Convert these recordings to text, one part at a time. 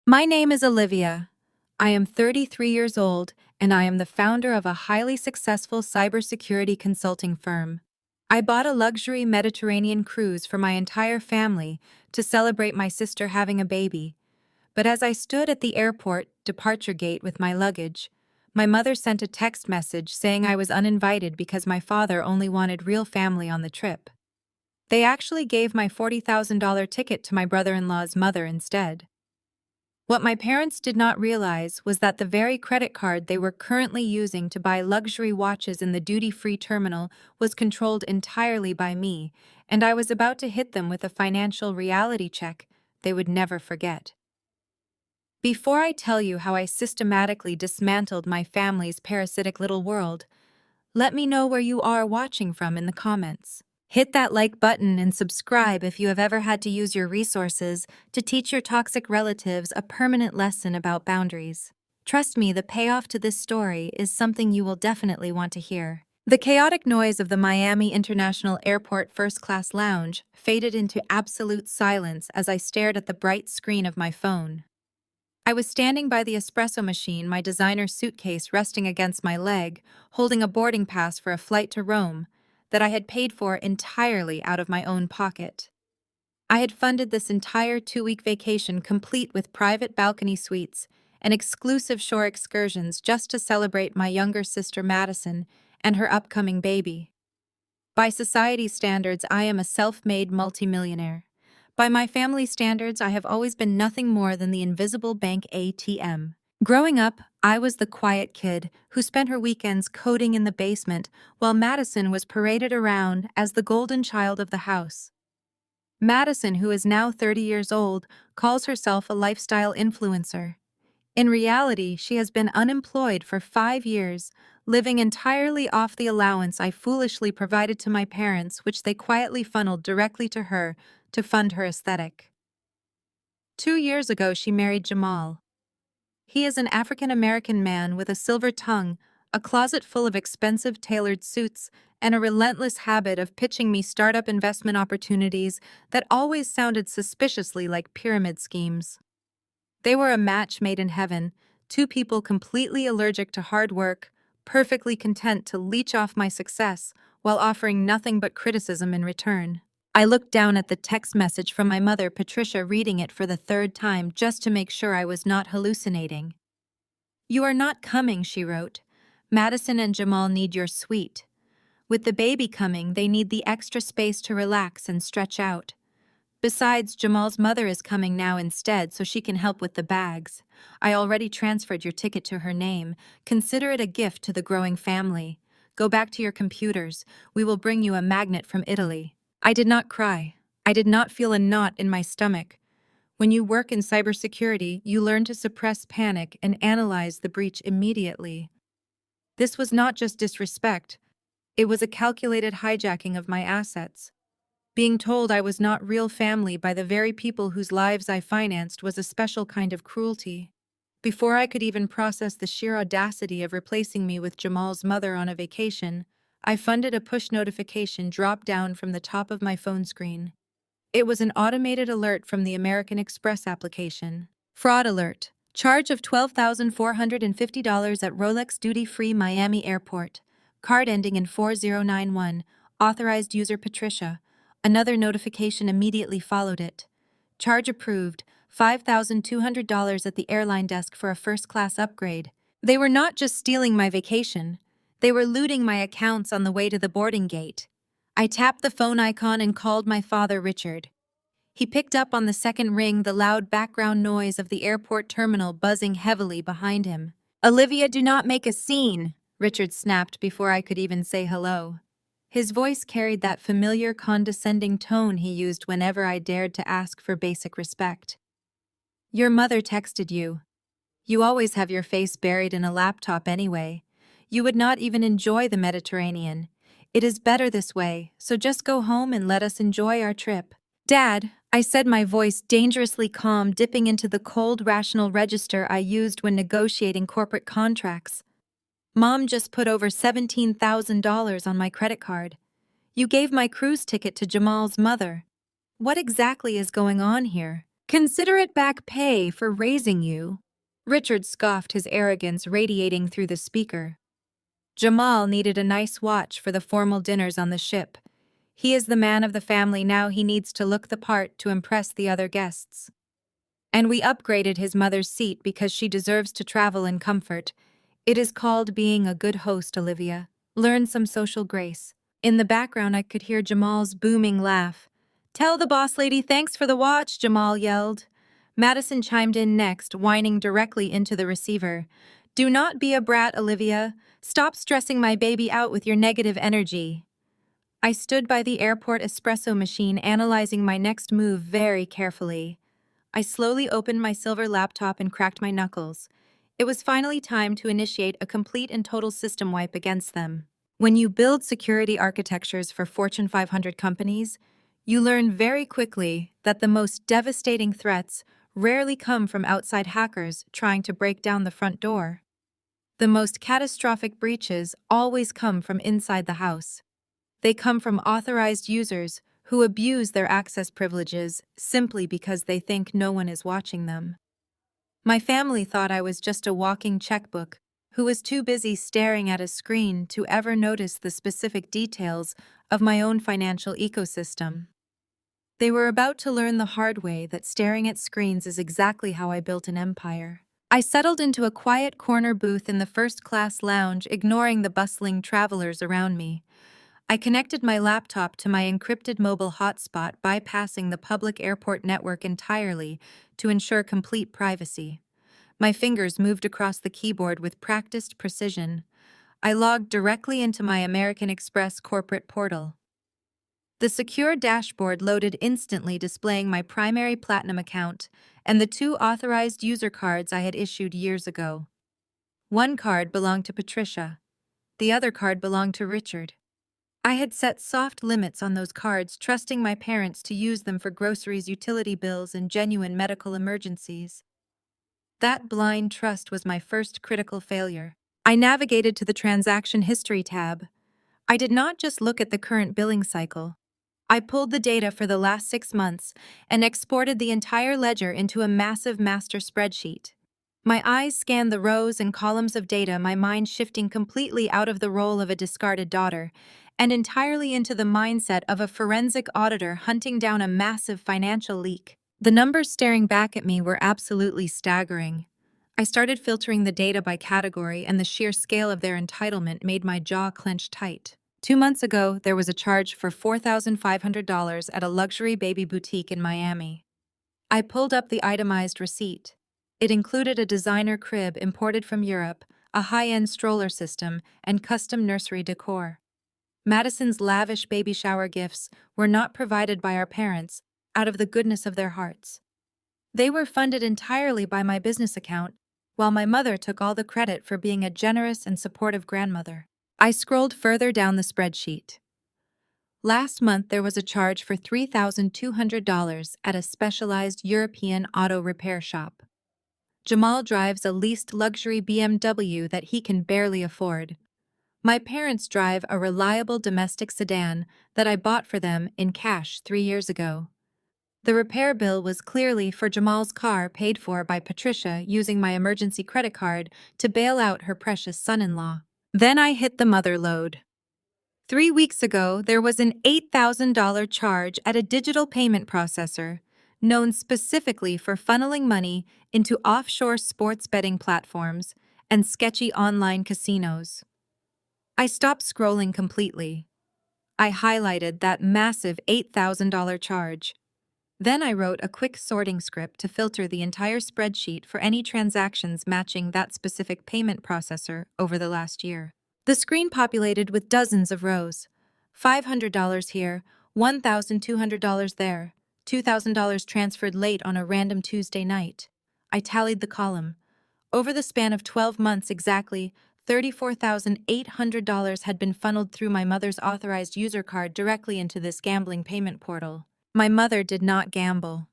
My name is Olivia. I am 33 years old, and I am the founder of a highly successful cybersecurity consulting firm. I bought a luxury Mediterranean cruise for my entire family to celebrate my sister having a baby. But as I stood at the airport departure gate with my luggage, my mother sent a text message saying I was uninvited because my father only wanted real family on the trip. They actually gave my $40,000 ticket to my brother-in-law's mother instead. What my parents did not realize was that the very credit card they were currently using to buy luxury watches in the duty-free terminal was controlled entirely by me, and I was about to hit them with a financial reality check they would never forget. Before I tell you how I systematically dismantled my family's parasitic little world, let me know where you are watching from in the comments. Hit that like button and subscribe if you have ever had to use your resources to teach your toxic relatives a permanent lesson about boundaries. Trust me, the payoff to this story is something you will definitely want to hear. The chaotic noise of the Miami International Airport first-class lounge faded into absolute silence as I stared at the bright screen of my phone. I was standing by the espresso machine, my designer suitcase resting against my leg, holding a boarding pass for a flight to Rome that I had paid for entirely out of my own pocket. I had funded this entire 2-week vacation complete with private balcony suites and exclusive shore excursions just to celebrate my younger sister Madison and her upcoming baby. By society's standards, I am a self-made multimillionaire. By my family standards, I have always been nothing more than the invisible bank ATM. Growing up, I was the quiet kid who spent her weekends coding in the basement while Madison was paraded around as the golden child of the house. Madison, who is now 30 years old, calls herself a lifestyle influencer. In reality, she has been unemployed for 5 years, living entirely off the allowance I foolishly provided to my parents, which they quietly funneled directly to her to fund her aesthetic. 2 years ago, she married Jamal. He is an African-American man with a silver tongue, a closet full of expensive tailored suits, and a relentless habit of pitching me startup investment opportunities that always sounded suspiciously like pyramid schemes. They were a match made in heaven, two people completely allergic to hard work, perfectly content to leech off my success while offering nothing but criticism in return. I looked down at the text message from my mother, Patricia, reading it for the third time just to make sure I was not hallucinating. "You are not coming," she wrote. "Madison and Jamal need your suite. With the baby coming, they need the extra space to relax and stretch out. Besides, Jamal's mother is coming now instead so she can help with the bags. I already transferred your ticket to her name. Consider it a gift to the growing family. Go back to your computers. We will bring you a magnet from Italy." I did not cry. I did not feel a knot in my stomach. When you work in cybersecurity, you learn to suppress panic and analyze the breach immediately. This was not just disrespect. It was a calculated hijacking of my assets. Being told I was not real family by the very people whose lives I financed was a special kind of cruelty. Before I could even process the sheer audacity of replacing me with Jamal's mother on a vacation, I funded a push notification drop down from the top of my phone screen. It was an automated alert from the American Express application. Fraud alert. Charge of $12,450 at Rolex duty-free Miami Airport. Card ending in 4091. Authorized user Patricia. Another notification immediately followed it. Charge approved. $5,200 at the airline desk for a first-class upgrade. They were not just stealing my vacation. They were looting my accounts on the way to the boarding gate. I tapped the phone icon and called my father, Richard. He picked up on the second ring, the loud background noise of the airport terminal buzzing heavily behind him. "Olivia, do not make a scene," Richard snapped before I could even say hello. His voice carried that familiar condescending tone he used whenever I dared to ask for basic respect. "Your mother texted you. You always have your face buried in a laptop anyway. You would not even enjoy the Mediterranean. It is better this way, so just go home and let us enjoy our trip." "Dad," I said, my voice dangerously calm, dipping into the cold, rational register I used when negotiating corporate contracts. "Mom just put over $17,000 on my credit card. You gave my cruise ticket to Jamal's mother. What exactly is going on here? Consider it back pay for raising you. Richard scoffed, his arrogance radiating through the speaker. Jamal needed a nice watch for the formal dinners on the ship. He is the man of the family now, he needs to look the part to impress the other guests. And we upgraded his mother's seat because she deserves to travel in comfort. It is called being a good host, Olivia. Learn some social grace. In the background, I could hear Jamal's booming laugh. Tell the boss lady thanks for the watch, Jamal yelled. Madison chimed in next, whining directly into the receiver. Do not be a brat, Olivia. Stop stressing my baby out with your negative energy. I stood by the airport espresso machine, analyzing my next move very carefully. I slowly opened my silver laptop and cracked my knuckles. It was finally time to initiate a complete and total system wipe against them. When you build security architectures for Fortune 500 companies, you learn very quickly that the most devastating threats rarely come from outside hackers trying to break down the front door. The most catastrophic breaches always come from inside the house. They come from authorized users who abuse their access privileges simply because they think no one is watching them. My family thought I was just a walking checkbook who was too busy staring at a screen to ever notice the specific details of my own financial ecosystem. They were about to learn the hard way that staring at screens is exactly how I built an empire. I settled into a quiet corner booth in the first-class lounge, ignoring the bustling travelers around me. I connected my laptop to my encrypted mobile hotspot, bypassing the public airport network entirely to ensure complete privacy. My fingers moved across the keyboard with practiced precision. I logged directly into my American Express corporate portal. The secure dashboard loaded instantly, displaying my primary Platinum account and the 2 authorized user cards I had issued years ago. One card belonged to Patricia. The other card belonged to Richard. I had set soft limits on those cards, trusting my parents to use them for groceries, utility bills, and genuine medical emergencies. That blind trust was my first critical failure. I navigated to the Transaction History tab. I did not just look at the current billing cycle. I pulled the data for the last 6 months and exported the entire ledger into a massive master spreadsheet. My eyes scanned the rows and columns of data, my mind shifting completely out of the role of a discarded daughter and entirely into the mindset of a forensic auditor hunting down a massive financial leak. The numbers staring back at me were absolutely staggering. I started filtering the data by category, and the sheer scale of their entitlement made my jaw clench tight. 2 months ago, there was a charge for $4,500 at a luxury baby boutique in Miami. I pulled up the itemized receipt. It included a designer crib imported from Europe, a high-end stroller system, and custom nursery decor. Madison's lavish baby shower gifts were not provided by our parents out of the goodness of their hearts. They were funded entirely by my business account, while my mother took all the credit for being a generous and supportive grandmother. I scrolled further down the spreadsheet. Last month, there was a charge for $3,200 at a specialized European auto repair shop. Jamal drives a leased luxury BMW that he can barely afford. My parents drive a reliable domestic sedan that I bought for them in cash 3 years ago. The repair bill was clearly for Jamal's car, paid for by Patricia using my emergency credit card to bail out her precious son-in-law. Then I hit the mother lode. 3 weeks ago, there was an $8,000 charge at a digital payment processor, known specifically for funneling money into offshore sports betting platforms and sketchy online casinos. I stopped scrolling completely. I highlighted that massive $8,000 charge. Then I wrote a quick sorting script to filter the entire spreadsheet for any transactions matching that specific payment processor over the last year. The screen populated with dozens of rows. $500 here, $1,200 there, $2,000 transferred late on a random Tuesday night. I tallied the column. Over the span of 12 months exactly, $34,800 had been funneled through my mother's authorized user card directly into this gambling payment portal. My mother did not gamble.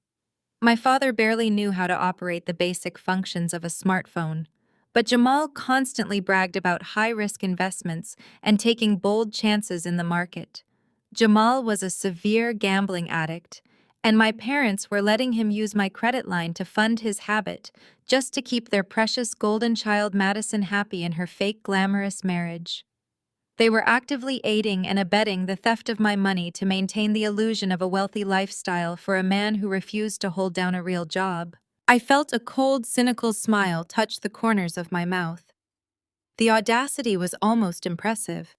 My father barely knew how to operate the basic functions of a smartphone. But Jamal constantly bragged about high-risk investments and taking bold chances in the market. Jamal was a severe gambling addict, And my parents were letting him use my credit line to fund his habit, just to keep their precious golden child Madison happy in her fake glamorous marriage. They were actively aiding and abetting the theft of my money to maintain the illusion of a wealthy lifestyle for a man who refused to hold down a real job. I felt a cold, cynical smile touch the corners of my mouth. The audacity was almost impressive.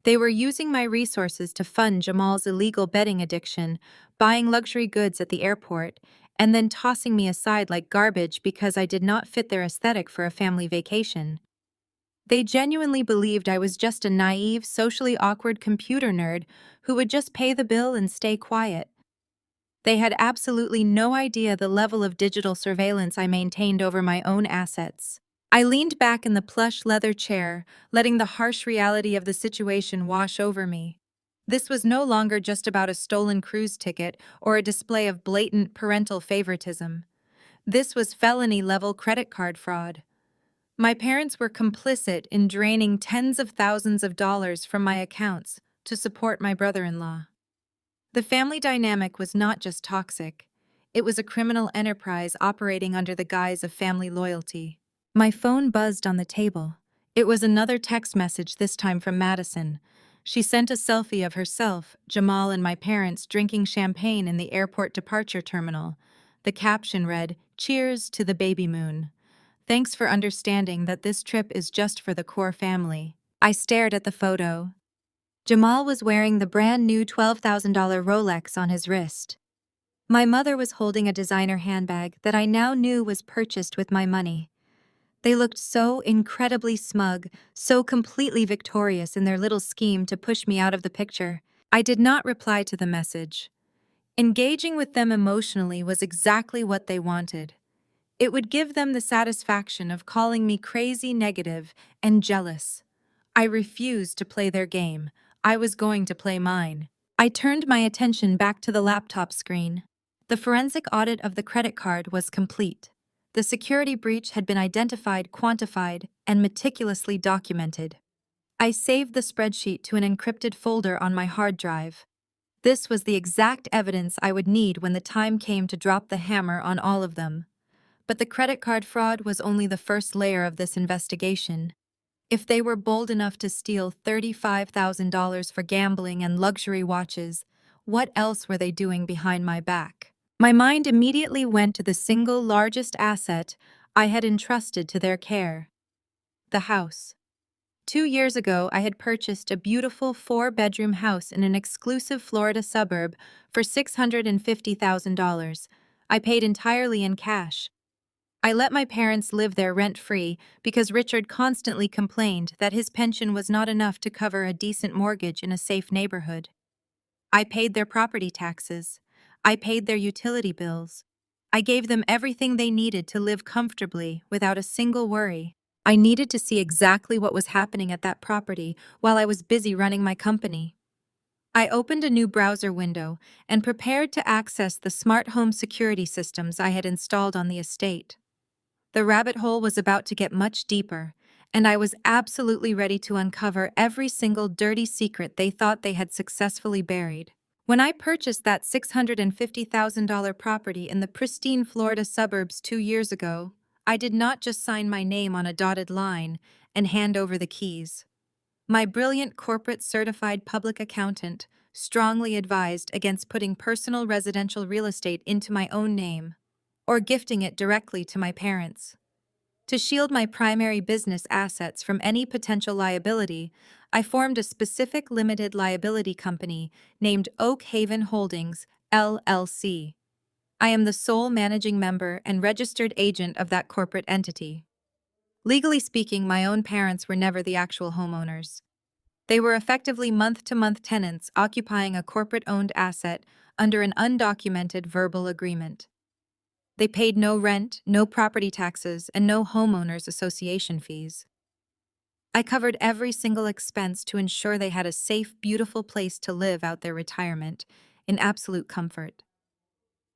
They were using my resources to fund Jamal's illegal betting addiction, buying luxury goods at the airport, and then tossing me aside like garbage because I did not fit their aesthetic for a family vacation. They genuinely believed I was just a naive, socially awkward computer nerd who would just pay the bill and stay quiet. They had absolutely no idea the level of digital surveillance I maintained over my own assets. I leaned back in the plush leather chair, letting the harsh reality of the situation wash over me. This was no longer just about a stolen cruise ticket or a display of blatant parental favoritism. This was felony-level credit card fraud. My parents were complicit in draining tens of thousands of dollars from my accounts to support my brother-in-law. The family dynamic was not just toxic, it was a criminal enterprise operating under the guise of family loyalty. My phone buzzed on the table. It was another text message, this time from Madison. She sent a selfie of herself, Jamal, and my parents drinking champagne in the airport departure terminal. The caption read, "Cheers to the baby moon. Thanks for understanding that this trip is just for the core family." I stared at the photo. Jamal was wearing the brand new $12,000 Rolex on his wrist. My mother was holding a designer handbag that I now knew was purchased with my money. They looked so incredibly smug, so completely victorious in their little scheme to push me out of the picture. I did not reply to the message. Engaging with them emotionally was exactly what they wanted. It would give them the satisfaction of calling me crazy, negative, and jealous. I refused to play their game. I was going to play mine. I turned my attention back to the laptop screen. The forensic audit of the credit card was complete. The security breach had been identified, quantified, and meticulously documented. I saved the spreadsheet to an encrypted folder on my hard drive. This was the exact evidence I would need when the time came to drop the hammer on all of them. But the credit card fraud was only the first layer of this investigation. If they were bold enough to steal $35,000 for gambling and luxury watches, what else were they doing behind my back? My mind immediately went to the single largest asset I had entrusted to their care: the house. 2 years ago, I had purchased a beautiful 4-bedroom house in an exclusive Florida suburb for $650,000. I paid entirely in cash. I let my parents live there rent-free because Richard constantly complained that his pension was not enough to cover a decent mortgage in a safe neighborhood. I paid their property taxes. I paid their utility bills. I gave them everything they needed to live comfortably without a single worry. I needed to see exactly what was happening at that property while I was busy running my company. I opened a new browser window and prepared to access the smart home security systems I had installed on the estate. The rabbit hole was about to get much deeper, and I was absolutely ready to uncover every single dirty secret they thought they had successfully buried. When I purchased that $650,000 property in the pristine Florida suburbs 2 years ago, I did not just sign my name on a dotted line and hand over the keys. My brilliant corporate certified public accountant strongly advised against putting personal residential real estate into my own name or gifting it directly to my parents. To shield my primary business assets from any potential liability, I formed a specific limited liability company named Oak Haven Holdings, LLC. I am the sole managing member and registered agent of that corporate entity. Legally speaking, my own parents were never the actual homeowners. They were effectively month-to-month tenants occupying a corporate-owned asset under an undocumented verbal agreement. They paid no rent, no property taxes, and no homeowners association fees. I covered every single expense to ensure they had a safe, beautiful place to live out their retirement, in absolute comfort.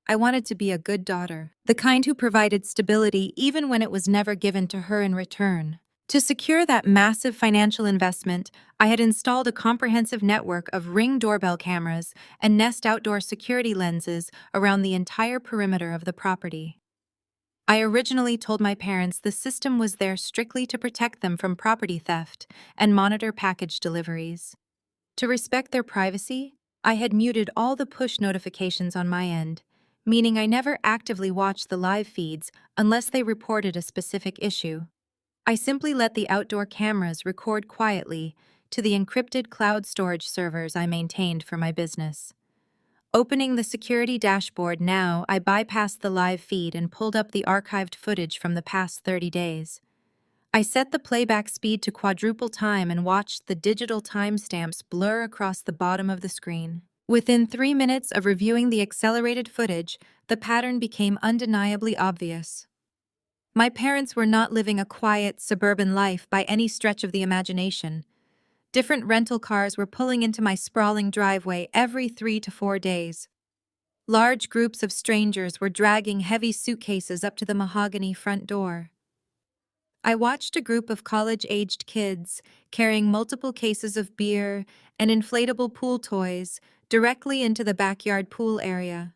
I wanted to be a good daughter, the kind who provided stability even when it was never given to her in return. To secure that massive financial investment, I had installed a comprehensive network of Ring doorbell cameras and Nest outdoor security lenses around the entire perimeter of the property. I originally told my parents the system was there strictly to protect them from property theft and monitor package deliveries. To respect their privacy, I had muted all the push notifications on my end, meaning I never actively watched the live feeds unless they reported a specific issue. I simply let the outdoor cameras record quietly to the encrypted cloud storage servers I maintained for my business. Opening the security dashboard now, I bypassed the live feed and pulled up the archived footage from the past 30 days. I set the playback speed to quadruple time and watched the digital timestamps blur across the bottom of the screen. Within 3 minutes of reviewing the accelerated footage, the pattern became undeniably obvious. My parents were not living a quiet, suburban life by any stretch of the imagination. Different rental cars were pulling into my sprawling driveway every 3 to 4 days. Large groups of strangers were dragging heavy suitcases up to the mahogany front door. I watched a group of college-aged kids carrying multiple cases of beer and inflatable pool toys directly into the backyard pool area.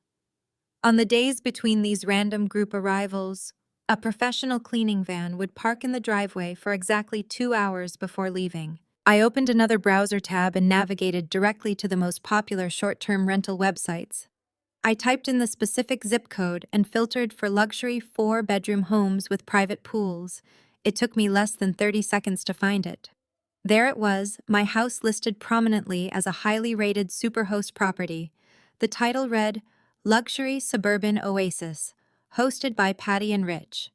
On the days between these random group arrivals, a professional cleaning van would park in the driveway for exactly 2 hours before leaving. I opened another browser tab and navigated directly to the most popular short-term rental websites. I typed in the specific zip code and filtered for luxury 4-bedroom homes with private pools. It took me less than 30 seconds to find it. There it was, my house listed prominently as a highly rated superhost property. The title read, Luxury Suburban Oasis, hosted by Patty and Rich.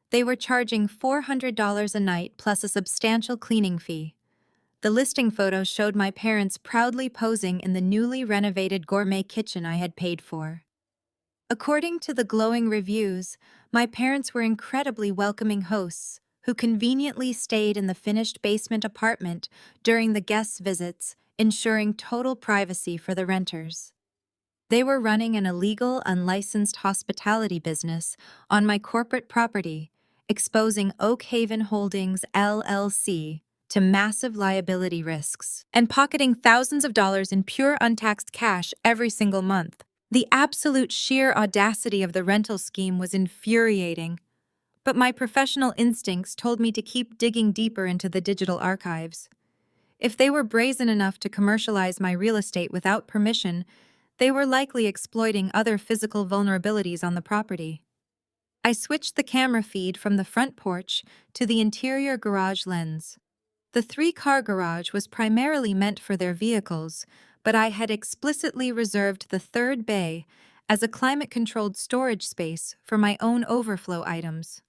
They were charging $400 a night plus a substantial cleaning fee. The listing photos showed my parents proudly posing in the newly renovated gourmet kitchen I had paid for. According to the glowing reviews, my parents were incredibly welcoming hosts who conveniently stayed in the finished basement apartment during the guests' visits, ensuring total privacy for the renters. They were running an illegal, unlicensed hospitality business on my corporate property, exposing Oak Haven Holdings, LLC, to massive liability risks, and pocketing thousands of dollars in pure untaxed cash every single month. The absolute sheer audacity of the rental scheme was infuriating, but my professional instincts told me to keep digging deeper into the digital archives. If they were brazen enough to commercialize my real estate without permission, they were likely exploiting other physical vulnerabilities on the property. I switched the camera feed from the front porch to the interior garage lens. The 3-car garage was primarily meant for their vehicles, but I had explicitly reserved the third bay as a climate-controlled storage space for my own overflow items.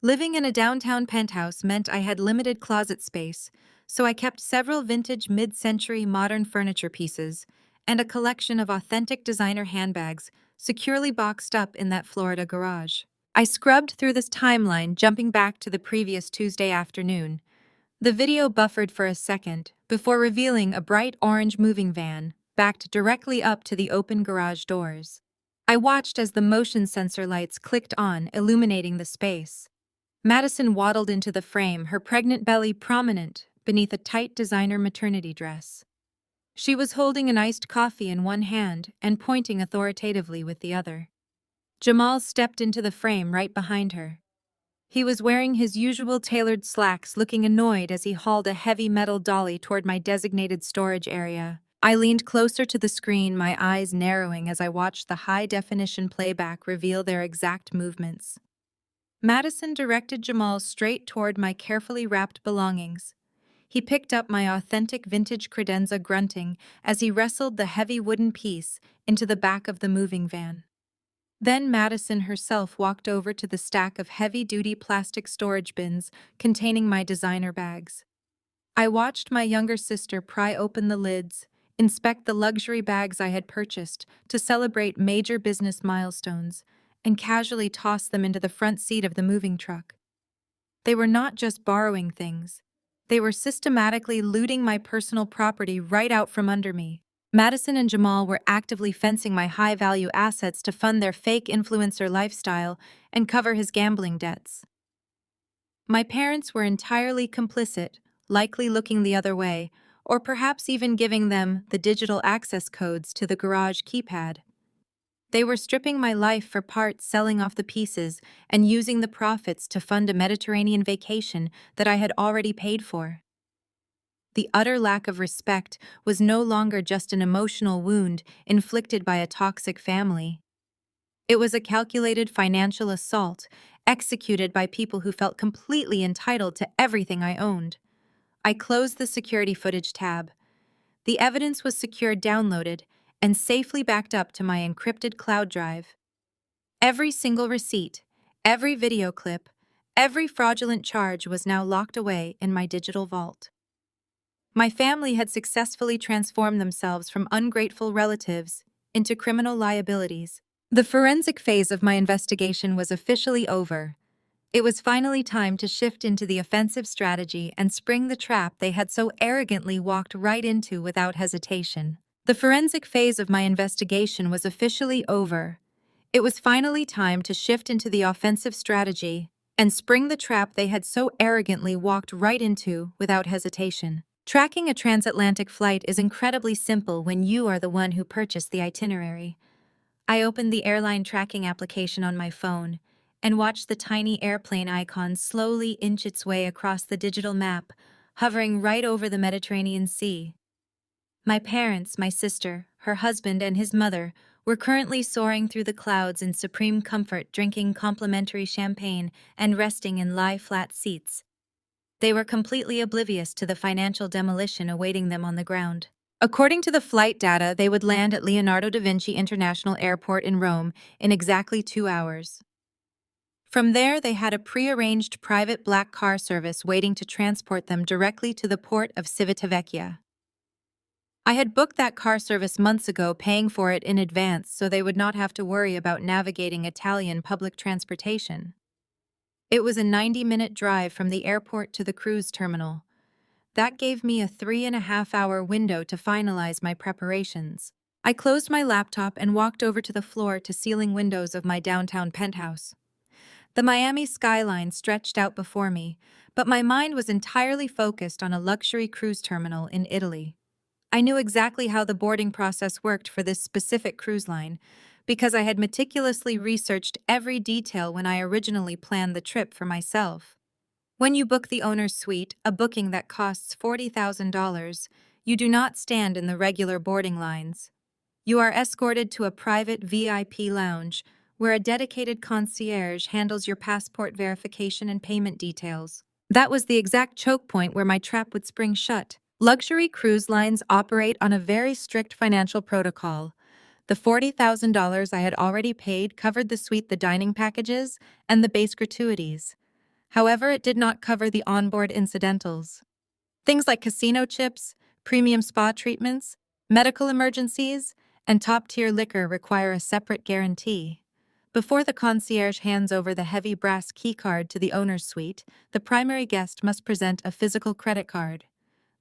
Living in a downtown penthouse meant I had limited closet space, so I kept several vintage mid-century modern furniture pieces and a collection of authentic designer handbags securely boxed up in that Florida garage. I scrubbed through this timeline, jumping back to the previous Tuesday afternoon. The video buffered for a second before revealing a bright orange moving van backed directly up to the open garage doors. I watched as the motion sensor lights clicked on, illuminating the space. Madison waddled into the frame, her pregnant belly prominent beneath a tight designer maternity dress. She was holding an iced coffee in one hand and pointing authoritatively with the other. Jamal stepped into the frame right behind her. He was wearing his usual tailored slacks, looking annoyed as he hauled a heavy metal dolly toward my designated storage area. I leaned closer to the screen, my eyes narrowing as I watched the high-definition playback reveal their exact movements. Madison directed Jamal straight toward my carefully wrapped belongings. He picked up my authentic vintage credenza, grunting as he wrestled the heavy wooden piece into the back of the moving van. Then Madison herself walked over to the stack of heavy-duty plastic storage bins containing my designer bags. I watched my younger sister pry open the lids, inspect the luxury bags I had purchased to celebrate major business milestones, and casually toss them into the front seat of the moving truck. They were not just borrowing things. They were systematically looting my personal property right out from under me. Madison and Jamal were actively fencing my high-value assets to fund their fake influencer lifestyle and cover his gambling debts. My parents were entirely complicit, likely looking the other way, or perhaps even giving them the digital access codes to the garage keypad. They were stripping my life for parts, selling off the pieces, and using the profits to fund a Mediterranean vacation that I had already paid for. The utter lack of respect was no longer just an emotional wound inflicted by a toxic family. It was a calculated financial assault executed by people who felt completely entitled to everything I owned. I closed the security footage tab. The evidence was secured, downloaded, and safely backed up to my encrypted cloud drive. Every single receipt, every video clip, every fraudulent charge was now locked away in my digital vault. My family had successfully transformed themselves from ungrateful relatives into criminal liabilities. The forensic phase of my investigation was officially over. It was finally time to shift into the offensive strategy and spring the trap they had so arrogantly walked right into without hesitation. The forensic phase of my investigation was officially over. It was finally time to shift into the offensive strategy and spring the trap they had so arrogantly walked right into without hesitation. Tracking a transatlantic flight is incredibly simple when you are the one who purchased the itinerary. I opened the airline tracking application on my phone and watched the tiny airplane icon slowly inch its way across the digital map, hovering right over the Mediterranean Sea. My parents, my sister, her husband, and his mother were currently soaring through the clouds in supreme comfort, drinking complimentary champagne and resting in lie-flat seats. They were completely oblivious to the financial demolition awaiting them on the ground. According to the flight data, they would land at Leonardo da Vinci International Airport in Rome in exactly 2 hours. From there, they had a pre-arranged private black car service waiting to transport them directly to the port of Civitavecchia. I had booked that car service months ago, paying for it in advance so they would not have to worry about navigating Italian public transportation. It was a 90-minute drive from the airport to the cruise terminal. That gave me a 3.5-hour window to finalize my preparations. I closed my laptop and walked over to the floor-to-ceiling windows of my downtown penthouse. The Miami skyline stretched out before me, but my mind was entirely focused on a luxury cruise terminal in Italy. I knew exactly how the boarding process worked for this specific cruise line, because I had meticulously researched every detail when I originally planned the trip for myself. When you book the owner's suite, a booking that costs $40,000, you do not stand in the regular boarding lines. You are escorted to a private VIP lounge, where a dedicated concierge handles your passport verification and payment details. That was the exact choke point where my trap would spring shut. Luxury cruise lines operate on a very strict financial protocol. The $40,000 I had already paid covered the suite, the dining packages, and the base gratuities. However, it did not cover the onboard incidentals. Things like casino chips, premium spa treatments, medical emergencies, and top-tier liquor require a separate guarantee. Before the concierge hands over the heavy brass keycard to the owner's suite, the primary guest must present a physical credit card.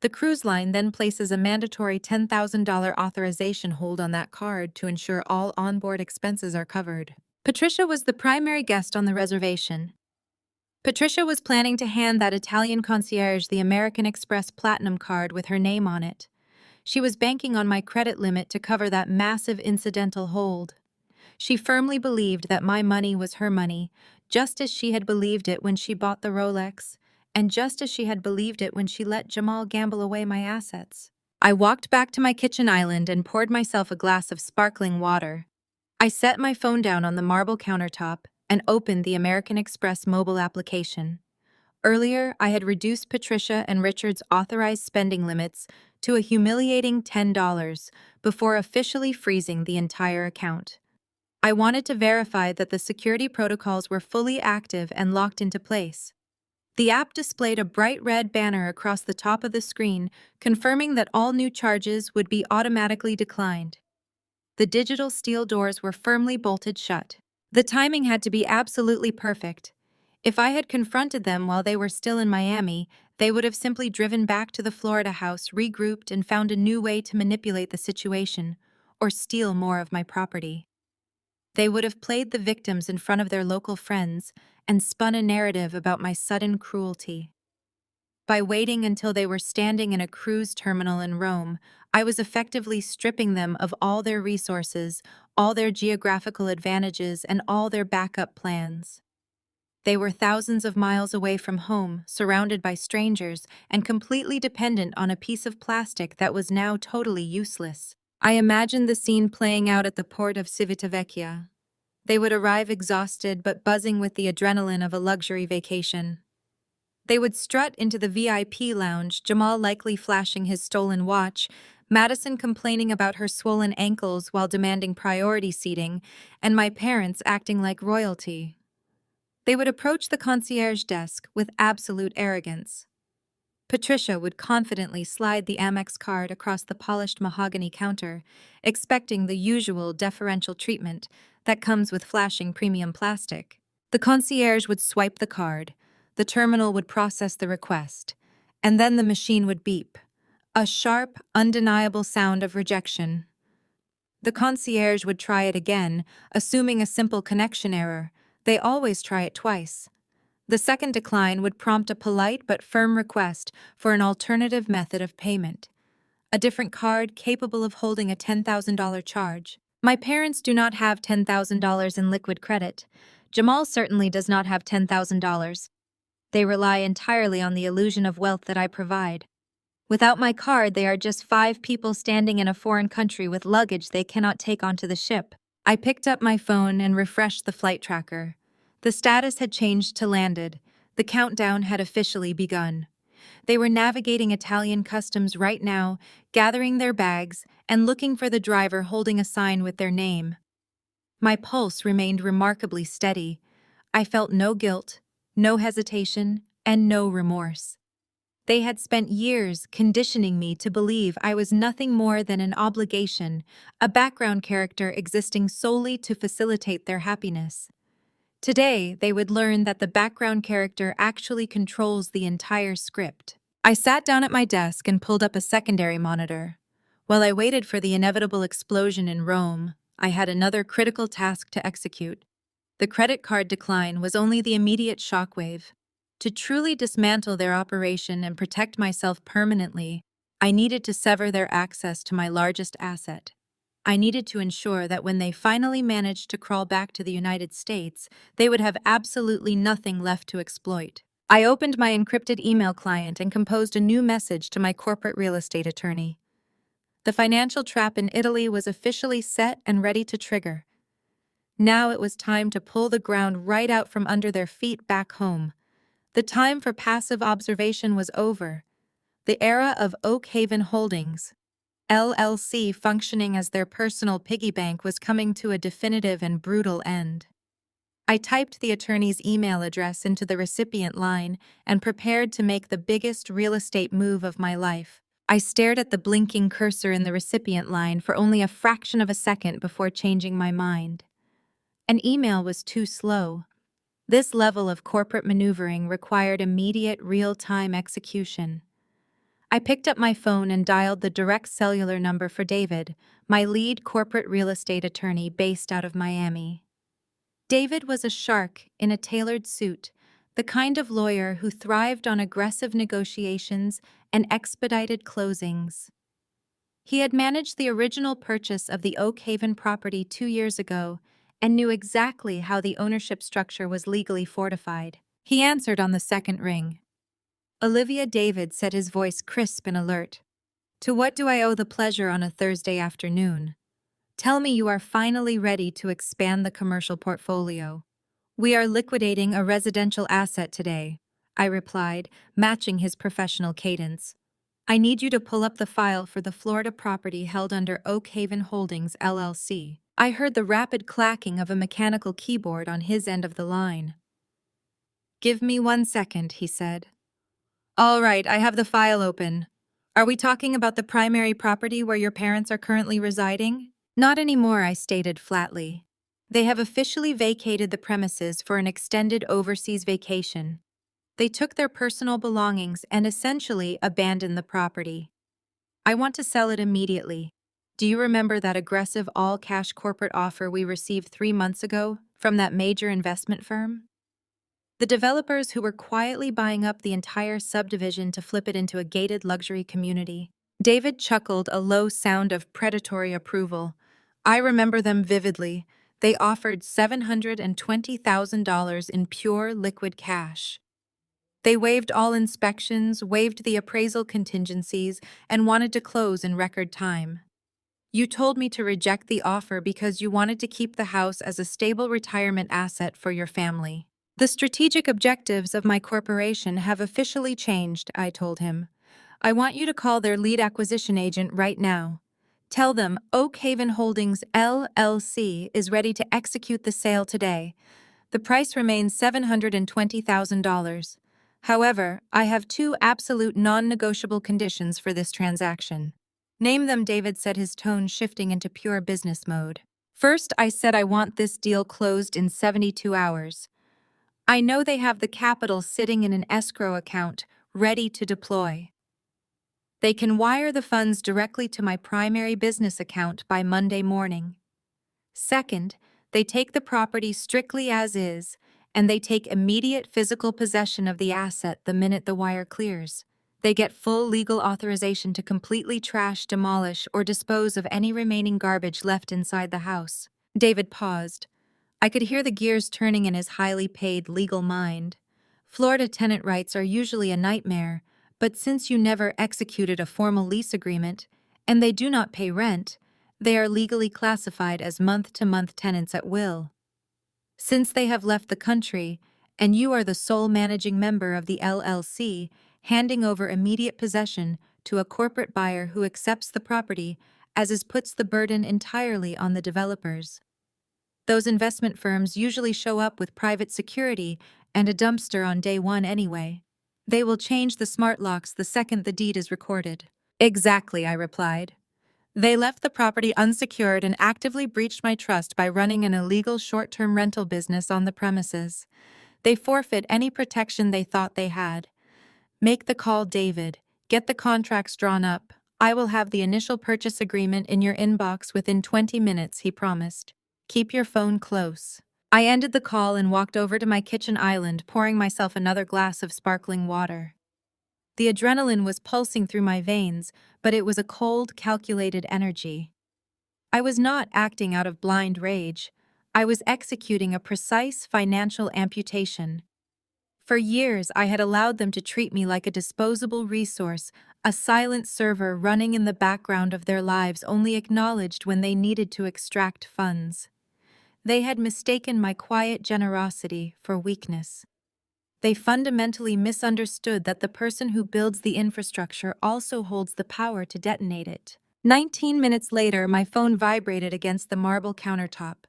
The cruise line then places a mandatory $10,000 authorization hold on that card to ensure all onboard expenses are covered. Patricia was the primary guest on the reservation. Patricia was planning to hand that Italian concierge the American Express Platinum card with her name on it. She was banking on my credit limit to cover that massive incidental hold. She firmly believed that my money was her money, just as she had believed it when she bought the Rolex, and just as she had believed it when she let Jamal gamble away my assets. I walked back to my kitchen island and poured myself a glass of sparkling water. I set my phone down on the marble countertop and opened the American Express mobile application. Earlier, I had reduced Patricia and Richard's authorized spending limits to a humiliating $10 before officially freezing the entire account. I wanted to verify that the security protocols were fully active and locked into place. The app displayed a bright red banner across the top of the screen, confirming that all new charges would be automatically declined. The digital steel doors were firmly bolted shut. The timing had to be absolutely perfect. If I had confronted them while they were still in Miami, they would have simply driven back to the Florida house, regrouped, and found a new way to manipulate the situation, or steal more of my property. They would have played the victims in front of their local friends and spun a narrative about my sudden cruelty. By waiting until they were standing in a cruise terminal in Rome, I was effectively stripping them of all their resources, all their geographical advantages, and all their backup plans. They were thousands of miles away from home, surrounded by strangers, and completely dependent on a piece of plastic that was now totally useless. I imagined the scene playing out at the port of Civitavecchia. They would arrive exhausted but buzzing with the adrenaline of a luxury vacation. They would strut into the VIP lounge, Jamal likely flashing his stolen watch, Madison complaining about her swollen ankles while demanding priority seating, and my parents acting like royalty. They would approach the concierge desk with absolute arrogance. Patricia would confidently slide the Amex card across the polished mahogany counter, expecting the usual deferential treatment that comes with flashing premium plastic. The concierge would swipe the card, the terminal would process the request, and then the machine would beep, a sharp, undeniable sound of rejection. The concierge would try it again, assuming a simple connection error. They always try it twice. The second decline would prompt a polite but firm request for an alternative method of payment, a different card capable of holding a $10,000 charge. My parents do not have $10,000 in liquid credit. Jamal certainly does not have $10,000. They rely entirely on the illusion of wealth that I provide. Without my card, they are just 5 people standing in a foreign country with luggage they cannot take onto the ship. I picked up my phone and refreshed the flight tracker. The status had changed to landed. The countdown had officially begun. They were navigating Italian customs right now, gathering their bags and looking for the driver holding a sign with their name. My pulse remained remarkably steady. I felt no guilt, no hesitation, and no remorse. They had spent years conditioning me to believe I was nothing more than an obligation, a background character existing solely to facilitate their happiness. Today, they would learn that the background character actually controls the entire script. I sat down at my desk and pulled up a secondary monitor. While I waited for the inevitable explosion in Rome, I had another critical task to execute. The credit card decline was only the immediate shockwave. To truly dismantle their operation and protect myself permanently, I needed to sever their access to my largest asset. I needed to ensure that when they finally managed to crawl back to the United States, they would have absolutely nothing left to exploit. I opened my encrypted email client and composed a new message to my corporate real estate attorney. The financial trap in Italy was officially set and ready to trigger. Now it was time to pull the ground right out from under their feet back home. The time for passive observation was over. The era of Oak Haven Holdings, LLC, functioning as their personal piggy bank, was coming to a definitive and brutal end. I typed the attorney's email address into the recipient line and prepared to make the biggest real estate move of my life. I stared at the blinking cursor in the recipient line for only a fraction of a second before changing my mind. An email was too slow. This level of corporate maneuvering required immediate, real-time execution. I picked up my phone and dialed the direct cellular number for David, my lead corporate real estate attorney based out of Miami. David was a shark in a tailored suit, the kind of lawyer who thrived on aggressive negotiations and expedited closings. He had managed the original purchase of the Oak Haven property 2 years ago and knew exactly how the ownership structure was legally fortified. He answered on the second ring. Olivia, David said, his voice crisp and alert. To what do I owe the pleasure on a Thursday afternoon? Tell me you are finally ready to expand the commercial portfolio. We are liquidating a residential asset today, I replied, matching his professional cadence. I need you to pull up the file for the Florida property held under Oak Haven Holdings, LLC. I heard the rapid clacking of a mechanical keyboard on his end of the line. Give me 1 second, he said. All right, I have the file open. Are we talking about the primary property where your parents are currently residing? Not anymore, I stated flatly. They have officially vacated the premises for an extended overseas vacation. They took their personal belongings and essentially abandoned the property. I want to sell it immediately. Do you remember that aggressive all-cash corporate offer we received 3 months ago from that major investment firm? The developers who were quietly buying up the entire subdivision to flip it into a gated luxury community. David chuckled, a low sound of predatory approval. I remember them vividly. They offered $720,000 in pure liquid cash. They waived all inspections, waived the appraisal contingencies, and wanted to close in record time. You told me to reject the offer because you wanted to keep the house as a stable retirement asset for your family. The strategic objectives of my corporation have officially changed, I told him. I want you to call their lead acquisition agent right now. Tell them Oak Haven Holdings LLC is ready to execute the sale today. The price remains $720,000. However, I have two absolute non-negotiable conditions for this transaction. Name them, David said, his tone shifting into pure business mode. First, I said I want this deal closed in 72 hours. I know they have the capital sitting in an escrow account, ready to deploy. They can wire the funds directly to my primary business account by Monday morning. Second, they take the property strictly as is, and they take immediate physical possession of the asset the minute the wire clears. They get full legal authorization to completely trash, demolish, or dispose of any remaining garbage left inside the house. David paused. I could hear the gears turning in his highly paid legal mind. Florida tenant rights are usually a nightmare, but since you never executed a formal lease agreement, and they do not pay rent, they are legally classified as month-to-month tenants at will. Since they have left the country, and you are the sole managing member of the LLC, handing over immediate possession to a corporate buyer who accepts the property, as is puts the burden entirely on the developers. Those investment firms usually show up with private security and a dumpster on day one anyway. They will change the smart locks the second the deed is recorded. Exactly, I replied. They left the property unsecured and actively breached my trust by running an illegal short-term rental business on the premises. They forfeit any protection they thought they had. Make the call, David. Get the contracts drawn up. I will have the initial purchase agreement in your inbox within 20 minutes, he promised. Keep your phone close. I ended the call and walked over to my kitchen island, pouring myself another glass of sparkling water. The adrenaline was pulsing through my veins, but it was a cold, calculated energy. I was not acting out of blind rage. I was executing a precise financial amputation. For years, I had allowed them to treat me like a disposable resource, a silent server running in the background of their lives, only acknowledged when they needed to extract funds. They had mistaken my quiet generosity for weakness. They fundamentally misunderstood that the person who builds the infrastructure also holds the power to detonate it. 19 minutes later, my phone vibrated against the marble countertop.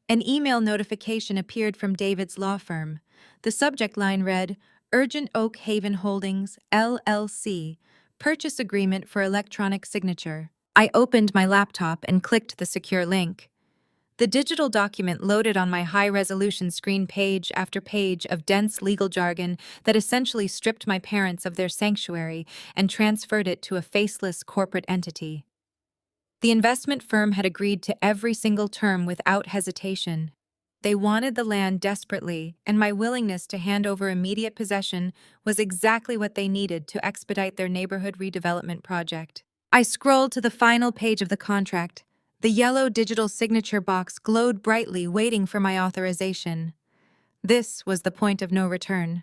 An email notification appeared from David's law firm. The subject line read, Urgent Oak Haven Holdings, LLC, Purchase Agreement for Electronic Signature. I opened my laptop and clicked the secure link. The digital document loaded on my high-resolution screen, page after page of dense legal jargon that essentially stripped my parents of their sanctuary and transferred it to a faceless corporate entity. The investment firm had agreed to every single term without hesitation. They wanted the land desperately, and my willingness to hand over immediate possession was exactly what they needed to expedite their neighborhood redevelopment project. I scrolled to the final page of the contract. The yellow digital signature box glowed brightly, waiting for my authorization. This was the point of no return.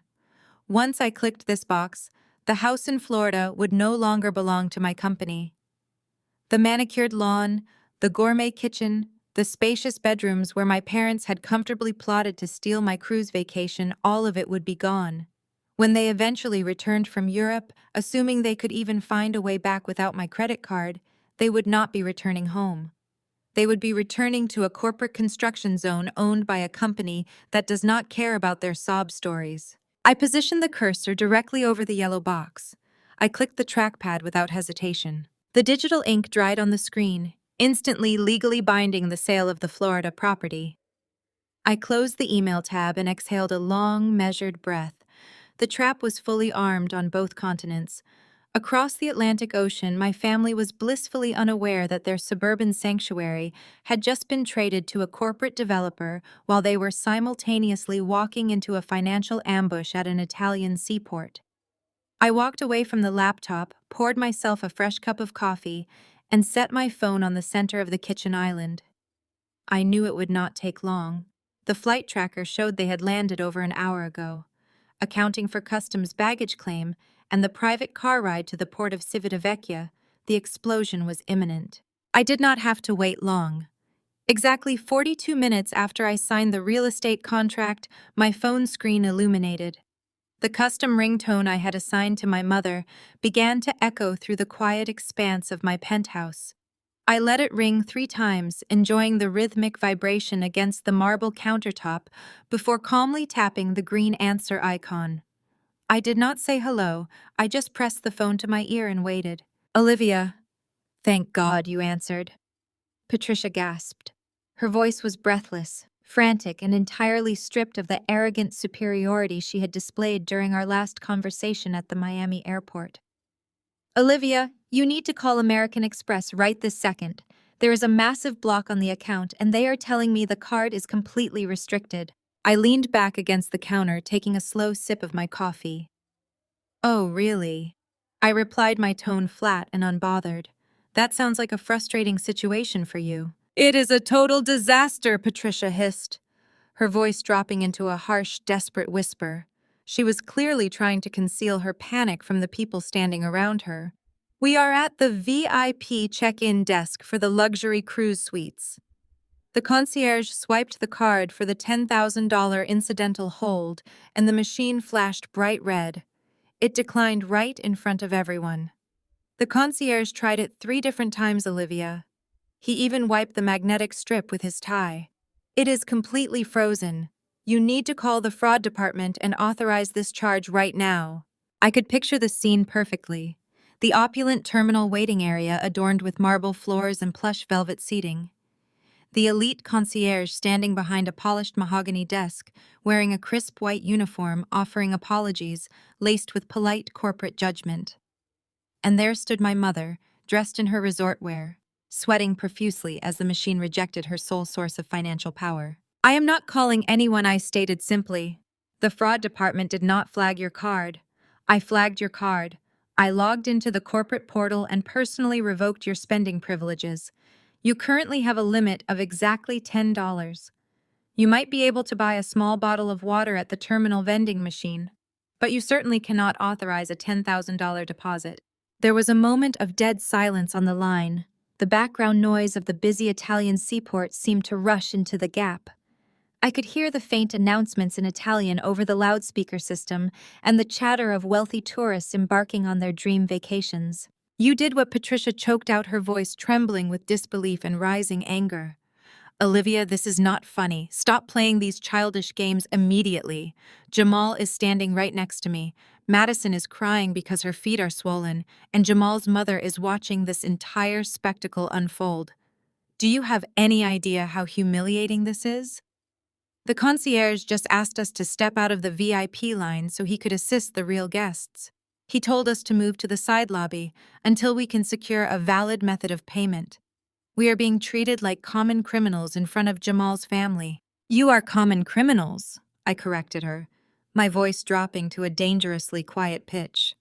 Once I clicked this box, the house in Florida would no longer belong to my company. The manicured lawn, the gourmet kitchen, the spacious bedrooms where my parents had comfortably plotted to steal my cruise vacation, all of it would be gone. When they eventually returned from Europe, assuming they could even find a way back without my credit card, they would not be returning home. They would be returning to a corporate construction zone owned by a company that does not care about their sob stories. I positioned the cursor directly over the yellow box. I clicked the trackpad without hesitation. The digital ink dried on the screen, instantly legally binding the sale of the Florida property. I closed the email tab and exhaled a long, measured breath. The trap was fully armed on both continents. Across the Atlantic Ocean, my family was blissfully unaware that their suburban sanctuary had just been traded to a corporate developer while they were simultaneously walking into a financial ambush at an Italian seaport. I walked away from the laptop, poured myself a fresh cup of coffee, and set my phone on the center of the kitchen island. I knew it would not take long. The flight tracker showed they had landed over an hour ago. Accounting for customs baggage claim and the private car ride to the port of Civitavecchia, the explosion was imminent. I did not have to wait long. Exactly 42 minutes after I signed the real estate contract, my phone screen illuminated. The custom ringtone I had assigned to my mother began to echo through the quiet expanse of my penthouse. I let it ring 3 times, enjoying the rhythmic vibration against the marble countertop before calmly tapping the green answer icon. I did not say hello, I just pressed the phone to my ear and waited. "Olivia." "Thank God you answered." Patricia gasped. Her voice was breathless, frantic, and entirely stripped of the arrogant superiority she had displayed during our last conversation at the Miami airport. "Olivia, you need to call American Express right this second. There is a massive block on the account, and they are telling me the card is completely restricted." I leaned back against the counter, taking a slow sip of my coffee. "Oh, really?" I replied, my tone flat and unbothered. "That sounds like a frustrating situation for you." "It is a total disaster," Patricia hissed, her voice dropping into a harsh, desperate whisper. She was clearly trying to conceal her panic from the people standing around her. "We are at the VIP check-in desk for the luxury cruise suites." The concierge swiped the card for the $10,000 incidental hold, and the machine flashed bright red. It declined right in front of everyone. The concierge tried it 3 different times, Olivia. He even wiped the magnetic strip with his tie. "It is completely frozen. You need to call the fraud department and authorize this charge right now." I could picture the scene perfectly. The opulent terminal waiting area adorned with marble floors and plush velvet seating. The elite concierge standing behind a polished mahogany desk, wearing a crisp white uniform, offering apologies, laced with polite corporate judgment. And there stood my mother, dressed in her resort wear, sweating profusely as the machine rejected her sole source of financial power. "I am not calling anyone," I stated simply. "The fraud department did not flag your card. I flagged your card. I logged into the corporate portal and personally revoked your spending privileges. You currently have a limit of exactly $10. You might be able to buy a small bottle of water at the terminal vending machine, but you certainly cannot authorize a $10,000 deposit." There was a moment of dead silence on the line. The background noise of the busy Italian seaport seemed to rush into the gap. I could hear the faint announcements in Italian over the loudspeaker system and the chatter of wealthy tourists embarking on their dream vacations. "You did what?" Patricia choked out, her voice trembling with disbelief and rising anger. "Olivia, this is not funny. Stop playing these childish games immediately. Jamal is standing right next to me. Madison is crying because her feet are swollen, and Jamal's mother is watching this entire spectacle unfold. Do you have any idea how humiliating this is?" The concierge just asked us to step out of the VIP line so he could assist the real guests. He told us to move to the side lobby until we can secure a valid method of payment. We are being treated like common criminals in front of Jamal's family. "You are common criminals," I corrected her, my voice dropping to a dangerously quiet pitch.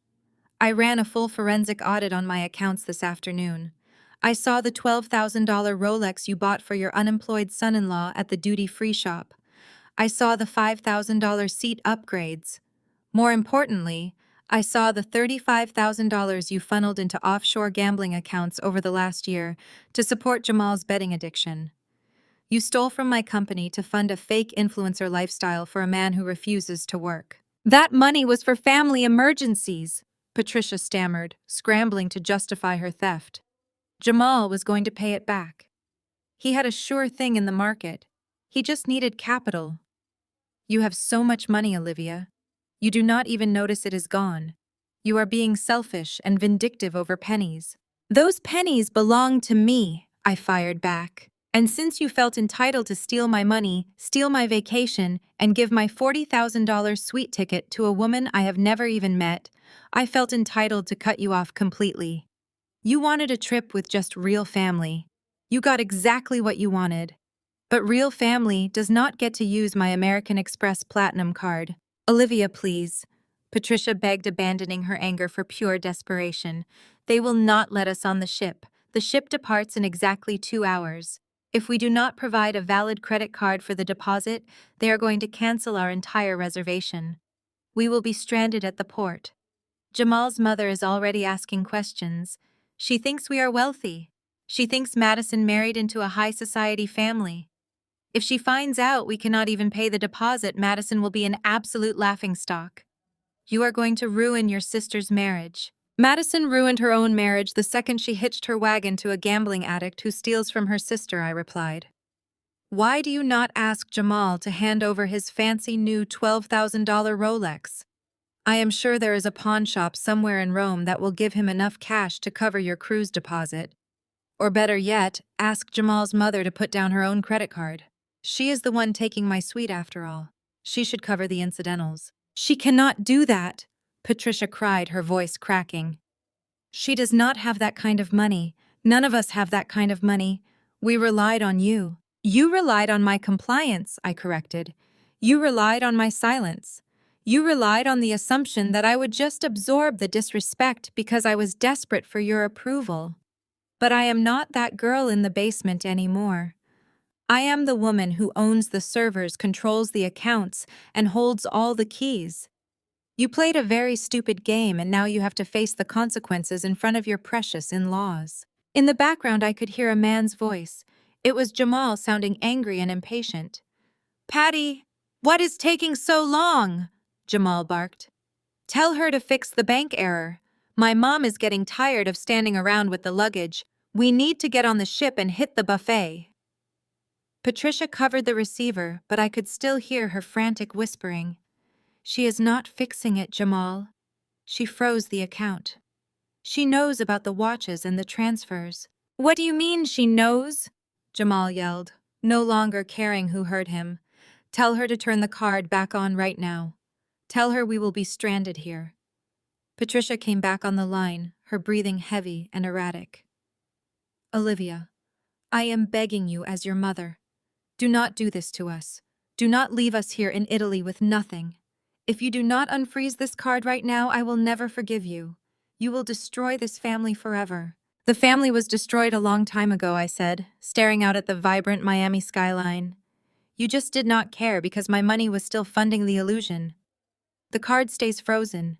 "I ran a full forensic audit on my accounts this afternoon. I saw the $12,000 Rolex you bought for your unemployed son-in-law at the duty-free shop. I saw the $5,000 seat upgrades. More importantly, I saw the $35,000 you funneled into offshore gambling accounts over the last year to support Jamal's betting addiction. You stole from my company to fund a fake influencer lifestyle for a man who refuses to work." "That money was for family emergencies," Patricia stammered, scrambling to justify her theft. "Jamal was going to pay it back. He had a sure thing in the market. He just needed capital." "You have so much money, Olivia. You do not even notice it is gone. You are being selfish and vindictive over pennies." "Those pennies belong to me," I fired back. And since you felt entitled to steal my money, steal my vacation, and give my $40,000 suite ticket to a woman I have never even met, I felt entitled to cut you off completely. You wanted a trip with just real family. You got exactly what you wanted. But real family does not get to use my American Express Platinum card. Olivia, please. Patricia begged, abandoning her anger for pure desperation. They will not let us on the ship. The ship departs in exactly 2 hours. If we do not provide a valid credit card for the deposit, they are going to cancel our entire reservation. We will be stranded at the port. Jamal's mother is already asking questions. She thinks we are wealthy. She thinks Madison married into a high society family. If she finds out we cannot even pay the deposit, Madison will be an absolute laughingstock. You are going to ruin your sister's marriage. Madison ruined her own marriage the second she hitched her wagon to a gambling addict who steals from her sister, I replied. Why do you not ask Jamal to hand over his fancy new $12,000 Rolex? I am sure there is a pawn shop somewhere in Rome that will give him enough cash to cover your cruise deposit. Or better yet, ask Jamal's mother to put down her own credit card. She is the one taking my suite after all. She should cover the incidentals. She cannot do that, Patricia cried, her voice cracking. She does not have that kind of money. None of us have that kind of money. We relied on you. You relied on my compliance, I corrected. You relied on my silence. You relied on the assumption that I would just absorb the disrespect because I was desperate for your approval. But I am not that girl in the basement anymore. I am the woman who owns the servers, controls the accounts, and holds all the keys. You played a very stupid game, and now you have to face the consequences in front of your precious in-laws. In the background, I could hear a man's voice. It was Jamal, sounding angry and impatient. Patty, what is taking so long? Jamal barked. Tell her to fix the bank error. My mom is getting tired of standing around with the luggage. We need to get on the ship and hit the buffet. Patricia covered the receiver, but I could still hear her frantic whispering. She is not fixing it, Jamal. She froze the account. She knows about the watches and the transfers. What do you mean she knows? Jamal yelled, no longer caring who heard him. Tell her to turn the card back on right now. Tell her we will be stranded here. Patricia came back on the line, her breathing heavy and erratic. Olivia, I am begging you as your mother. Do not do this to us. Do not leave us here in Italy with nothing. If you do not unfreeze this card right now, I will never forgive you. You will destroy this family forever. The family was destroyed a long time ago, I said, staring out at the vibrant Miami skyline. You just did not care because my money was still funding the illusion. The card stays frozen.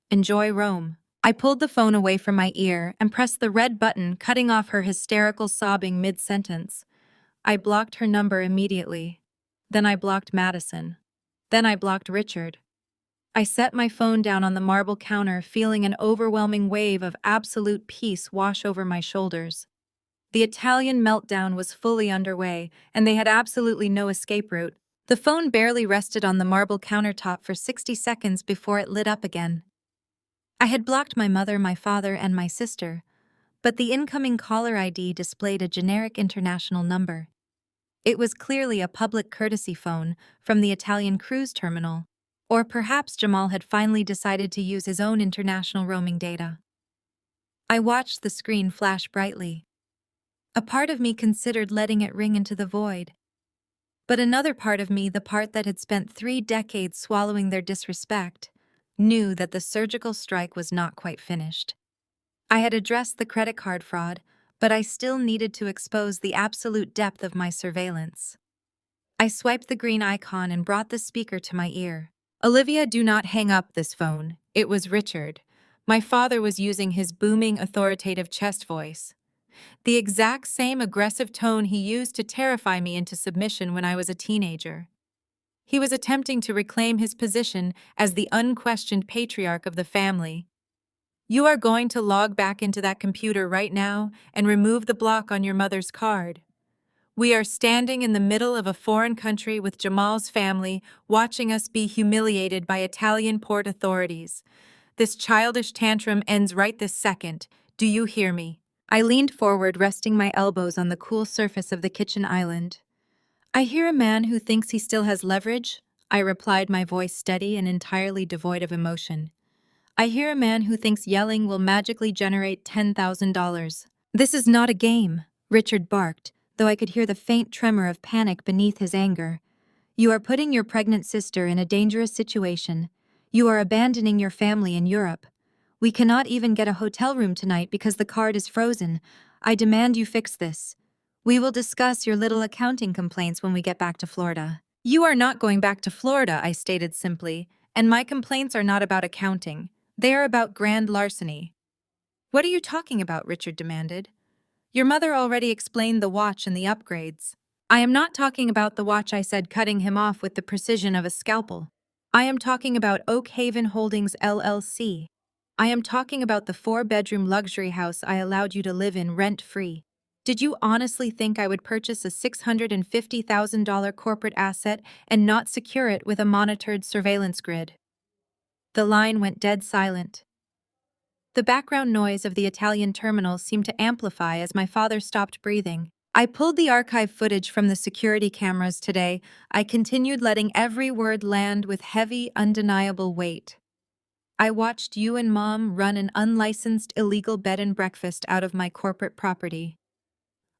Enjoy Rome. I pulled the phone away from my ear and pressed the red button, cutting off her hysterical sobbing mid-sentence. I blocked her number immediately. Then I blocked Madison. Then I blocked Richard. I set my phone down on the marble counter, feeling an overwhelming wave of absolute peace wash over my shoulders. The Italian meltdown was fully underway, and they had absolutely no escape route. The phone barely rested on the marble countertop for 60 seconds before it lit up again. I had blocked my mother, my father, and my sister, but the incoming caller ID displayed a generic international number. It was clearly a public courtesy phone from the Italian cruise terminal. Or perhaps Jamal had finally decided to use his own international roaming data. I watched the screen flash brightly. A part of me considered letting it ring into the void. But another part of me, the part that had spent 3 decades swallowing their disrespect, knew that the surgical strike was not quite finished. I had addressed the credit card fraud, but I still needed to expose the absolute depth of my surveillance. I swiped the green icon and brought the speaker to my ear. Olivia, do not hang up this phone. It was Richard. My father was using his booming, authoritative chest voice. The exact same aggressive tone he used to terrify me into submission when I was a teenager. He was attempting to reclaim his position as the unquestioned patriarch of the family. You are going to log back into that computer right now and remove the block on your mother's card. We are standing in the middle of a foreign country with Jamal's family watching us be humiliated by Italian port authorities. This childish tantrum ends right this second. Do you hear me? I leaned forward, resting my elbows on the cool surface of the kitchen island. I hear a man who thinks he still has leverage, I replied, my voice steady and entirely devoid of emotion. I hear a man who thinks yelling will magically generate $10,000. This is not a game, Richard barked, though I could hear the faint tremor of panic beneath his anger. You are putting your pregnant sister in a dangerous situation. You are abandoning your family in Europe. We cannot even get a hotel room tonight because the card is frozen. I demand you fix this. We will discuss your little accounting complaints when we get back to Florida. You are not going back to Florida, I stated simply, and my complaints are not about accounting. They are about grand larceny. What are you talking about? Richard demanded. Your mother already explained the watch and the upgrades. I am not talking about the watch, I said, cutting him off with the precision of a scalpel. I am talking about Oak Haven Holdings LLC. I am talking about the 4-bedroom luxury house I allowed you to live in rent-free. Did you honestly think I would purchase a $650,000 corporate asset and not secure it with a monitored surveillance grid? The line went dead silent. The background noise of the Italian terminal seemed to amplify as my father stopped breathing. I pulled the archive footage from the security cameras today. I continued, letting every word land with heavy, undeniable weight. I watched you and Mom run an unlicensed illegal bed and breakfast out of my corporate property.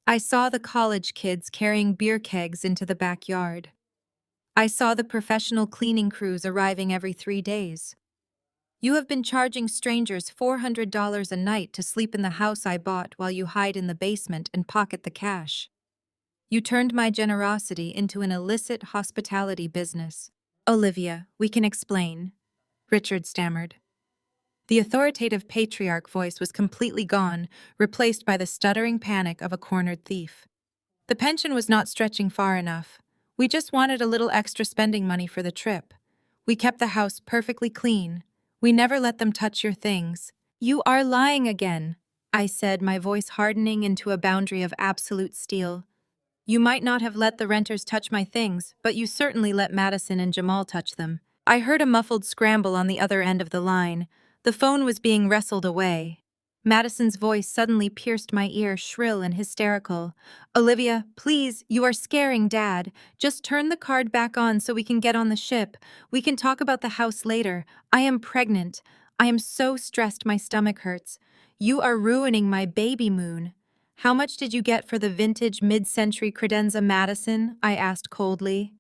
I saw the college kids carrying beer kegs into the backyard. I saw the professional cleaning crews arriving every 3 days. You have been charging strangers $400 a night to sleep in the house I bought while you hide in the basement and pocket the cash. You turned my generosity into an illicit hospitality business. Olivia, we can explain, Richard stammered. The authoritative patriarch voice was completely gone, replaced by the stuttering panic of a cornered thief. The pension was not stretching far enough. We just wanted a little extra spending money for the trip. We kept the house perfectly clean. We never let them touch your things. You are lying again, I said, my voice hardening into a boundary of absolute steel. You might not have let the renters touch my things, but you certainly let Madison and Jamal touch them. I heard a muffled scramble on the other end of the line. The phone was being wrestled away. Madison's voice suddenly pierced my ear, shrill and hysterical. Olivia, please, you are scaring Dad. Just turn the card back on so we can get on the ship. We can talk about the house later. I am pregnant. I am so stressed my stomach hurts. You are ruining my baby moon. How much did you get for the vintage mid-century credenza, Madison? I asked coldly.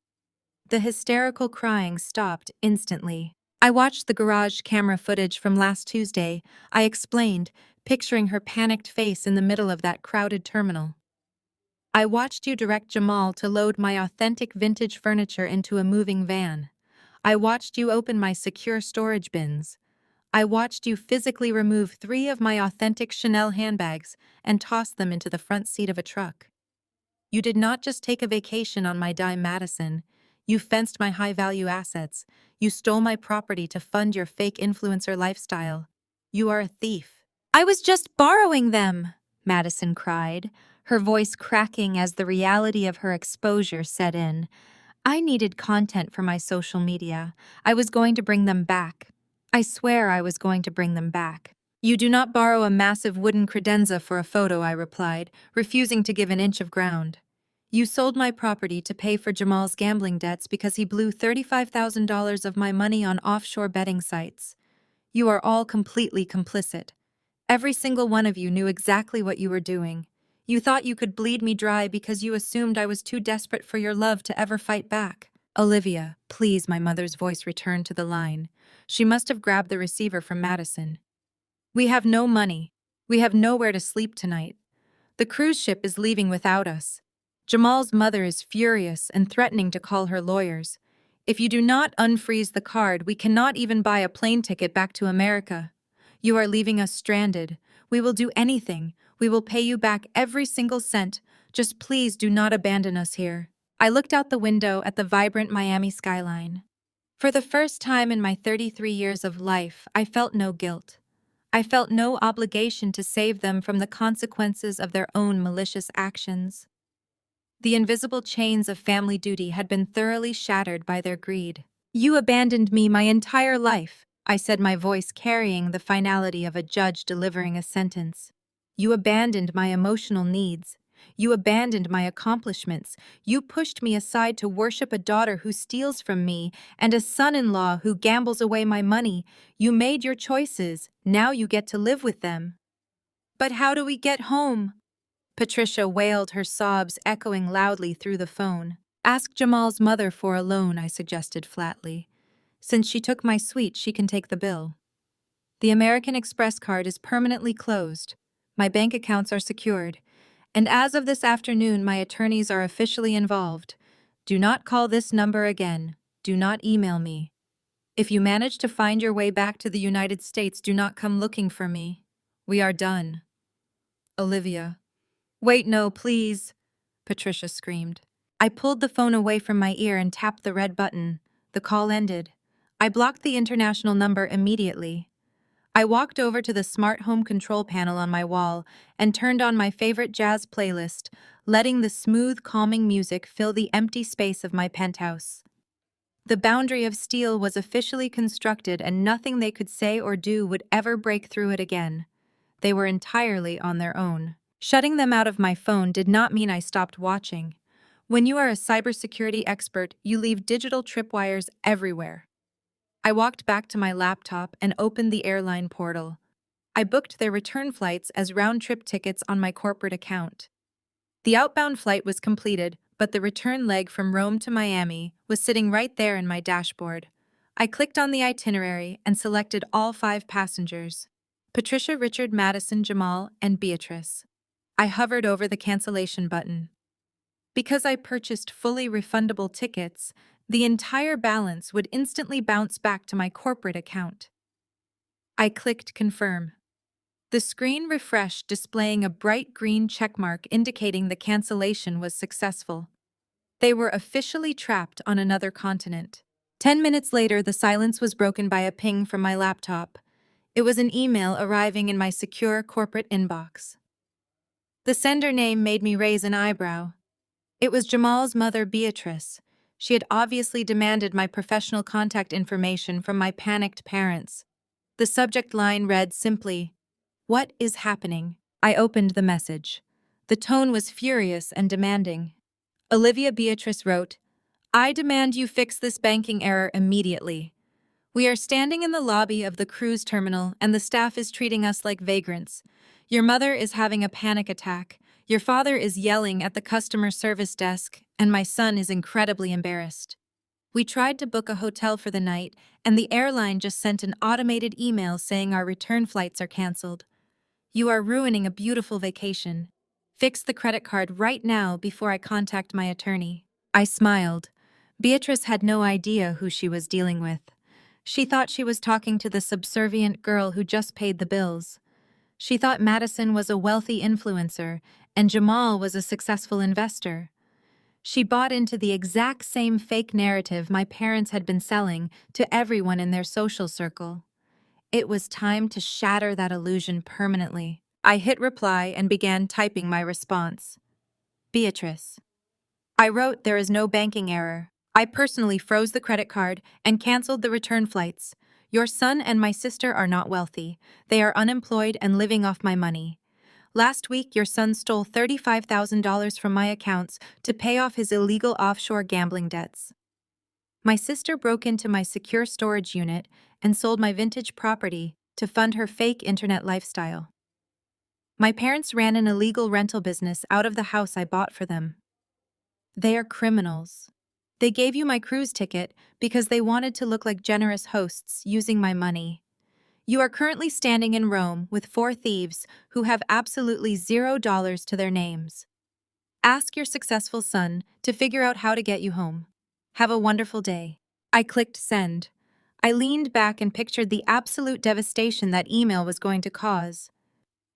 The hysterical crying stopped instantly. I watched the garage camera footage from last Tuesday, I explained, picturing her panicked face in the middle of that crowded terminal. I watched you direct Jamal to load my authentic vintage furniture into a moving van. I watched you open my secure storage bins. I watched you physically remove 3 of my authentic Chanel handbags and toss them into the front seat of a truck. You did not just take a vacation on my dime, Madison. You fenced my high-value assets. You stole my property to fund your fake influencer lifestyle. You are a thief. I was just borrowing them, Madison cried, her voice cracking as the reality of her exposure set in. I needed content for my social media. I was going to bring them back. I swear I was going to bring them back. You do not borrow a massive wooden credenza for a photo, I replied, refusing to give an inch of ground. You sold my property to pay for Jamal's gambling debts because he blew $35,000 of my money on offshore betting sites. You are all completely complicit. Every single one of you knew exactly what you were doing. You thought you could bleed me dry because you assumed I was too desperate for your love to ever fight back. Olivia, please, my mother's voice returned to the line. She must have grabbed the receiver from Madison. We have no money. We have nowhere to sleep tonight. The cruise ship is leaving without us. Jamal's mother is furious and threatening to call her lawyers. If you do not unfreeze the card, we cannot even buy a plane ticket back to America. You are leaving us stranded. We will do anything. We will pay you back every single cent. Just please do not abandon us here. I looked out the window at the vibrant Miami skyline. For the first time in my 33 years of life, I felt no guilt. I felt no obligation to save them from the consequences of their own malicious actions. The invisible chains of family duty had been thoroughly shattered by their greed. You abandoned me my entire life, I said, my voice carrying the finality of a judge delivering a sentence. You abandoned my emotional needs. You abandoned my accomplishments. You pushed me aside to worship a daughter who steals from me and a son-in-law who gambles away my money. You made your choices. Now you get to live with them. But how do we get home? Patricia wailed, her sobs echoing loudly through the phone. Ask Jamal's mother for a loan, I suggested flatly. Since she took my suite, she can take the bill. The American Express card is permanently closed. My bank accounts are secured. And as of this afternoon, my attorneys are officially involved. Do not call this number again. Do not email me. If you manage to find your way back to the United States, do not come looking for me. We are done. Olivia. Wait, no, please, Patricia screamed. I pulled the phone away from my ear and tapped the red button. The call ended. I blocked the international number immediately. I walked over to the smart home control panel on my wall and turned on my favorite jazz playlist, letting the smooth, calming music fill the empty space of my penthouse. The boundary of steel was officially constructed, and nothing they could say or do would ever break through it again. They were entirely on their own. Shutting them out of my phone did not mean I stopped watching. When you are a cybersecurity expert, you leave digital tripwires everywhere. I walked back to my laptop and opened the airline portal. I booked their return flights as round-trip tickets on my corporate account. The outbound flight was completed, but the return leg from Rome to Miami was sitting right there in my dashboard. I clicked on the itinerary and selected all 5 passengers: Patricia, Richard, Madison, Jamal, and Beatrice. I hovered over the cancellation button. Because I purchased fully refundable tickets, the entire balance would instantly bounce back to my corporate account. I clicked confirm. The screen refreshed, displaying a bright green checkmark indicating the cancellation was successful. They were officially trapped on another continent. 10 minutes later, the silence was broken by a ping from my laptop. It was an email arriving in my secure corporate inbox. The sender name made me raise an eyebrow. It was Jamal's mother, Beatrice. She had obviously demanded my professional contact information from my panicked parents. The subject line read simply, "What is happening?" I opened the message. The tone was furious and demanding. Olivia Beatrice wrote, "I demand you fix this banking error immediately. We are standing in the lobby of the cruise terminal and the staff is treating us like vagrants. Your mother is having a panic attack. Your father is yelling at the customer service desk, and my son is incredibly embarrassed. We tried to book a hotel for the night, and the airline just sent an automated email saying our return flights are canceled. You are ruining a beautiful vacation. Fix the credit card right now before I contact my attorney." I smiled. Beatrice had no idea who she was dealing with. She thought she was talking to the subservient girl who just paid the bills. She thought Madison was a wealthy influencer and Jamal was a successful investor. She bought into the exact same fake narrative my parents had been selling to everyone in their social circle. It was time to shatter that illusion permanently. I hit reply and began typing my response. Beatrice. I wrote, "There is no banking error. I personally froze the credit card and canceled the return flights. Your son and my sister are not wealthy. They are unemployed and living off my money. Last week, your son stole $35,000 from my accounts to pay off his illegal offshore gambling debts. My sister broke into my secure storage unit and sold my vintage property to fund her fake internet lifestyle. My parents ran an illegal rental business out of the house I bought for them. They are criminals. They gave you my cruise ticket because they wanted to look like generous hosts using my money. You are currently standing in Rome with 4 thieves who have absolutely $0 to their names. Ask your successful son to figure out how to get you home. Have a wonderful day." I clicked send. I leaned back and pictured the absolute devastation that email was going to cause.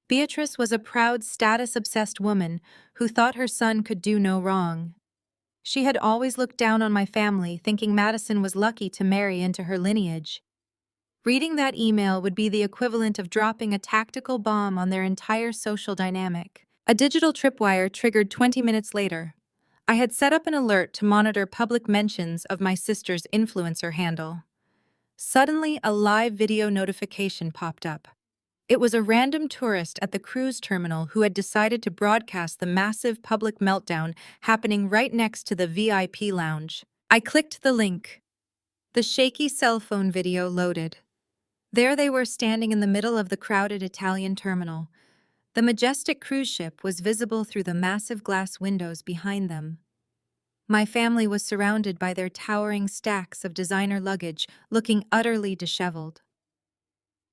Beatrice was a proud, status-obsessed woman who thought her son could do no wrong. She had always looked down on my family, thinking Madison was lucky to marry into her lineage. Reading that email would be the equivalent of dropping a tactical bomb on their entire social dynamic. A digital tripwire triggered 20 minutes later. I had set up an alert to monitor public mentions of my sister's influencer handle. Suddenly, a live video notification popped up. It was a random tourist at the cruise terminal who had decided to broadcast the massive public meltdown happening right next to the VIP lounge. I clicked the link. The shaky cell phone video loaded. There they were standing in the middle of the crowded Italian terminal. The majestic cruise ship was visible through the massive glass windows behind them. My family was surrounded by their towering stacks of designer luggage, looking utterly disheveled.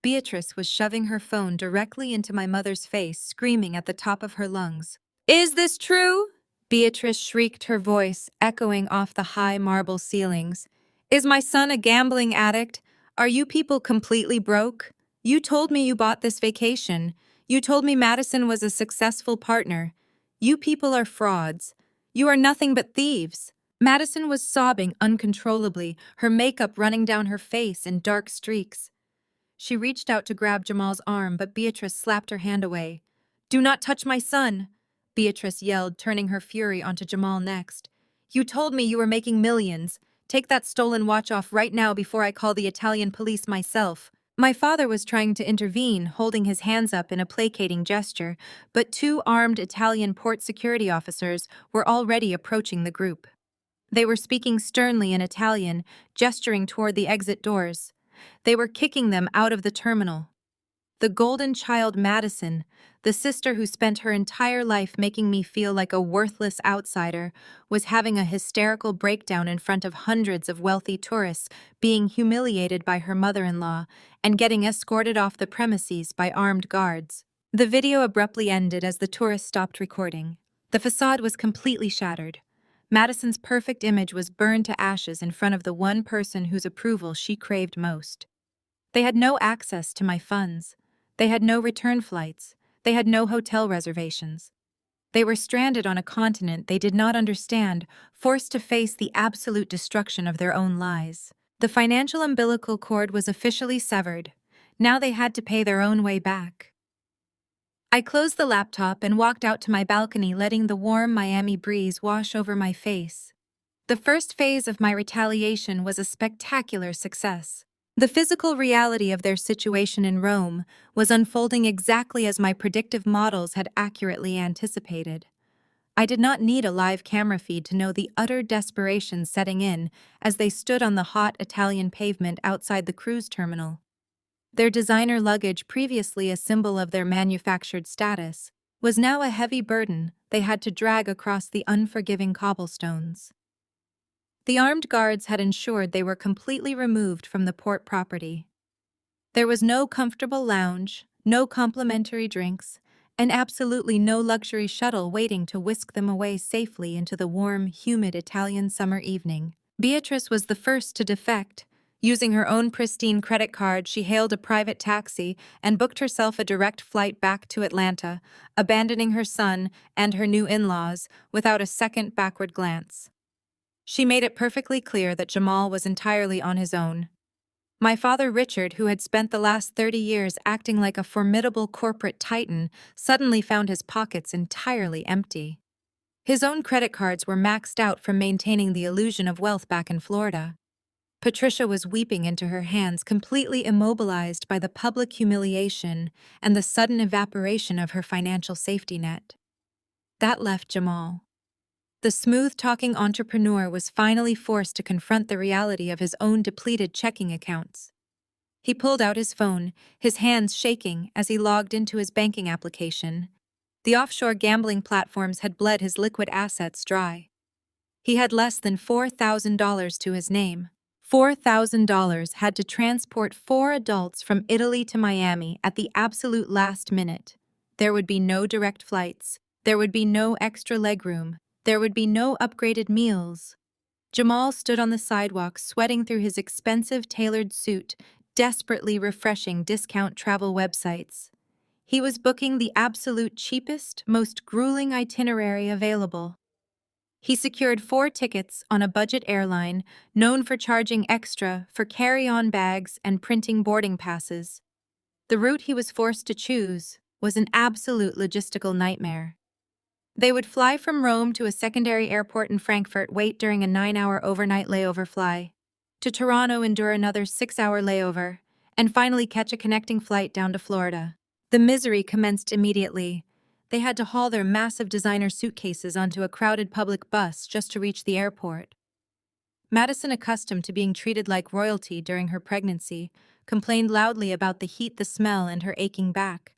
Beatrice was shoving her phone directly into my mother's face, screaming at the top of her lungs. "Is this true?" Beatrice shrieked, her voice echoing off the high marble ceilings. "Is my son a gambling addict? Are you people completely broke? You told me you bought this vacation. You told me Madison was a successful partner. You people are frauds. You are nothing but thieves." Madison was sobbing uncontrollably, her makeup running down her face in dark streaks. She reached out to grab Jamal's arm, but Beatrice slapped her hand away. "Do not touch my son," Beatrice yelled, turning her fury onto Jamal next. "You told me you were making millions. Take that stolen watch off right now before I call the Italian police myself." My father was trying to intervene, holding his hands up in a placating gesture, but two armed Italian port security officers were already approaching the group. They were speaking sternly in Italian, gesturing toward the exit doors. They were kicking them out of the terminal. The golden child Madison, the sister who spent her entire life making me feel like a worthless outsider, was having a hysterical breakdown in front of hundreds of wealthy tourists, being humiliated by her mother-in-law, and getting escorted off the premises by armed guards. The video abruptly ended as the tourists stopped recording. The facade was completely shattered. Madison's perfect image was burned to ashes in front of the one person whose approval she craved most. They had no access to my funds. They had no return flights. They had no hotel reservations. They were stranded on a continent they did not understand, forced to face the absolute destruction of their own lies. The financial umbilical cord was officially severed. Now they had to pay their own way back. I closed the laptop and walked out to my balcony, letting the warm Miami breeze wash over my face. The first phase of my retaliation was a spectacular success. The physical reality of their situation in Rome was unfolding exactly as my predictive models had accurately anticipated. I did not need a live camera feed to know the utter desperation setting in as they stood on the hot Italian pavement outside the cruise terminal. Their designer luggage, previously a symbol of their manufactured status, was now a heavy burden they had to drag across the unforgiving cobblestones. The armed guards had ensured they were completely removed from the port property. There was no comfortable lounge, no complimentary drinks, and absolutely no luxury shuttle waiting to whisk them away safely into the warm, humid Italian summer evening. Beatrice was the first to defect. Using her own pristine credit card, she hailed a private taxi and booked herself a direct flight back to Atlanta, abandoning her son and her new in-laws without a second backward glance. She made it perfectly clear that Jamal was entirely on his own. My father Richard, who had spent the last 30 years acting like a formidable corporate titan, suddenly found his pockets entirely empty. His own credit cards were maxed out from maintaining the illusion of wealth back in Florida. Patricia was weeping into her hands, completely immobilized by the public humiliation and the sudden evaporation of her financial safety net. That left Jamal. The smooth-talking entrepreneur was finally forced to confront the reality of his own depleted checking accounts. He pulled out his phone, his hands shaking as he logged into his banking application. The offshore gambling platforms had bled his liquid assets dry. He had less than $4,000 to his name. $4,000 had to transport 4 adults from Italy to Miami at the absolute last minute. There would be no direct flights. There would be no extra legroom. There would be no upgraded meals. Jamal stood on the sidewalk, sweating through his expensive tailored suit, desperately refreshing discount travel websites. He was booking the absolute cheapest, most grueling itinerary available. He secured 4 tickets on a budget airline known for charging extra for carry-on bags and printing boarding passes. The route he was forced to choose was an absolute logistical nightmare. They would fly from Rome to a secondary airport in Frankfurt, wait during a 9-hour overnight layover fly, to Toronto endure another 6-hour layover, and finally catch a connecting flight down to Florida. The misery commenced immediately. They had to haul their massive designer suitcases onto a crowded public bus just to reach the airport. Madison, accustomed to being treated like royalty during her pregnancy, complained loudly about the heat, the smell, and her aching back.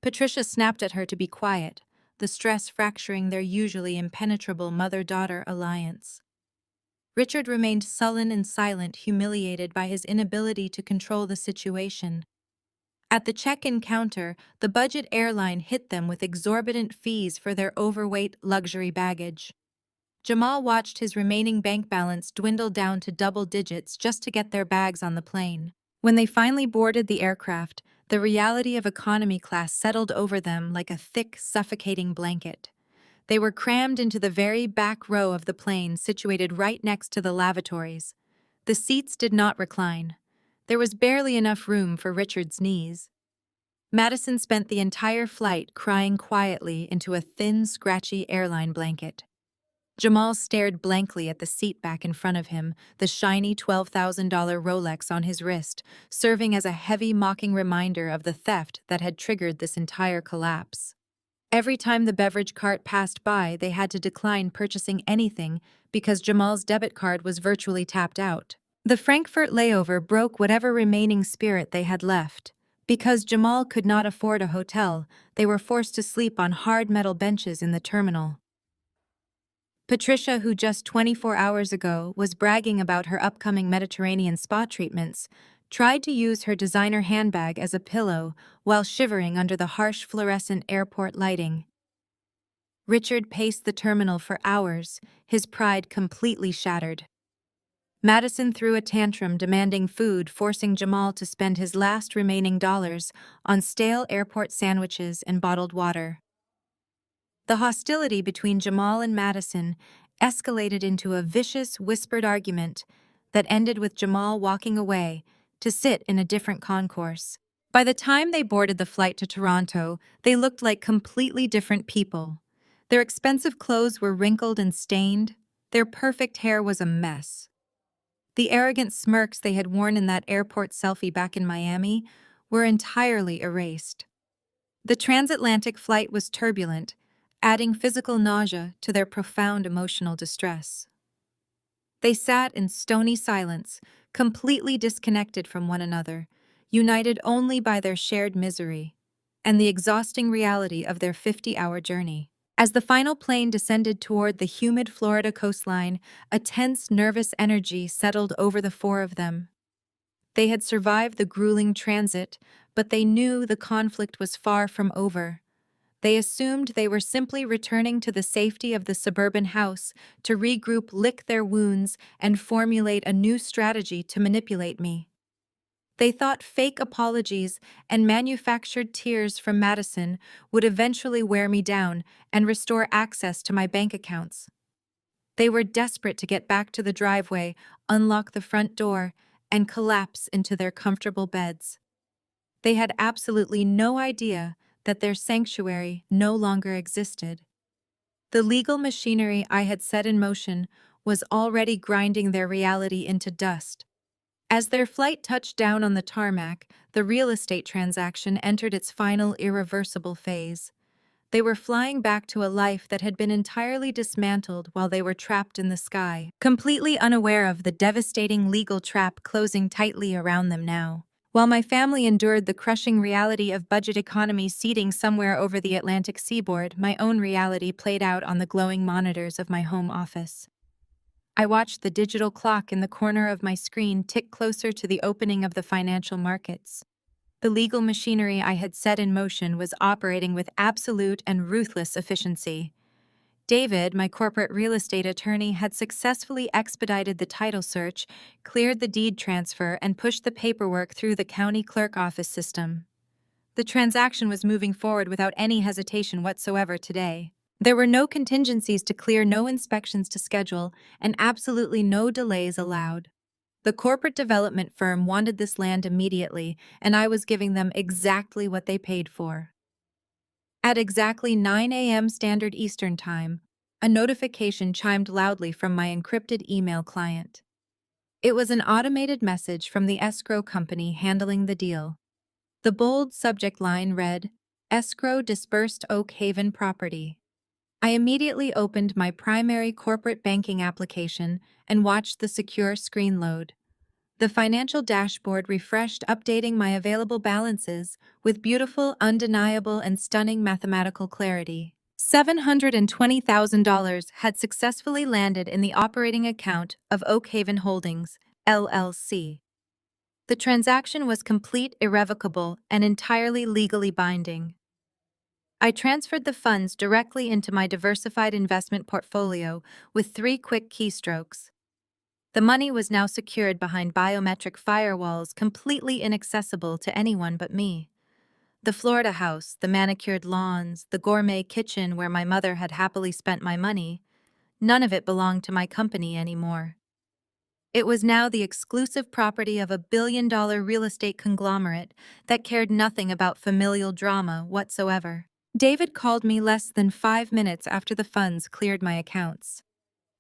Patricia snapped at her to be quiet, the stress fracturing their usually impenetrable mother-daughter alliance. Richard remained sullen and silent, humiliated by his inability to control the situation. At the check-in counter, the budget airline hit them with exorbitant fees for their overweight luxury baggage. Jamal watched his remaining bank balance dwindle down to double digits just to get their bags on the plane. When they finally boarded the aircraft, the reality of economy class settled over them like a thick, suffocating blanket. They were crammed into the very back row of the plane, situated right next to the lavatories. The seats did not recline. There was barely enough room for Richard's knees. Madison spent the entire flight crying quietly into a thin, scratchy airline blanket. Jamal stared blankly at the seat back in front of him, the shiny $12,000 Rolex on his wrist, serving as a heavy, mocking reminder of the theft that had triggered this entire collapse. Every time the beverage cart passed by, they had to decline purchasing anything because Jamal's debit card was virtually tapped out. The Frankfurt layover broke whatever remaining spirit they had left. Because Jamal could not afford a hotel, they were forced to sleep on hard metal benches in the terminal. Patricia, who just 24 hours ago was bragging about her upcoming Mediterranean spa treatments, tried to use her designer handbag as a pillow while shivering under the harsh fluorescent airport lighting. Richard paced the terminal for hours, his pride completely shattered. Madison threw a tantrum demanding food, forcing Jamal to spend his last remaining dollars on stale airport sandwiches and bottled water. The hostility between Jamal and Madison escalated into a vicious, whispered argument that ended with Jamal walking away to sit in a different concourse. By the time they boarded the flight to Toronto, they looked like completely different people. Their expensive clothes were wrinkled and stained. Their perfect hair was a mess. The arrogant smirks they had worn in that airport selfie back in Miami were entirely erased. The transatlantic flight was turbulent, adding physical nausea to their profound emotional distress. They sat in stony silence, completely disconnected from one another, united only by their shared misery and the exhausting reality of their 50-hour journey. As the final plane descended toward the humid Florida coastline, a tense, nervous energy settled over the four of them. They had survived the grueling transit, but they knew the conflict was far from over. They assumed they were simply returning to the safety of the suburban house to regroup, lick their wounds, and formulate a new strategy to manipulate me. They thought fake apologies and manufactured tears from Madison would eventually wear me down and restore access to my bank accounts. They were desperate to get back to the driveway, unlock the front door, and collapse into their comfortable beds. They had absolutely no idea that their sanctuary no longer existed. The legal machinery I had set in motion was already grinding their reality into dust. As their flight touched down on the tarmac, the real estate transaction entered its final irreversible phase. They were flying back to a life that had been entirely dismantled while they were trapped in the sky, completely unaware of the devastating legal trap closing tightly around them now. While my family endured the crushing reality of budget economy seeding somewhere over the Atlantic seaboard, my own reality played out on the glowing monitors of my home office. I watched the digital clock in the corner of my screen tick closer to the opening of the financial markets. The legal machinery I had set in motion was operating with absolute and ruthless efficiency. David, my corporate real estate attorney, had successfully expedited the title search, cleared the deed transfer, and pushed the paperwork through the county clerk office system. The transaction was moving forward without any hesitation whatsoever today. There were no contingencies to clear, no inspections to schedule, and absolutely no delays allowed. The corporate development firm wanted this land immediately, and I was giving them exactly what they paid for. At exactly 9 a.m. Standard Eastern Time, a notification chimed loudly from my encrypted email client. It was an automated message from the escrow company handling the deal. The bold subject line read, Escrow Disbursed Oak Haven Property. I immediately opened my primary corporate banking application and watched the secure screen load. The financial dashboard refreshed, updating my available balances with beautiful, undeniable, and stunning mathematical clarity. $720,000 had successfully landed in the operating account of Oak Haven Holdings, LLC. The transaction was complete, irrevocable, and entirely legally binding. I transferred the funds directly into my diversified investment portfolio with 3 quick keystrokes. The money was now secured behind biometric firewalls completely inaccessible to anyone but me. The Florida house, the manicured lawns, the gourmet kitchen where my mother had happily spent my money, none of it belonged to my company anymore. It was now the exclusive property of a billion-dollar real estate conglomerate that cared nothing about familial drama whatsoever. David called me less than 5 minutes after the funds cleared my accounts.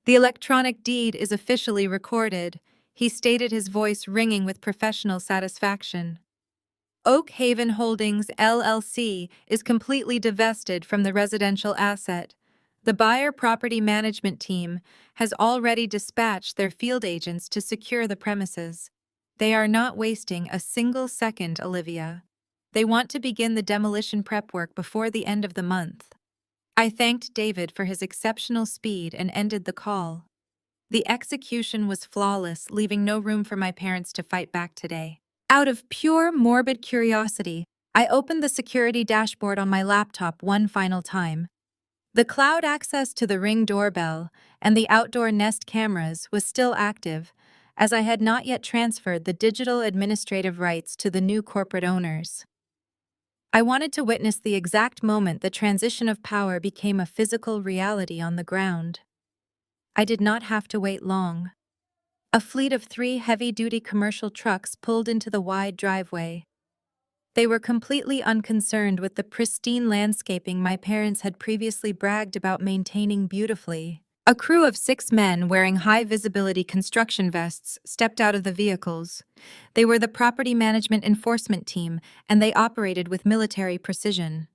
The electronic deed is officially recorded, he stated, his voice ringing with professional satisfaction. Oak Haven Holdings, LLC, is completely divested from the residential asset. The buyer property management team has already dispatched their field agents to secure the premises. They are not wasting a single second, Olivia. They want to begin the demolition prep work before the end of the month. I thanked David for his exceptional speed and ended the call. The execution was flawless, leaving no room for my parents to fight back today. Out of pure morbid curiosity, I opened the security dashboard on my laptop one final time. The cloud access to the Ring doorbell and the outdoor Nest cameras was still active, as I had not yet transferred the digital administrative rights to the new corporate owners. I wanted to witness the exact moment the transition of power became a physical reality on the ground. I did not have to wait long. A fleet of 3 heavy-duty commercial trucks pulled into the wide driveway. They were completely unconcerned with the pristine landscaping my parents had previously bragged about maintaining beautifully. A crew of 6 men wearing high-visibility construction vests stepped out of the vehicles. They were the property management enforcement team, and they operated with military precision.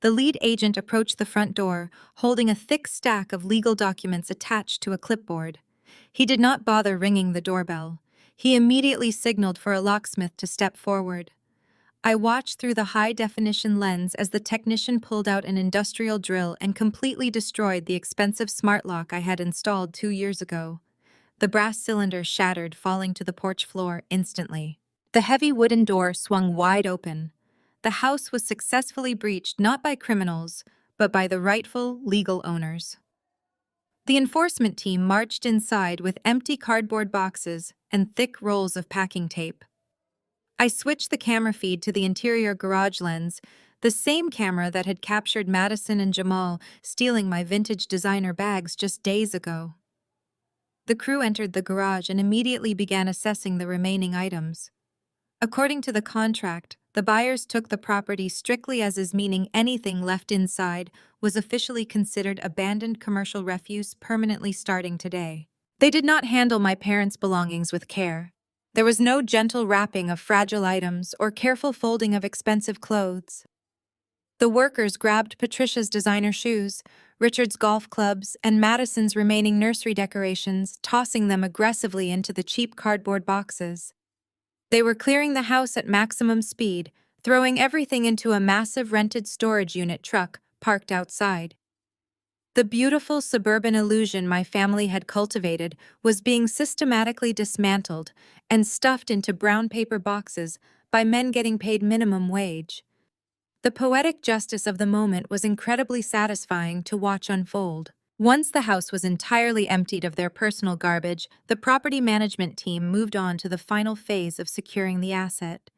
The lead agent approached the front door, holding a thick stack of legal documents attached to a clipboard. He did not bother ringing the doorbell. He immediately signaled for a locksmith to step forward. I watched through the high-definition lens as the technician pulled out an industrial drill and completely destroyed the expensive smart lock I had installed 2 years ago. The brass cylinder shattered, falling to the porch floor instantly. The heavy wooden door swung wide open. The house was successfully breached not by criminals, but by the rightful legal owners. The enforcement team marched inside with empty cardboard boxes and thick rolls of packing tape. I switched the camera feed to the interior garage lens, the same camera that had captured Madison and Jamal stealing my vintage designer bags just days ago. The crew entered the garage and immediately began assessing the remaining items. According to the contract, the buyers took the property strictly as is, meaning anything left inside was officially considered abandoned commercial refuse permanently starting today. They did not handle my parents' belongings with care. There was no gentle wrapping of fragile items or careful folding of expensive clothes. The workers grabbed Patricia's designer shoes, Richard's golf clubs, and Madison's remaining nursery decorations, tossing them aggressively into the cheap cardboard boxes. They were clearing the house at maximum speed, throwing everything into a massive rented storage unit truck parked outside. The beautiful suburban illusion my family had cultivated was being systematically dismantled and stuffed into brown paper boxes by men getting paid minimum wage. The poetic justice of the moment was incredibly satisfying to watch unfold. Once the house was entirely emptied of their personal garbage, the property management team moved on to the final phase of securing the asset.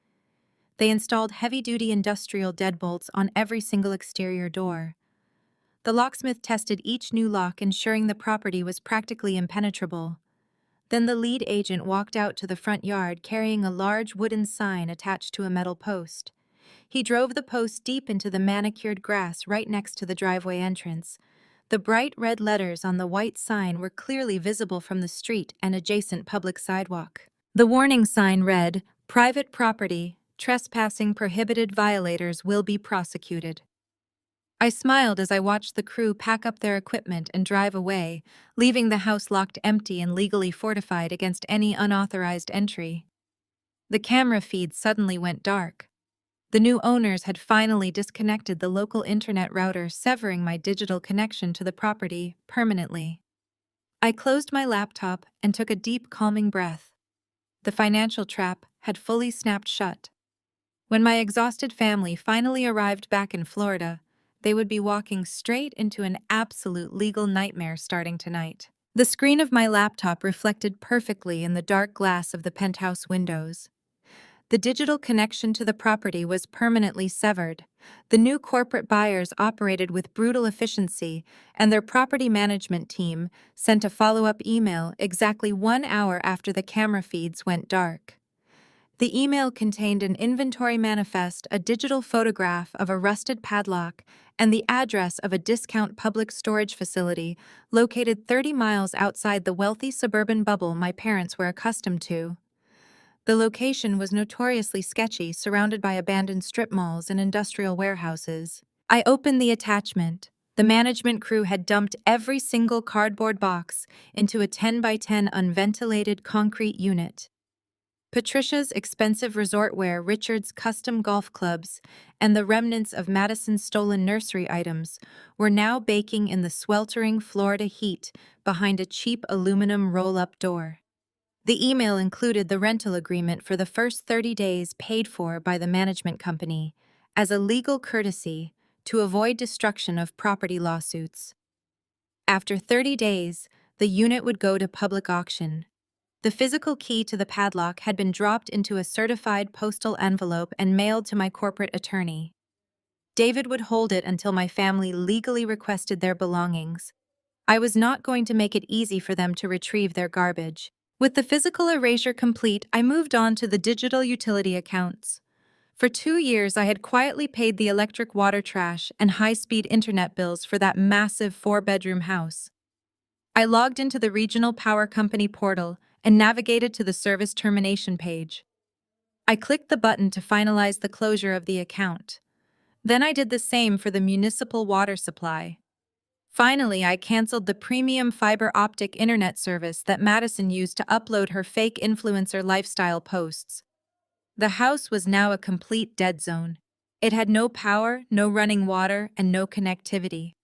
They installed heavy-duty industrial deadbolts on every single exterior door. The locksmith tested each new lock, ensuring the property was practically impenetrable. Then the lead agent walked out to the front yard carrying a large wooden sign attached to a metal post. He drove the post deep into the manicured grass right next to the driveway entrance. The bright red letters on the white sign were clearly visible from the street and adjacent public sidewalk. The warning sign read, "Private property, Trespassing prohibited violators will be prosecuted. I smiled as I watched the crew pack up their equipment and drive away, leaving the house locked empty and legally fortified against any unauthorized entry. The camera feed suddenly went dark. The new owners had finally disconnected the local internet router, severing my digital connection to the property permanently. I closed my laptop and took a deep, calming breath. The financial trap had fully snapped shut. When my exhausted family finally arrived back in Florida, they would be walking straight into an absolute legal nightmare starting tonight. The screen of my laptop reflected perfectly in the dark glass of the penthouse windows. The digital connection to the property was permanently severed. The new corporate buyers operated with brutal efficiency, and their property management team sent a follow-up email exactly 1 hour after the camera feeds went dark. The email contained an inventory manifest, a digital photograph of a rusted padlock, and the address of a discount public storage facility located 30 miles outside the wealthy suburban bubble my parents were accustomed to. The location was notoriously sketchy, surrounded by abandoned strip malls and industrial warehouses. I opened the attachment. The management crew had dumped every single cardboard box into a 10 by 10 unventilated concrete unit. Patricia's expensive resort wear, Richard's custom golf clubs, and the remnants of Madison's stolen nursery items were now baking in the sweltering Florida heat behind a cheap aluminum roll-up door. The email included the rental agreement for the first 30 days paid for by the management company as a legal courtesy to avoid destruction of property lawsuits. After 30 days, the unit would go to public auction. The physical key to the padlock had been dropped into a certified postal envelope and mailed to my corporate attorney. David would hold it until my family legally requested their belongings. I was not going to make it easy for them to retrieve their garbage. With the physical erasure complete, I moved on to the digital utility accounts. For 2 years, I had quietly paid the electric, water, trash, and high-speed internet bills for that massive 4-bedroom house. I logged into the regional power company portal and navigated to the service termination page. I clicked the button to finalize the closure of the account. Then I did the same for the municipal water supply. Finally, I canceled the premium fiber optic internet service that Madison used to upload her fake influencer lifestyle posts. The house was now a complete dead zone. It had no power, no running water, and no connectivity.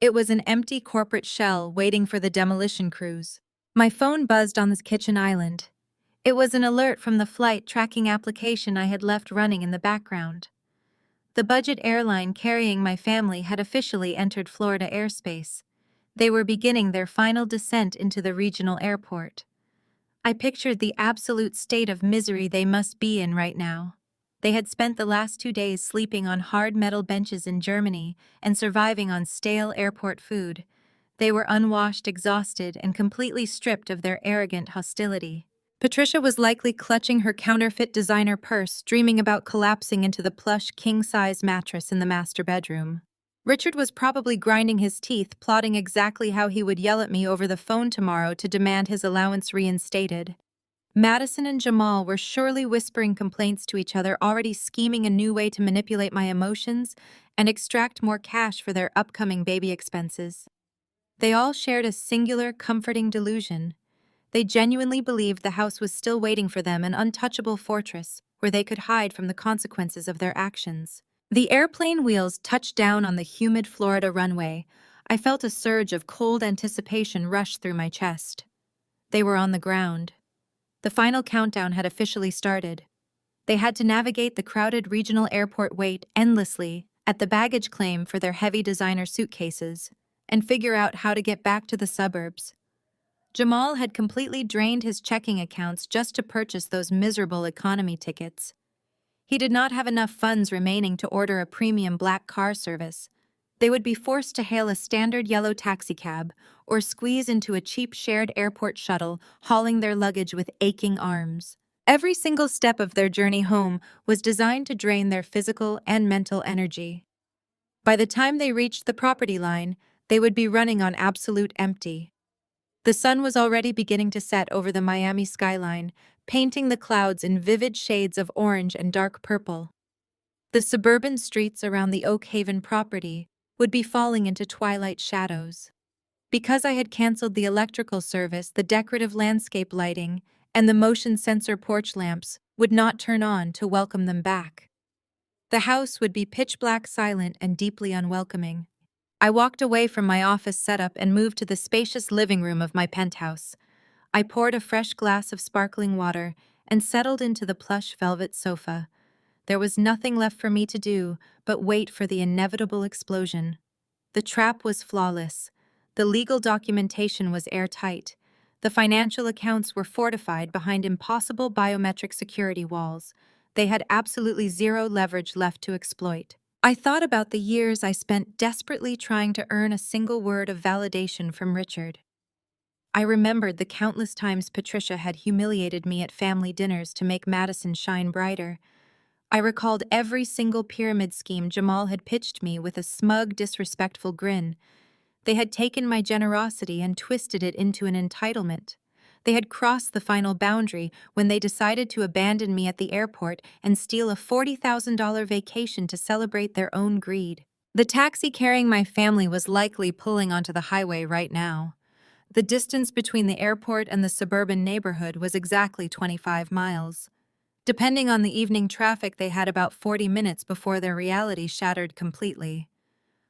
It was an empty corporate shell waiting for the demolition crews. My phone buzzed on the kitchen island. It was an alert from the flight tracking application I had left running in the background. The budget airline carrying my family had officially entered Florida airspace. They were beginning their final descent into the regional airport. I pictured the absolute state of misery they must be in right now. They had spent the last 2 days sleeping on hard metal benches in Germany and surviving on stale airport food. They were unwashed, exhausted, and completely stripped of their arrogant hostility. Patricia was likely clutching her counterfeit designer purse, dreaming about collapsing into the plush king-size mattress in the master bedroom. Richard was probably grinding his teeth, plotting exactly how he would yell at me over the phone tomorrow to demand his allowance reinstated. Madison and Jamal were surely whispering complaints to each other, already scheming a new way to manipulate my emotions and extract more cash for their upcoming baby expenses. They all shared a singular, comforting delusion. They genuinely believed the house was still waiting for them, an untouchable fortress where they could hide from the consequences of their actions. The airplane wheels touched down on the humid Florida runway. I felt a surge of cold anticipation rush through my chest. They were on the ground. The final countdown had officially started. They had to navigate the crowded regional airport, wait endlessly at the baggage claim for their heavy designer suitcases, and figure out how to get back to the suburbs. Jamal had completely drained his checking accounts just to purchase those miserable economy tickets. He did not have enough funds remaining to order a premium black car service. They would be forced to hail a standard yellow taxicab or squeeze into a cheap shared airport shuttle, hauling their luggage with aching arms. Every single step of their journey home was designed to drain their physical and mental energy. By the time they reached the property line, they would be running on absolute empty. The sun was already beginning to set over the Miami skyline, painting the clouds in vivid shades of orange and dark purple. The suburban streets around the Oak Haven property would be falling into twilight shadows. Because I had canceled the electrical service, the decorative landscape lighting, and the motion sensor porch lamps would not turn on to welcome them back. The house would be pitch black silent and deeply unwelcoming. I walked away from my office setup and moved to the spacious living room of my penthouse. I poured a fresh glass of sparkling water and settled into the plush velvet sofa. There was nothing left for me to do but wait for the inevitable explosion. The trap was flawless. The legal documentation was airtight. The financial accounts were fortified behind impossible biometric security walls. They had absolutely zero leverage left to exploit. I thought about the years I spent desperately trying to earn a single word of validation from Richard. I remembered the countless times Patricia had humiliated me at family dinners to make Madison shine brighter. I recalled every single pyramid scheme Jamal had pitched me with a smug, disrespectful grin. They had taken my generosity and twisted it into an entitlement. They had crossed the final boundary when they decided to abandon me at the airport and steal a $40,000 vacation to celebrate their own greed. The taxi carrying my family was likely pulling onto the highway right now. The distance between the airport and the suburban neighborhood was exactly 25 miles. Depending on the evening traffic, they had about 40 minutes before their reality shattered completely.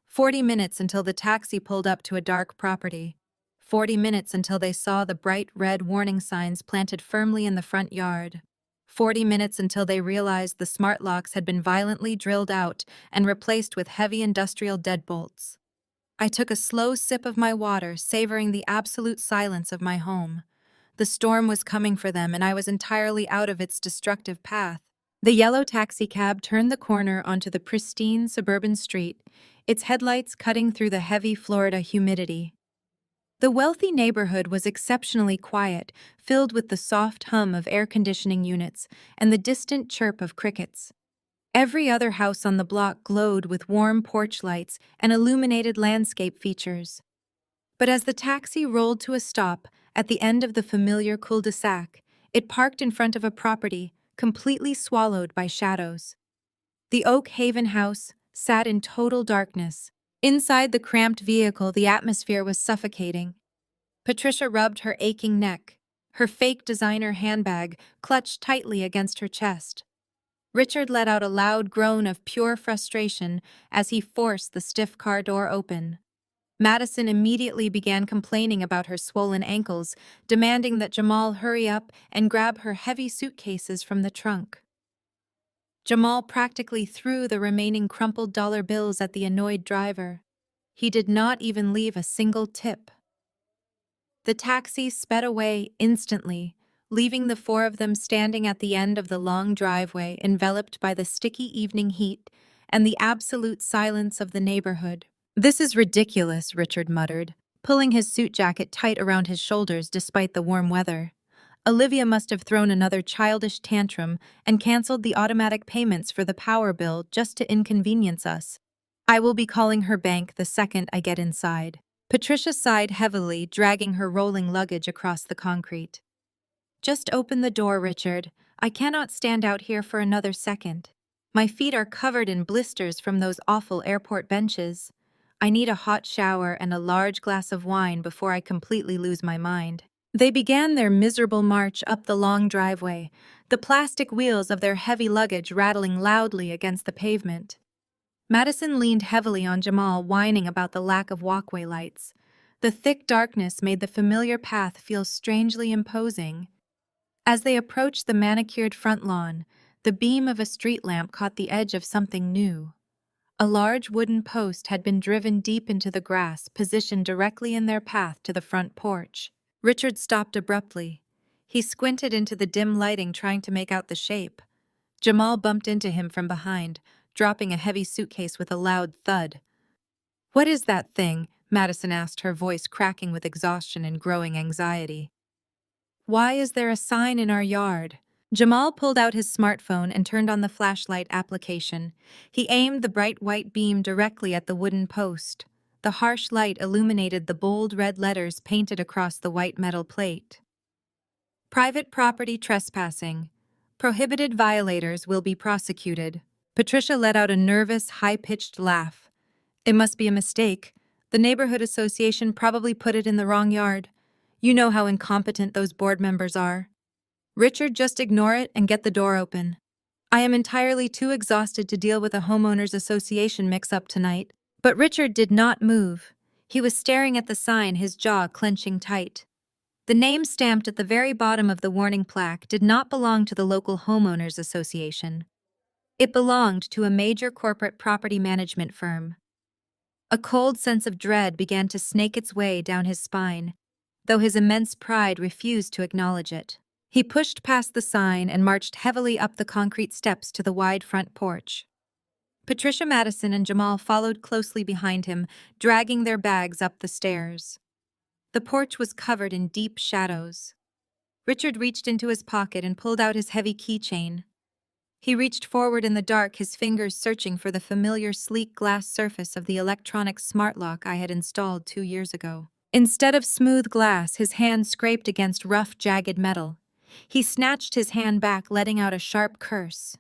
40 minutes until the taxi pulled up to a dark property. 40 minutes until they saw the bright red warning signs planted firmly in the front yard. 40 minutes until they realized the smart locks had been violently drilled out and replaced with heavy industrial deadbolts. I took a slow sip of my water, savoring the absolute silence of my home. The storm was coming for them, and I was entirely out of its destructive path. The yellow taxicab turned the corner onto the pristine suburban street, its headlights cutting through the heavy Florida humidity. The wealthy neighborhood was exceptionally quiet, filled with the soft hum of air conditioning units and the distant chirp of crickets. Every other house on the block glowed with warm porch lights and illuminated landscape features. But as the taxi rolled to a stop at the end of the familiar cul-de-sac, it parked in front of a property completely swallowed by shadows. The Oak Haven house sat in total darkness. Inside the cramped vehicle, the atmosphere was suffocating. Patricia rubbed her aching neck, her fake designer handbag clutched tightly against her chest. Richard let out a loud groan of pure frustration as he forced the stiff car door open. Madison immediately began complaining about her swollen ankles, demanding that Jamal hurry up and grab her heavy suitcases from the trunk. Jamal practically threw the remaining crumpled dollar bills at the annoyed driver. He did not even leave a single tip. The taxi sped away instantly, leaving the four of them standing at the end of the long driveway, enveloped by the sticky evening heat and the absolute silence of the neighborhood. "This is ridiculous," Richard muttered, pulling his suit jacket tight around his shoulders despite the warm weather. Olivia must have thrown another childish tantrum and canceled the automatic payments for the power bill just to inconvenience us. I will be calling her bank the second I get inside. Patricia sighed heavily, dragging her rolling luggage across the concrete. "Just open the door, Richard. I cannot stand out here for another second. My feet are covered in blisters from those awful airport benches. I need a hot shower and a large glass of wine before I completely lose my mind." They began their miserable march up the long driveway, the plastic wheels of their heavy luggage rattling loudly against the pavement. Madison leaned heavily on Jamal, whining about the lack of walkway lights. The thick darkness made the familiar path feel strangely imposing. As they approached the manicured front lawn, the beam of a street lamp caught the edge of something new. A large wooden post had been driven deep into the grass, positioned directly in their path to the front porch. Richard stopped abruptly. He squinted into the dim lighting, trying to make out the shape. Jamal bumped into him from behind, dropping a heavy suitcase with a loud thud. "What is that thing?" Madison asked, her voice cracking with exhaustion and growing anxiety. "Why is there a sign in our yard?" Jamal pulled out his smartphone and turned on the flashlight application. He aimed the bright white beam directly at the wooden post. The harsh light illuminated the bold red letters painted across the white metal plate. Private property trespassing. Prohibited violators will be prosecuted. Patricia let out a nervous, high-pitched laugh. It must be a mistake. The neighborhood association probably put it in the wrong yard. You know how incompetent those board members are. Richard, just ignore it and get the door open. I am entirely too exhausted to deal with a homeowners association mix-up tonight. But Richard did not move. He was staring at the sign, his jaw clenching tight. The name stamped at the very bottom of the warning plaque did not belong to the local homeowners association. It belonged to a major corporate property management firm. A cold sense of dread began to snake its way down his spine, though his immense pride refused to acknowledge it. He pushed past the sign and marched heavily up the concrete steps to the wide front porch. Patricia Madison and Jamal followed closely behind him, dragging their bags up the stairs. The porch was covered in deep shadows. Richard reached into his pocket and pulled out his heavy keychain. He reached forward in the dark, his fingers searching for the familiar sleek glass surface of the electronic smart lock I had installed 2 years ago. Instead of smooth glass, his hand scraped against rough, jagged metal. He snatched his hand back, letting out a sharp curse.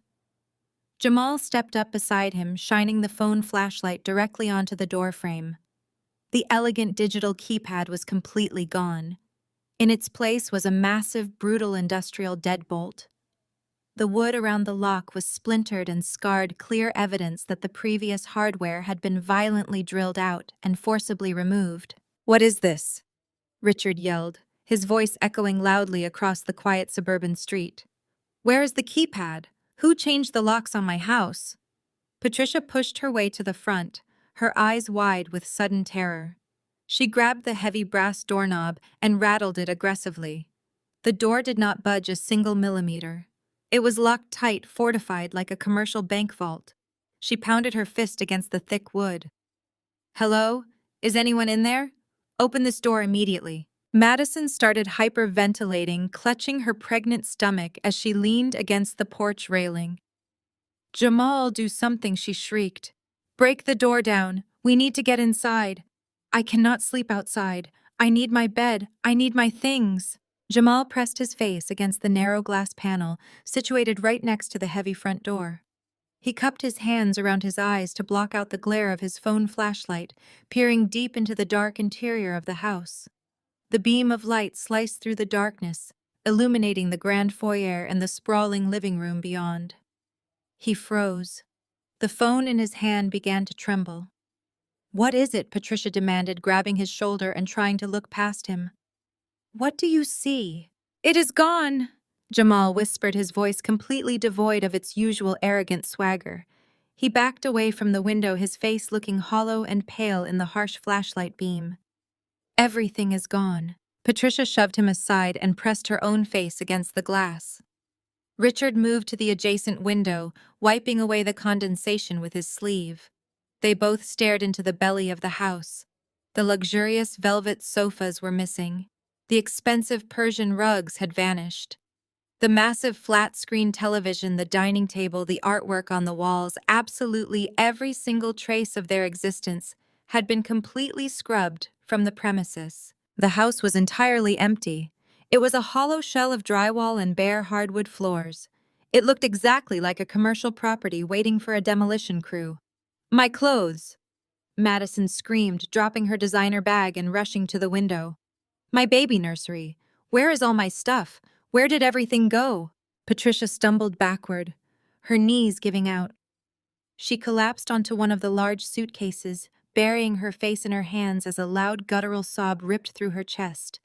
Jamal stepped up beside him, shining the phone flashlight directly onto the doorframe. The elegant digital keypad was completely gone. In its place was a massive, brutal industrial deadbolt. The wood around the lock was splintered and scarred, clear evidence that the previous hardware had been violently drilled out and forcibly removed. "What is this?" Richard yelled, his voice echoing loudly across the quiet suburban street. "Where is the keypad? Who changed the locks on my house?" Patricia pushed her way to the front, her eyes wide with sudden terror. She grabbed the heavy brass doorknob and rattled it aggressively. The door did not budge a single millimeter. It was locked tight, fortified like a commercial bank vault. She pounded her fist against the thick wood. "Hello? Is anyone in there? Open this door immediately." Madison started hyperventilating, clutching her pregnant stomach as she leaned against the porch railing. "Jamal, do something," she shrieked. "Break the door down. We need to get inside. I cannot sleep outside. I need my bed. I need my things." Jamal pressed his face against the narrow glass panel situated right next to the heavy front door. He cupped his hands around his eyes to block out the glare of his phone flashlight, peering deep into the dark interior of the house. The beam of light sliced through the darkness, illuminating the grand foyer and the sprawling living room beyond. He froze. The phone in his hand began to tremble. "What is it?" Patricia demanded, grabbing his shoulder and trying to look past him. "What do you see?" "It is gone," Jamal whispered, his voice completely devoid of its usual arrogant swagger. He backed away from the window, his face looking hollow and pale in the harsh flashlight beam. "Everything is gone." Patricia shoved him aside and pressed her own face against the glass. Richard moved to the adjacent window, wiping away the condensation with his sleeve. They both stared into the belly of the house. The luxurious velvet sofas were missing. The expensive Persian rugs had vanished. The massive flat-screen television, the dining table, the artwork on the walls, absolutely every single trace of their existence had been completely scrubbed from the premises. The house was entirely empty. It was a hollow shell of drywall and bare hardwood floors. It looked exactly like a commercial property waiting for a demolition crew. "My clothes!" Madison screamed, dropping her designer bag and rushing to the window. "My baby nursery! Where is all my stuff? Where did everything go?" Patricia stumbled backward, her knees giving out. She collapsed onto one of the large suitcases, burying her face in her hands as a loud guttural sob ripped through her chest.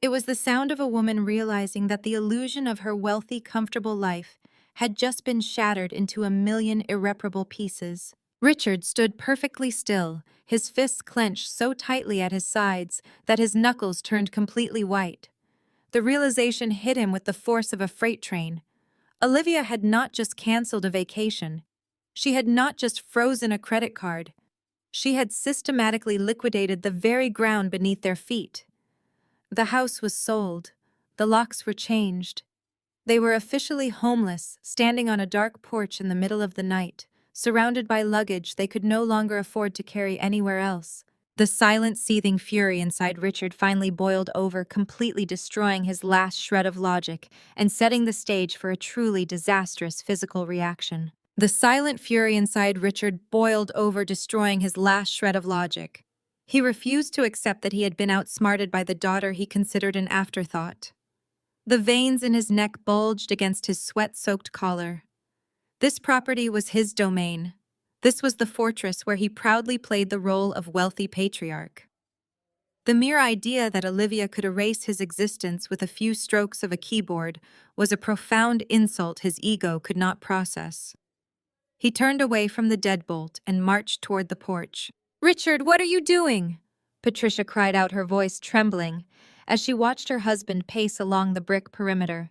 It was the sound of a woman realizing that the illusion of her wealthy, comfortable life had just been shattered into a million irreparable pieces. Richard stood perfectly still, his fists clenched so tightly at his sides that his knuckles turned completely white. The realization hit him with the force of a freight train. Olivia had not just canceled a vacation. She had not just frozen a credit card. She had systematically liquidated the very ground beneath their feet. The house was sold. The locks were changed. They were officially homeless, standing on a dark porch in the middle of the night, surrounded by luggage they could no longer afford to carry anywhere else. The silent, seething fury inside Richard finally boiled over, completely destroying his last shred of logic and setting the stage for a truly disastrous physical reaction. The silent fury inside Richard boiled over, destroying his last shred of logic. He refused to accept that he had been outsmarted by the daughter he considered an afterthought. The veins in his neck bulged against his sweat-soaked collar. This property was his domain. This was the fortress where he proudly played the role of wealthy patriarch. The mere idea that Olivia could erase his existence with a few strokes of a keyboard was a profound insult his ego could not process. He turned away from the deadbolt and marched toward the porch. "Richard, what are you doing?" Patricia cried out, her voice trembling, as she watched her husband pace along the brick perimeter.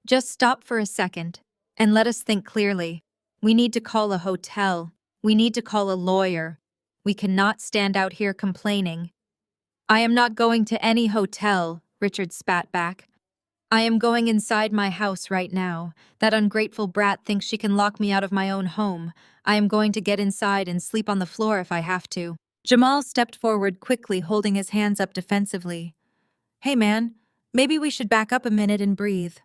"Just stop for a second, and let us think clearly. We need to call a hotel. We need to call a lawyer. We cannot stand out here complaining." "I am not going to any hotel," Richard spat back. "I am going inside my house right now. That ungrateful brat thinks she can lock me out of my own home. I am going to get inside and sleep on the floor if I have to." Jamal stepped forward quickly, holding his hands up defensively. "Hey man, maybe we should back up a minute and breathe.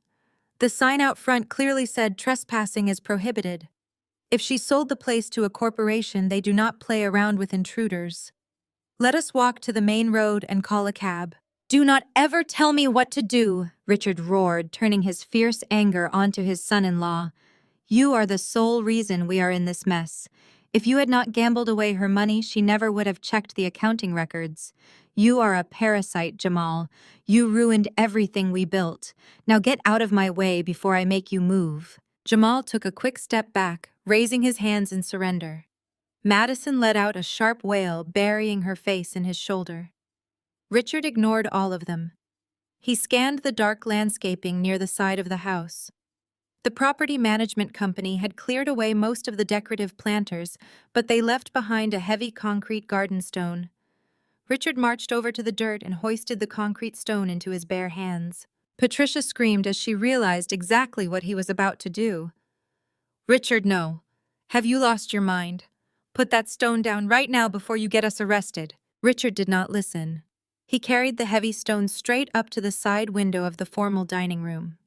The sign out front clearly said trespassing is prohibited. If she sold the place to a corporation, they do not play around with intruders. Let us walk to the main road and call a cab." "Do not ever tell me what to do," Richard roared, turning his fierce anger onto his son-in-law. "You are the sole reason we are in this mess. If you had not gambled away her money, she never would have checked the accounting records. You are a parasite, Jamal. You ruined everything we built. Now get out of my way before I make you move." Jamal took a quick step back, raising his hands in surrender. Madison let out a sharp wail, burying her face in his shoulder. Richard ignored all of them. He scanned the dark landscaping near the side of the house. The property management company had cleared away most of the decorative planters, but they left behind a heavy concrete garden stone. Richard marched over to the dirt and hoisted the concrete stone into his bare hands. Patricia screamed as she realized exactly what he was about to do. "Richard, no. Have you lost your mind? Put that stone down right now before you get us arrested." Richard did not listen. He carried the heavy stone straight up to the side window of the formal dining room.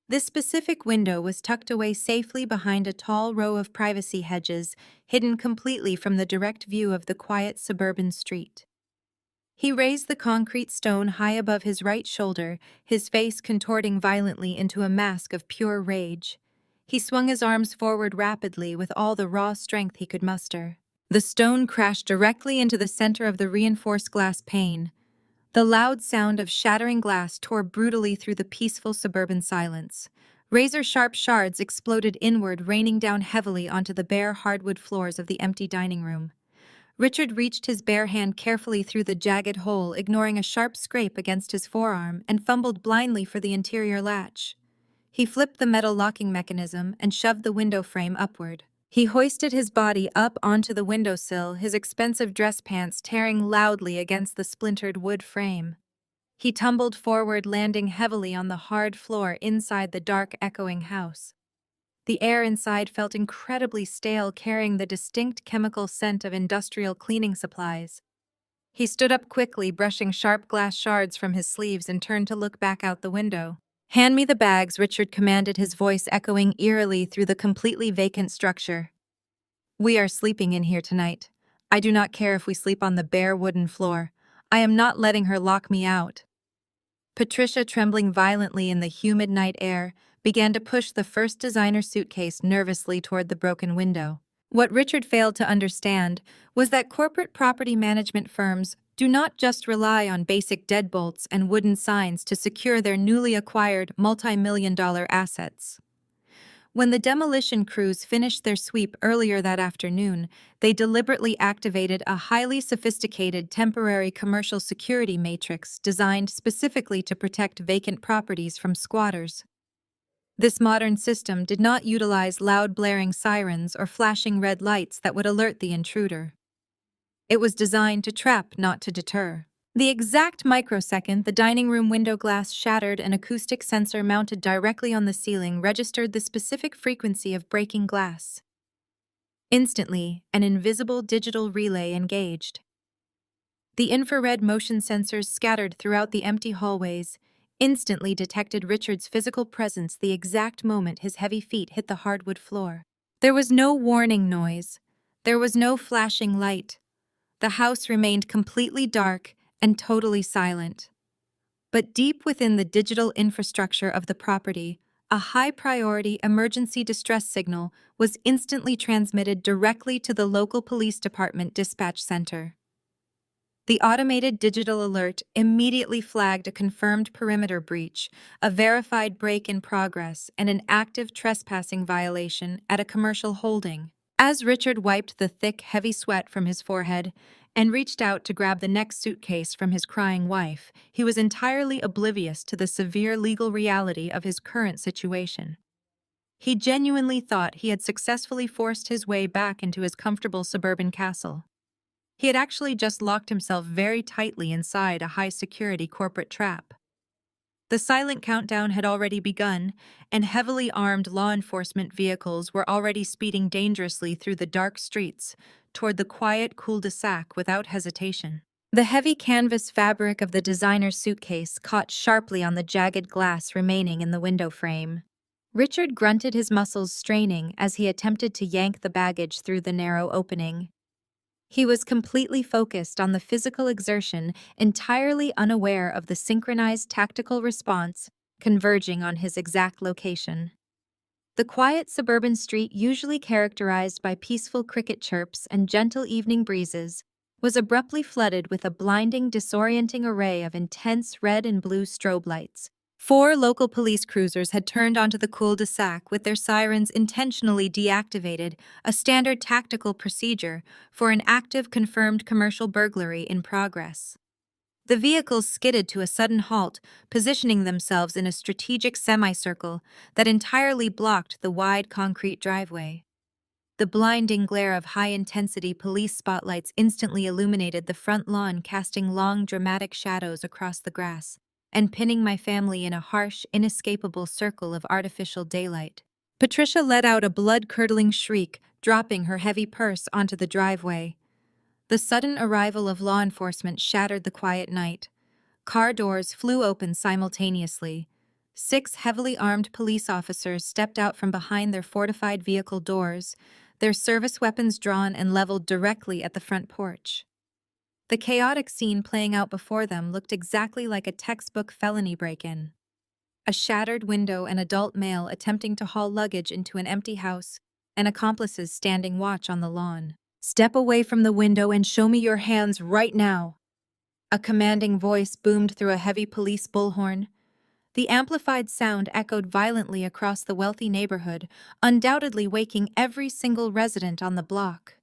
This specific window was tucked away safely behind a tall row of privacy hedges, hidden completely from the direct view of the quiet suburban street. He raised the concrete stone high above his right shoulder, his face contorting violently into a mask of pure rage. He swung his arms forward rapidly with all the raw strength he could muster. The stone crashed directly into the center of the reinforced glass pane. The loud sound of shattering glass tore brutally through the peaceful suburban silence. Razor-sharp shards exploded inward, raining down heavily onto the bare hardwood floors of the empty dining room. Richard reached his bare hand carefully through the jagged hole, ignoring a sharp scrape against his forearm, and fumbled blindly for the interior latch. He flipped the metal locking mechanism and shoved the window frame upward. He hoisted his body up onto the windowsill, his expensive dress pants tearing loudly against the splintered wood frame. He tumbled forward, landing heavily on the hard floor inside the dark, echoing house. The air inside felt incredibly stale, carrying the distinct chemical scent of industrial cleaning supplies. He stood up quickly, brushing sharp glass shards from his sleeves, and turned to look back out the window. "Hand me the bags," Richard commanded, his voice echoing eerily through the completely vacant structure. "We are sleeping in here tonight. I do not care if we sleep on the bare wooden floor. I am not letting her lock me out." Patricia, trembling violently in the humid night air, began to push the first designer suitcase nervously toward the broken window. What Richard failed to understand was that corporate property management firms do not just rely on basic deadbolts and wooden signs to secure their newly acquired multi-million-dollar assets. When the demolition crews finished their sweep earlier that afternoon, they deliberately activated a highly sophisticated temporary commercial security matrix designed specifically to protect vacant properties from squatters. This modern system did not utilize loud blaring sirens or flashing red lights that would alert the intruder. It was designed to trap, not to deter. The exact microsecond the dining room window glass shattered, an acoustic sensor mounted directly on the ceiling registered the specific frequency of breaking glass. Instantly, an invisible digital relay engaged. The infrared motion sensors scattered throughout the empty hallways instantly detected Richard's physical presence the exact moment his heavy feet hit the hardwood floor. There was no warning noise. There was no flashing light. The house remained completely dark and totally silent. But deep within the digital infrastructure of the property, a high-priority emergency distress signal was instantly transmitted directly to the local police department dispatch center. The automated digital alert immediately flagged a confirmed perimeter breach, a verified break in progress, and an active trespassing violation at a commercial holding. As Richard wiped the thick, heavy sweat from his forehead and reached out to grab the next suitcase from his crying wife, he was entirely oblivious to the severe legal reality of his current situation. He genuinely thought he had successfully forced his way back into his comfortable suburban castle. He had actually just locked himself very tightly inside a high-security corporate trap. The silent countdown had already begun, and heavily armed law enforcement vehicles were already speeding dangerously through the dark streets toward the quiet cul-de-sac without hesitation. The heavy canvas fabric of the designer's suitcase caught sharply on the jagged glass remaining in the window frame. Richard grunted, his muscles straining as he attempted to yank the baggage through the narrow opening. He was completely focused on the physical exertion, entirely unaware of the synchronized tactical response converging on his exact location. The quiet suburban street, usually characterized by peaceful cricket chirps and gentle evening breezes, was abruptly flooded with a blinding, disorienting array of intense red and blue strobe lights. 4 local police cruisers had turned onto the cul-de-sac with their sirens intentionally deactivated, a standard tactical procedure for an active confirmed commercial burglary in progress. The vehicles skidded to a sudden halt, positioning themselves in a strategic semicircle that entirely blocked the wide concrete driveway. The blinding glare of high-intensity police spotlights instantly illuminated the front lawn, casting long, dramatic shadows across the grass and pinning my family in a harsh, inescapable circle of artificial daylight. Patricia let out a blood-curdling shriek, dropping her heavy purse onto the driveway. The sudden arrival of law enforcement shattered the quiet night. Car doors flew open simultaneously. 6 heavily armed police officers stepped out from behind their fortified vehicle doors, their service weapons drawn and leveled directly at the front porch. The chaotic scene playing out before them looked exactly like a textbook felony break-in. A shattered window, an adult male attempting to haul luggage into an empty house, and accomplices standing watch on the lawn. "Step away from the window and show me your hands right now." A commanding voice boomed through a heavy police bullhorn. The amplified sound echoed violently across the wealthy neighborhood, undoubtedly waking every single resident on the block.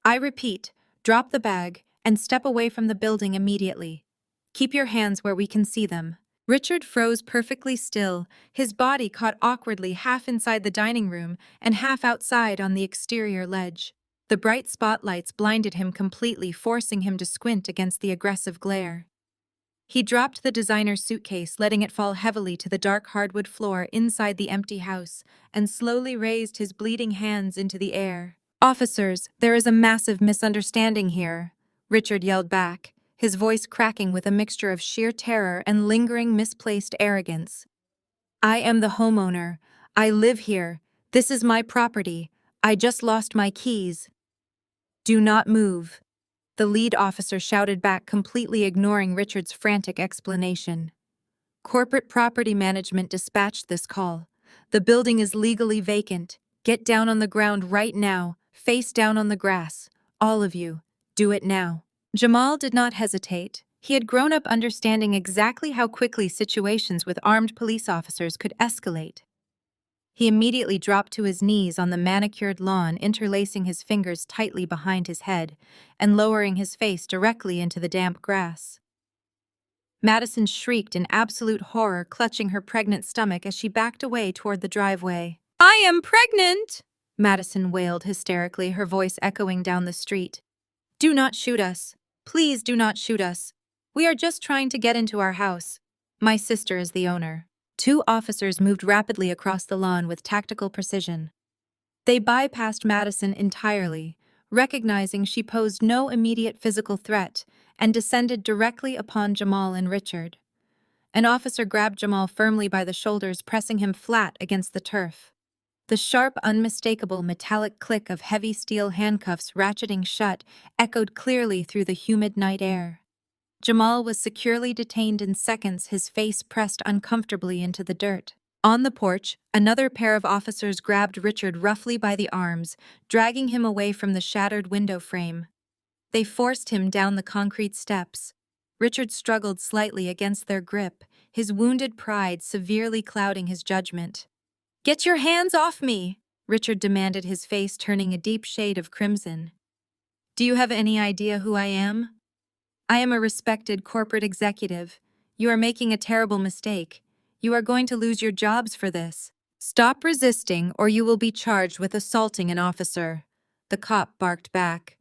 "I repeat, drop the bag and step away from the building immediately. Keep your hands where we can see them." Richard froze perfectly still, his body caught awkwardly half inside the dining room and half outside on the exterior ledge. The bright spotlights blinded him completely, forcing him to squint against the aggressive glare. He dropped the designer's suitcase, letting it fall heavily to the dark hardwood floor inside the empty house, and slowly raised his bleeding hands into the air. "Officers, there is a massive misunderstanding here," Richard yelled back, his voice cracking with a mixture of sheer terror and lingering misplaced arrogance. "I am the homeowner. I live here. This is my property. I just lost my keys." "Do not move," the lead officer shouted back, completely ignoring Richard's frantic explanation. "Corporate Property Management dispatched this call. The building is legally vacant. Get down on the ground right now, face down on the grass. All of you. Do it now." Jamal did not hesitate. He had grown up understanding exactly how quickly situations with armed police officers could escalate. He immediately dropped to his knees on the manicured lawn, interlacing his fingers tightly behind his head and lowering his face directly into the damp grass. Madison shrieked in absolute horror, clutching her pregnant stomach as she backed away toward the driveway. "I am pregnant!" Madison wailed hysterically, her voice echoing down the street. "Do not shoot us. Please do not shoot us. We are just trying to get into our house. My sister is the owner." 2 officers moved rapidly across the lawn with tactical precision. They bypassed Madison entirely, recognizing she posed no immediate physical threat, and descended directly upon Jamal and Richard. An officer grabbed Jamal firmly by the shoulders, pressing him flat against the turf. The sharp, unmistakable metallic click of heavy steel handcuffs ratcheting shut echoed clearly through the humid night air. Jamal was securely detained in seconds, his face pressed uncomfortably into the dirt. On the porch, another pair of officers grabbed Richard roughly by the arms, dragging him away from the shattered window frame. They forced him down the concrete steps. Richard struggled slightly against their grip, his wounded pride severely clouding his judgment. "Get your hands off me!" Richard demanded, his face turning a deep shade of crimson. "Do you have any idea who I am? I am a respected corporate executive. You are making a terrible mistake. You are going to lose your jobs for this. Stop resisting, or you will be charged with assaulting an officer," the cop barked back,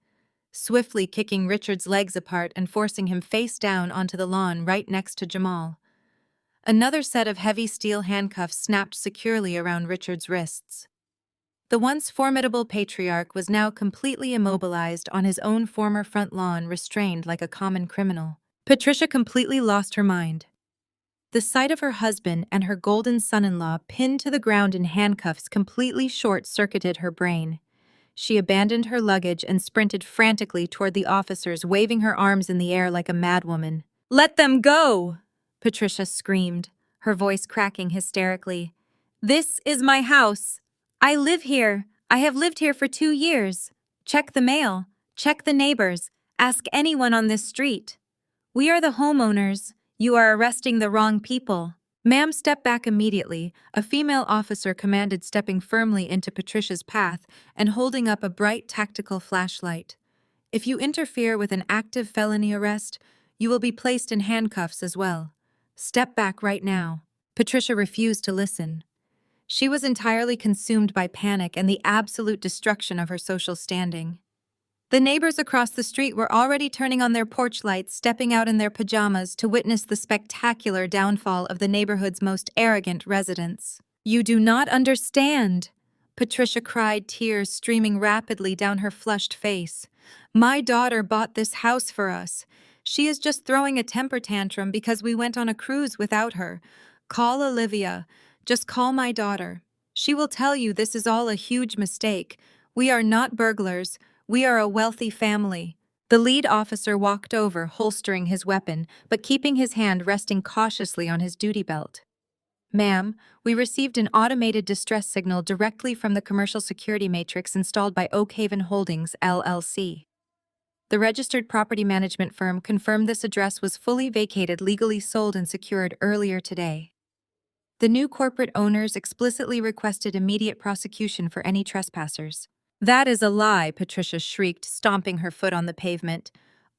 swiftly kicking Richard's legs apart and forcing him face down onto the lawn right next to Jamal. Another set of heavy steel handcuffs snapped securely around Richard's wrists. The once formidable patriarch was now completely immobilized on his own former front lawn, restrained like a common criminal. Patricia completely lost her mind. The sight of her husband and her golden son-in-law pinned to the ground in handcuffs completely short-circuited her brain. She abandoned her luggage and sprinted frantically toward the officers, waving her arms in the air like a madwoman. "Let them go!" Patricia screamed, her voice cracking hysterically. "This is my house. I live here. I have lived here for 2 years. Check the mail. Check the neighbors. Ask anyone on this street. We are the homeowners. You are arresting the wrong people." "Ma'am, step back immediately," a female officer commanded, stepping firmly into Patricia's path and holding up a bright tactical flashlight. "If you interfere with an active felony arrest, you will be placed in handcuffs as well. Step back right now." Patricia refused to listen. She was entirely consumed by panic and the absolute destruction of her social standing. The neighbors across the street were already turning on their porch lights, stepping out in their pajamas to witness the spectacular downfall of the neighborhood's most arrogant residents. "You do not understand," Patricia cried, tears streaming rapidly down her flushed face. "My daughter bought this house for us. She is just throwing a temper tantrum because we went on a cruise without her. Call Olivia. Just call my daughter. She will tell you this is all a huge mistake. We are not burglars. We are a wealthy family." The lead officer walked over, holstering his weapon, but keeping his hand resting cautiously on his duty belt. "Ma'am, we received an automated distress signal directly from the commercial security matrix installed by Oakhaven Holdings, LLC. The registered property management firm confirmed this address was fully vacated, legally sold, and secured earlier today. The new corporate owners explicitly requested immediate prosecution for any trespassers." "That is a lie," Patricia shrieked, stomping her foot on the pavement.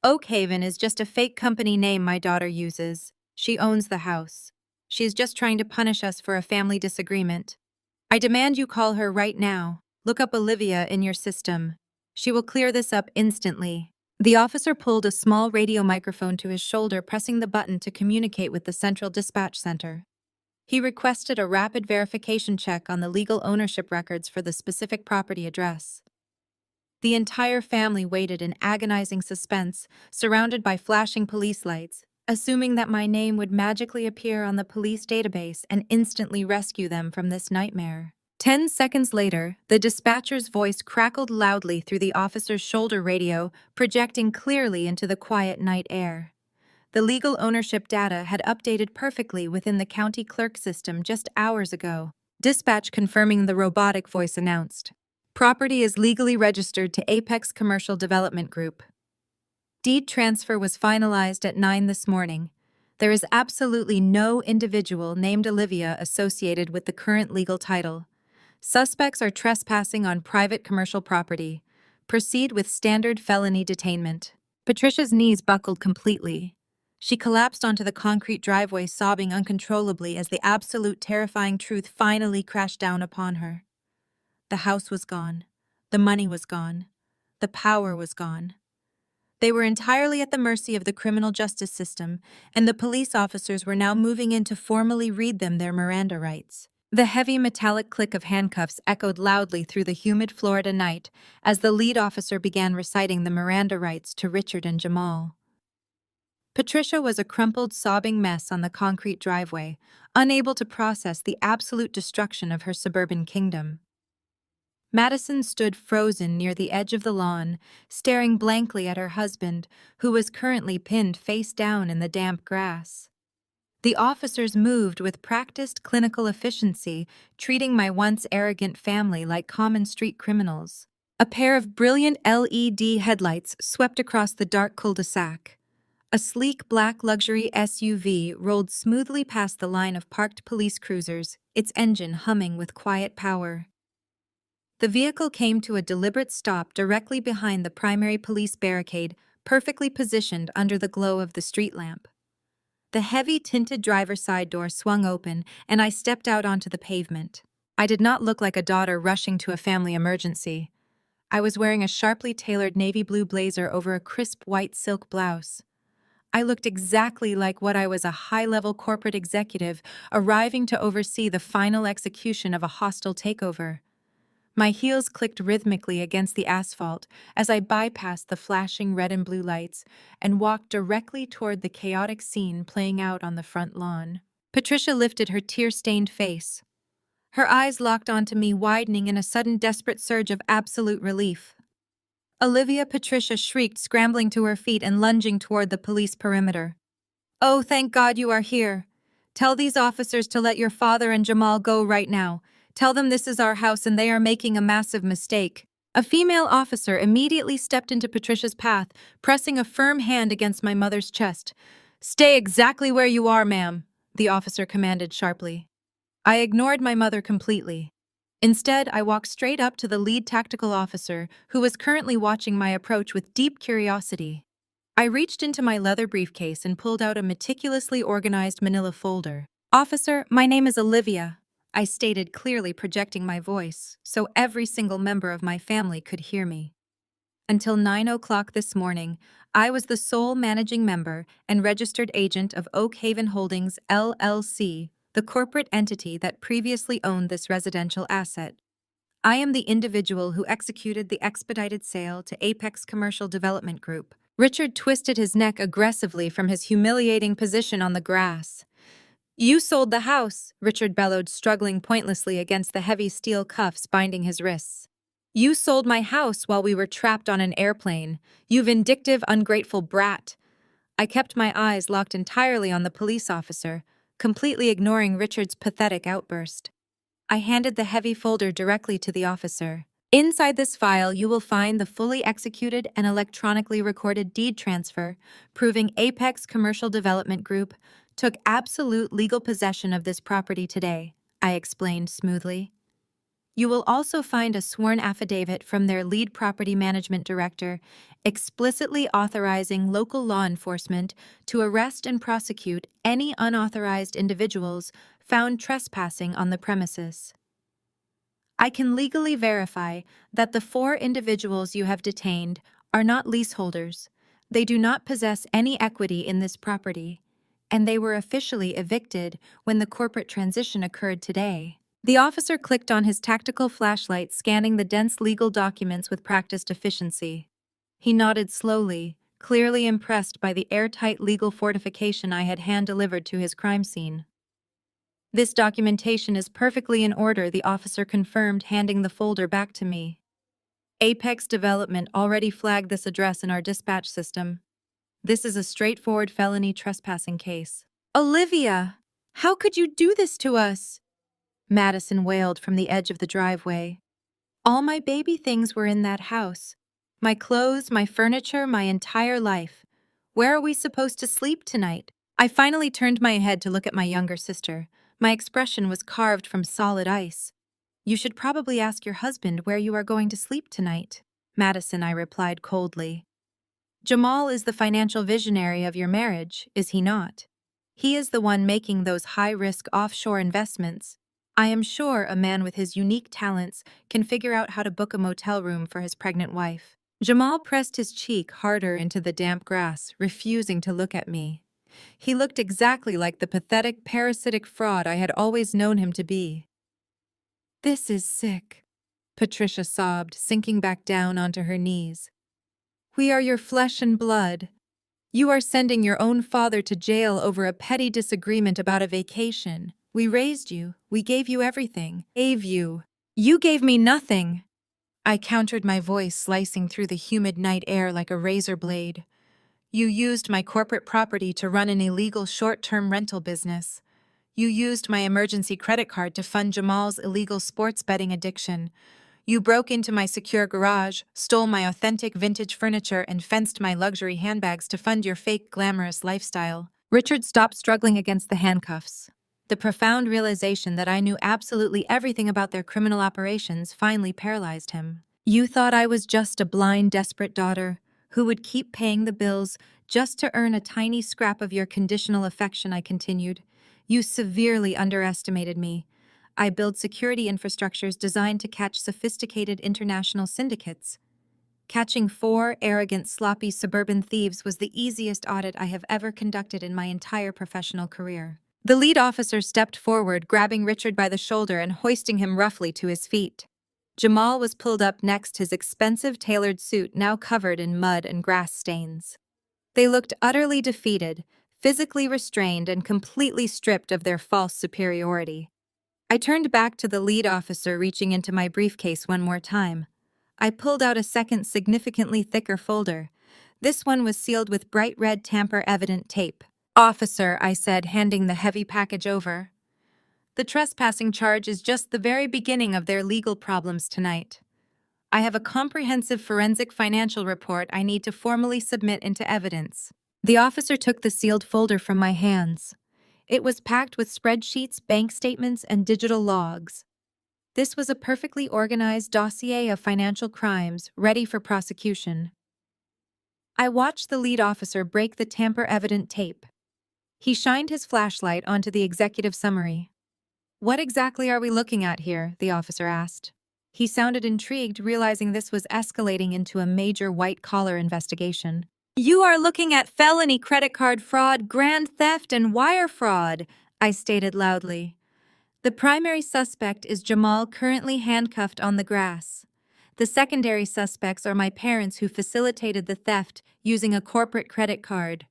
"Oakhaven is just a fake company name my daughter uses. She owns the house. She is just trying to punish us for a family disagreement. I demand you call her right now. Look up Olivia in your system. She will clear this up instantly." The officer pulled a small radio microphone to his shoulder, pressing the button to communicate with the central dispatch center. He requested a rapid verification check on the legal ownership records for the specific property address. The entire family waited in agonizing suspense, surrounded by flashing police lights, assuming that my name would magically appear on the police database and instantly rescue them from this nightmare. 10 seconds later, the dispatcher's voice crackled loudly through the officer's shoulder radio, projecting clearly into the quiet night air. The legal ownership data had updated perfectly within the county clerk system just hours ago. Dispatch confirming the robotic voice announced. "Property is legally registered to Apex Commercial Development Group. Deed transfer was finalized at 9 this morning. There is absolutely no individual named Olivia associated with the current legal title. Suspects are trespassing on private commercial property. Proceed with standard felony detainment." Patricia's knees buckled completely. She collapsed onto the concrete driveway, sobbing uncontrollably as the absolute terrifying truth finally crashed down upon her. The house was gone. The money was gone. The power was gone. They were entirely at the mercy of the criminal justice system, and the police officers were now moving in to formally read them their Miranda rights. The heavy metallic click of handcuffs echoed loudly through the humid Florida night as the lead officer began reciting the Miranda rights to Richard and Jamal. Patricia was a crumpled, sobbing mess on the concrete driveway, unable to process the absolute destruction of her suburban kingdom. Madison stood frozen near the edge of the lawn, staring blankly at her husband, who was currently pinned face down in the damp grass. The officers moved with practiced clinical efficiency, treating my once arrogant family like common street criminals. A pair of brilliant LED headlights swept across the dark cul-de-sac. A sleek black luxury SUV rolled smoothly past the line of parked police cruisers, its engine humming with quiet power. The vehicle came to a deliberate stop directly behind the primary police barricade, perfectly positioned under the glow of the street lamp. The heavy tinted driver's side door swung open, and I stepped out onto the pavement. I did not look like a daughter rushing to a family emergency. I was wearing a sharply tailored navy blue blazer over a crisp white silk blouse. I looked exactly like what I was, a high-level corporate executive arriving to oversee the final execution of a hostile takeover. My heels clicked rhythmically against the asphalt as I bypassed the flashing red and blue lights and walked directly toward the chaotic scene playing out on the front lawn. Patricia lifted her tear-stained face. Her eyes locked onto me, widening in a sudden desperate surge of absolute relief. Olivia Patricia shrieked, scrambling to her feet and lunging toward the police perimeter. "Oh, thank God you are here. Tell these officers to let your father and Jamal go right now. Tell them this is our house and they are making a massive mistake." A female officer immediately stepped into Patricia's path, pressing a firm hand against my mother's chest. "Stay exactly where you are, ma'am," the officer commanded sharply. I ignored my mother completely. Instead, I walked straight up to the lead tactical officer, who was currently watching my approach with deep curiosity. I reached into my leather briefcase and pulled out a meticulously organized manila folder. "Officer, my name is Olivia," I stated, clearly projecting my voice, so every single member of my family could hear me. Until 9 o'clock this morning, I was the sole managing member and registered agent of Oak Haven Holdings, LLC, the corporate entity that previously owned this residential asset. I am the individual who executed the expedited sale to Apex Commercial Development Group. Richard twisted his neck aggressively from his humiliating position on the grass. "You sold the house," Richard bellowed, struggling pointlessly against the heavy steel cuffs binding his wrists. "You sold my house while we were trapped on an airplane. You vindictive, ungrateful brat." I kept my eyes locked entirely on the police officer, completely ignoring Richard's pathetic outburst. I handed the heavy folder directly to the officer. "Inside this file, you will find the fully executed and electronically recorded deed transfer, proving Apex Commercial Development Group took absolute legal possession of this property today," I explained smoothly. "You will also find a sworn affidavit from their lead property management director explicitly authorizing local law enforcement to arrest and prosecute any unauthorized individuals found trespassing on the premises. I can legally verify that the 4 individuals you have detained are not leaseholders. They do not possess any equity in this property, and they were officially evicted when the corporate transition occurred today." The officer clicked on his tactical flashlight, scanning the dense legal documents with practiced efficiency. He nodded slowly, clearly impressed by the airtight legal fortification I had hand-delivered to his crime scene. "This documentation is perfectly in order," the officer confirmed, handing the folder back to me. "Apex Development already flagged this address in our dispatch system. This is a straightforward felony trespassing case." "Olivia, how could you do this to us?" Madison wailed from the edge of the driveway. "All my baby things were in that house. My clothes, my furniture, my entire life. Where are we supposed to sleep tonight?" I finally turned my head to look at my younger sister. My expression was carved from solid ice. "You should probably ask your husband where you are going to sleep tonight." "Madison," I replied coldly. "Jamal is the financial visionary of your marriage, is he not? He is the one making those high-risk offshore investments. I am sure a man with his unique talents can figure out how to book a motel room for his pregnant wife." Jamal pressed his cheek harder into the damp grass, refusing to look at me. He looked exactly like the pathetic, parasitic fraud I had always known him to be. This is sick, Patricia sobbed, sinking back down onto her knees. We are your flesh and blood. You are sending your own father to jail over a petty disagreement about a vacation. We raised you. We gave you everything. Gave you. You gave me nothing. I countered, my voice slicing through the humid night air like a razor blade. You used my corporate property to run an illegal short-term rental business. You used my emergency credit card to fund Jamal's illegal sports betting addiction. You broke into my secure garage, stole my authentic vintage furniture, and fenced my luxury handbags to fund your fake glamorous lifestyle. Richard stopped struggling against the handcuffs. The profound realization that I knew absolutely everything about their criminal operations finally paralyzed him. You thought I was just a blind, desperate daughter who would keep paying the bills just to earn a tiny scrap of your conditional affection, I continued. You severely underestimated me. I build security infrastructures designed to catch sophisticated international syndicates. Catching 4 arrogant, sloppy suburban thieves was the easiest audit I have ever conducted in my entire professional career. The lead officer stepped forward, grabbing Richard by the shoulder and hoisting him roughly to his feet. Jamal was pulled up next, his expensive tailored suit now covered in mud and grass stains. They looked utterly defeated, physically restrained, and completely stripped of their false superiority. I turned back to the lead officer, reaching into my briefcase one more time. I pulled out a second, significantly thicker folder. This one was sealed with bright red tamper-evident tape. Officer, I said, handing the heavy package over. The trespassing charge is just the very beginning of their legal problems tonight. I have a comprehensive forensic financial report I need to formally submit into evidence. The officer took the sealed folder from my hands. It was packed with spreadsheets, bank statements, and digital logs. This was a perfectly organized dossier of financial crimes, ready for prosecution. I watched the lead officer break the tamper-evident tape. He shined his flashlight onto the executive summary. What exactly are we looking at here? The officer asked. He sounded intrigued, realizing this was escalating into a major white-collar investigation. You are looking at felony credit card fraud, grand theft, and wire fraud, I stated loudly. The primary suspect is Jamal, currently handcuffed on the grass. The secondary suspects are my parents, who facilitated the theft using a corporate credit card.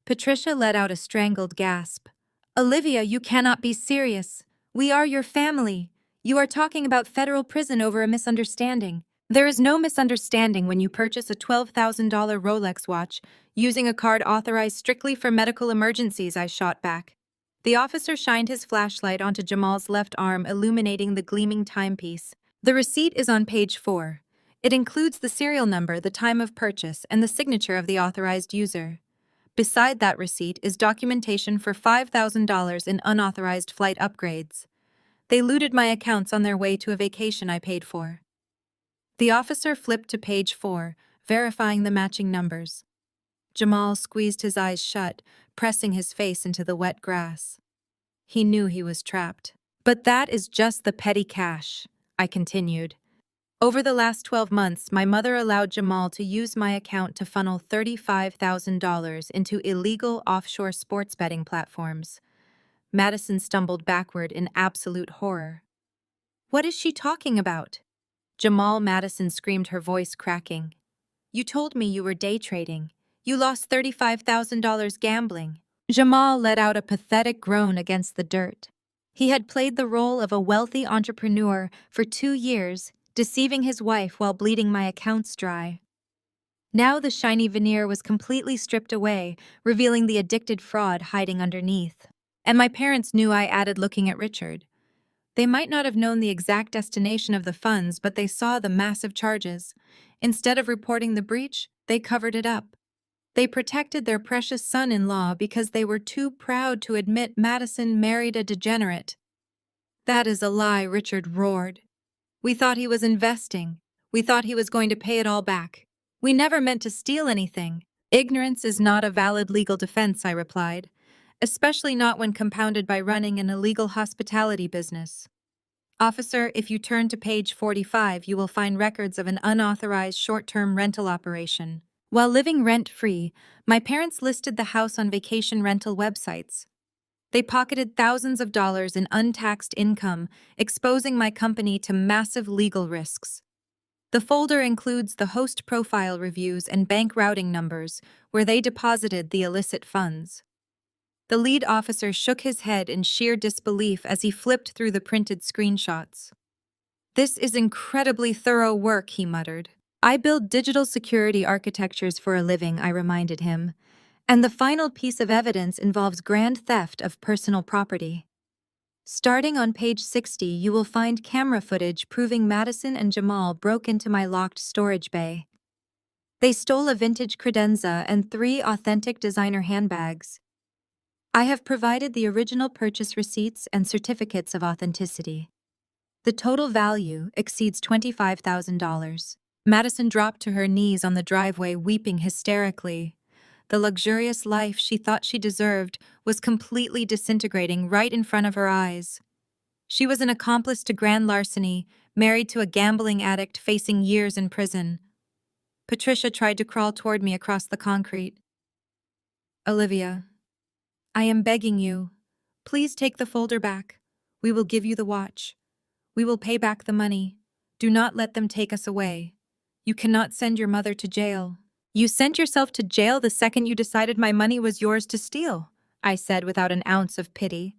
Patricia let out a strangled gasp. Olivia, you cannot be serious. We are your family. You are talking about federal prison over a misunderstanding. There is no misunderstanding when you purchase a $12,000 Rolex watch using a card authorized strictly for medical emergencies, I shot back. The officer shined his flashlight onto Jamal's left arm, illuminating the gleaming timepiece. The receipt is on page 4. It includes the serial number, the time of purchase, and the signature of the authorized user. Beside that receipt is documentation for $5,000 in unauthorized flight upgrades. They looted my accounts on their way to a vacation I paid for. The officer flipped to page 4, verifying the matching numbers. Jamal squeezed his eyes shut, pressing his face into the wet grass. He knew he was trapped. But that is just the petty cash, I continued. Over the last 12 months, my mother allowed Jamal to use my account to funnel $35,000 into illegal offshore sports betting platforms. Madison stumbled backward in absolute horror. What is she talking about? Jamal, Madison screamed, her voice cracking. You told me you were day trading. You lost $35,000 gambling. Jamal let out a pathetic groan against the dirt. He had played the role of a wealthy entrepreneur for 2 years, deceiving his wife while bleeding my accounts dry. Now the shiny veneer was completely stripped away, revealing the addicted fraud hiding underneath. And my parents knew, I added, looking at Richard. They might not have known the exact destination of the funds, but they saw the massive charges. Instead of reporting the breach, they covered it up. They protected their precious son-in-law because they were too proud to admit Madison married a degenerate. That is a lie, Richard roared. We thought he was investing. We thought he was going to pay it all back. We never meant to steal anything. Ignorance is not a valid legal defense, I replied, especially not when compounded by running an illegal hospitality business. Officer, if you turn to page 45, you will find records of an unauthorized short-term rental operation. While living rent-free, my parents listed the house on vacation rental websites. They pocketed thousands of dollars in untaxed income, exposing my company to massive legal risks. The folder includes the host profile reviews and bank routing numbers, where they deposited the illicit funds. The lead officer shook his head in sheer disbelief as he flipped through the printed screenshots. "This is incredibly thorough work," he muttered. "I build digital security architectures for a living," I reminded him. "And the final piece of evidence involves grand theft of personal property." Starting on page 60, you will find camera footage proving Madison and Jamal broke into my locked storage bay. They stole a vintage credenza and 3 authentic designer handbags. I have provided the original purchase receipts and certificates of authenticity. The total value exceeds $25,000. Madison dropped to her knees on the driveway, weeping hysterically. The luxurious life she thought she deserved was completely disintegrating right in front of her eyes. She was an accomplice to grand larceny, married to a gambling addict facing years in prison. Patricia tried to crawl toward me across the concrete. "Olivia, I am begging you. Please take the folder back. We will give you the watch. We will pay back the money. Do not let them take us away. You cannot send your mother to jail." "You sent yourself to jail the second you decided my money was yours to steal," I said without an ounce of pity.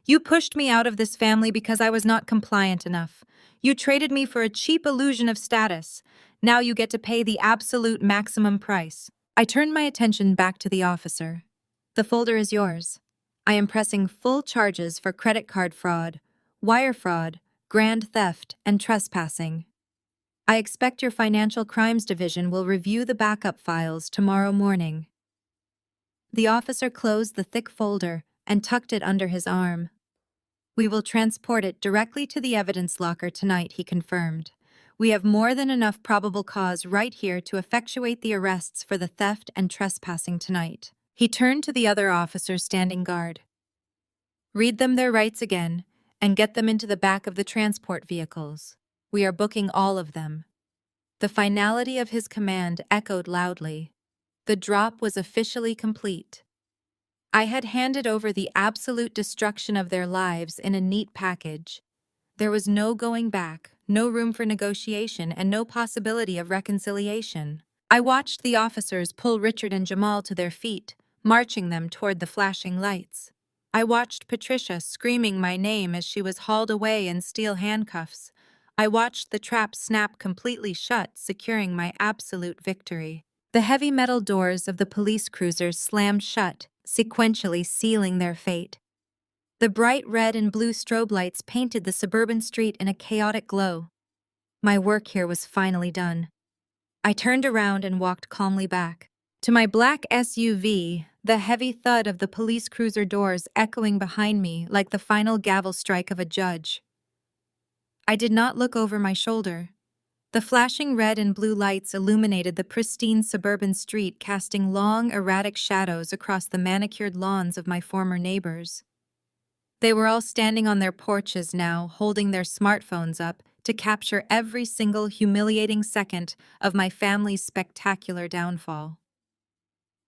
"You pushed me out of this family because I was not compliant enough. You traded me for a cheap illusion of status. Now you get to pay the absolute maximum price." I turned my attention back to the officer. "The folder is yours. I am pressing full charges for credit card fraud, wire fraud, grand theft, and trespassing. I expect your Financial Crimes Division will review the backup files tomorrow morning." The officer closed the thick folder and tucked it under his arm. "We will transport it directly to the evidence locker tonight," he confirmed. "We have more than enough probable cause right here to effectuate the arrests for the theft and trespassing tonight." He turned to the other officers standing guard. "Read them their rights again and get them into the back of the transport vehicles. We are booking all of them." The finality of his command echoed loudly. The drop was officially complete. I had handed over the absolute destruction of their lives in a neat package. There was no going back, no room for negotiation, and no possibility of reconciliation. I watched the officers pull Richard and Jamal to their feet, marching them toward the flashing lights. I watched Patricia screaming my name as she was hauled away in steel handcuffs. I watched the trap snap completely shut, securing my absolute victory. The heavy metal doors of the police cruisers slammed shut, sequentially sealing their fate. The bright red and blue strobe lights painted the suburban street in a chaotic glow. My work here was finally done. I turned around and walked calmly back to my black SUV, the heavy thud of the police cruiser doors echoing behind me like the final gavel strike of a judge. I did not look over my shoulder. The flashing red and blue lights illuminated the pristine suburban street, casting long, erratic shadows across the manicured lawns of my former neighbors. They were all standing on their porches now, holding their smartphones up to capture every single humiliating second of my family's spectacular downfall.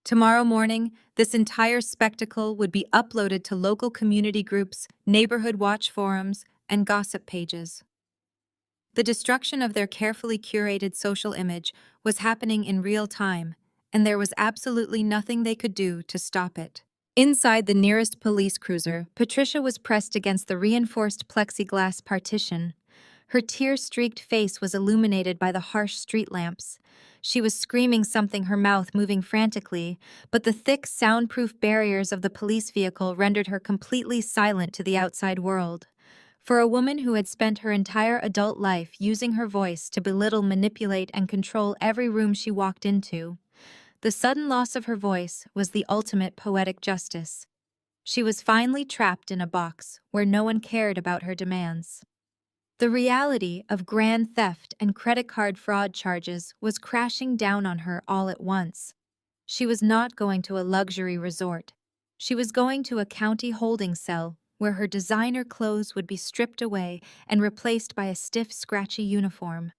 Tomorrow morning, this entire spectacle would be uploaded to local community groups, neighborhood watch forums, and gossip pages. The destruction of their carefully curated social image was happening in real time, and there was absolutely nothing they could do to stop it. Inside the nearest police cruiser, Patricia was pressed against the reinforced plexiglass partition. Her tear-streaked face was illuminated by the harsh street lamps. She was screaming something, her mouth moving frantically, but the thick, soundproof barriers of the police vehicle rendered her completely silent to the outside world. For a woman who had spent her entire adult life using her voice to belittle, manipulate, and control every room she walked into, the sudden loss of her voice was the ultimate poetic justice. She was finally trapped in a box where no one cared about her demands. The reality of grand theft and credit card fraud charges was crashing down on her all at once. She was not going to a luxury resort. She was going to a county holding cell where her designer clothes would be stripped away and replaced by a stiff, scratchy uniform.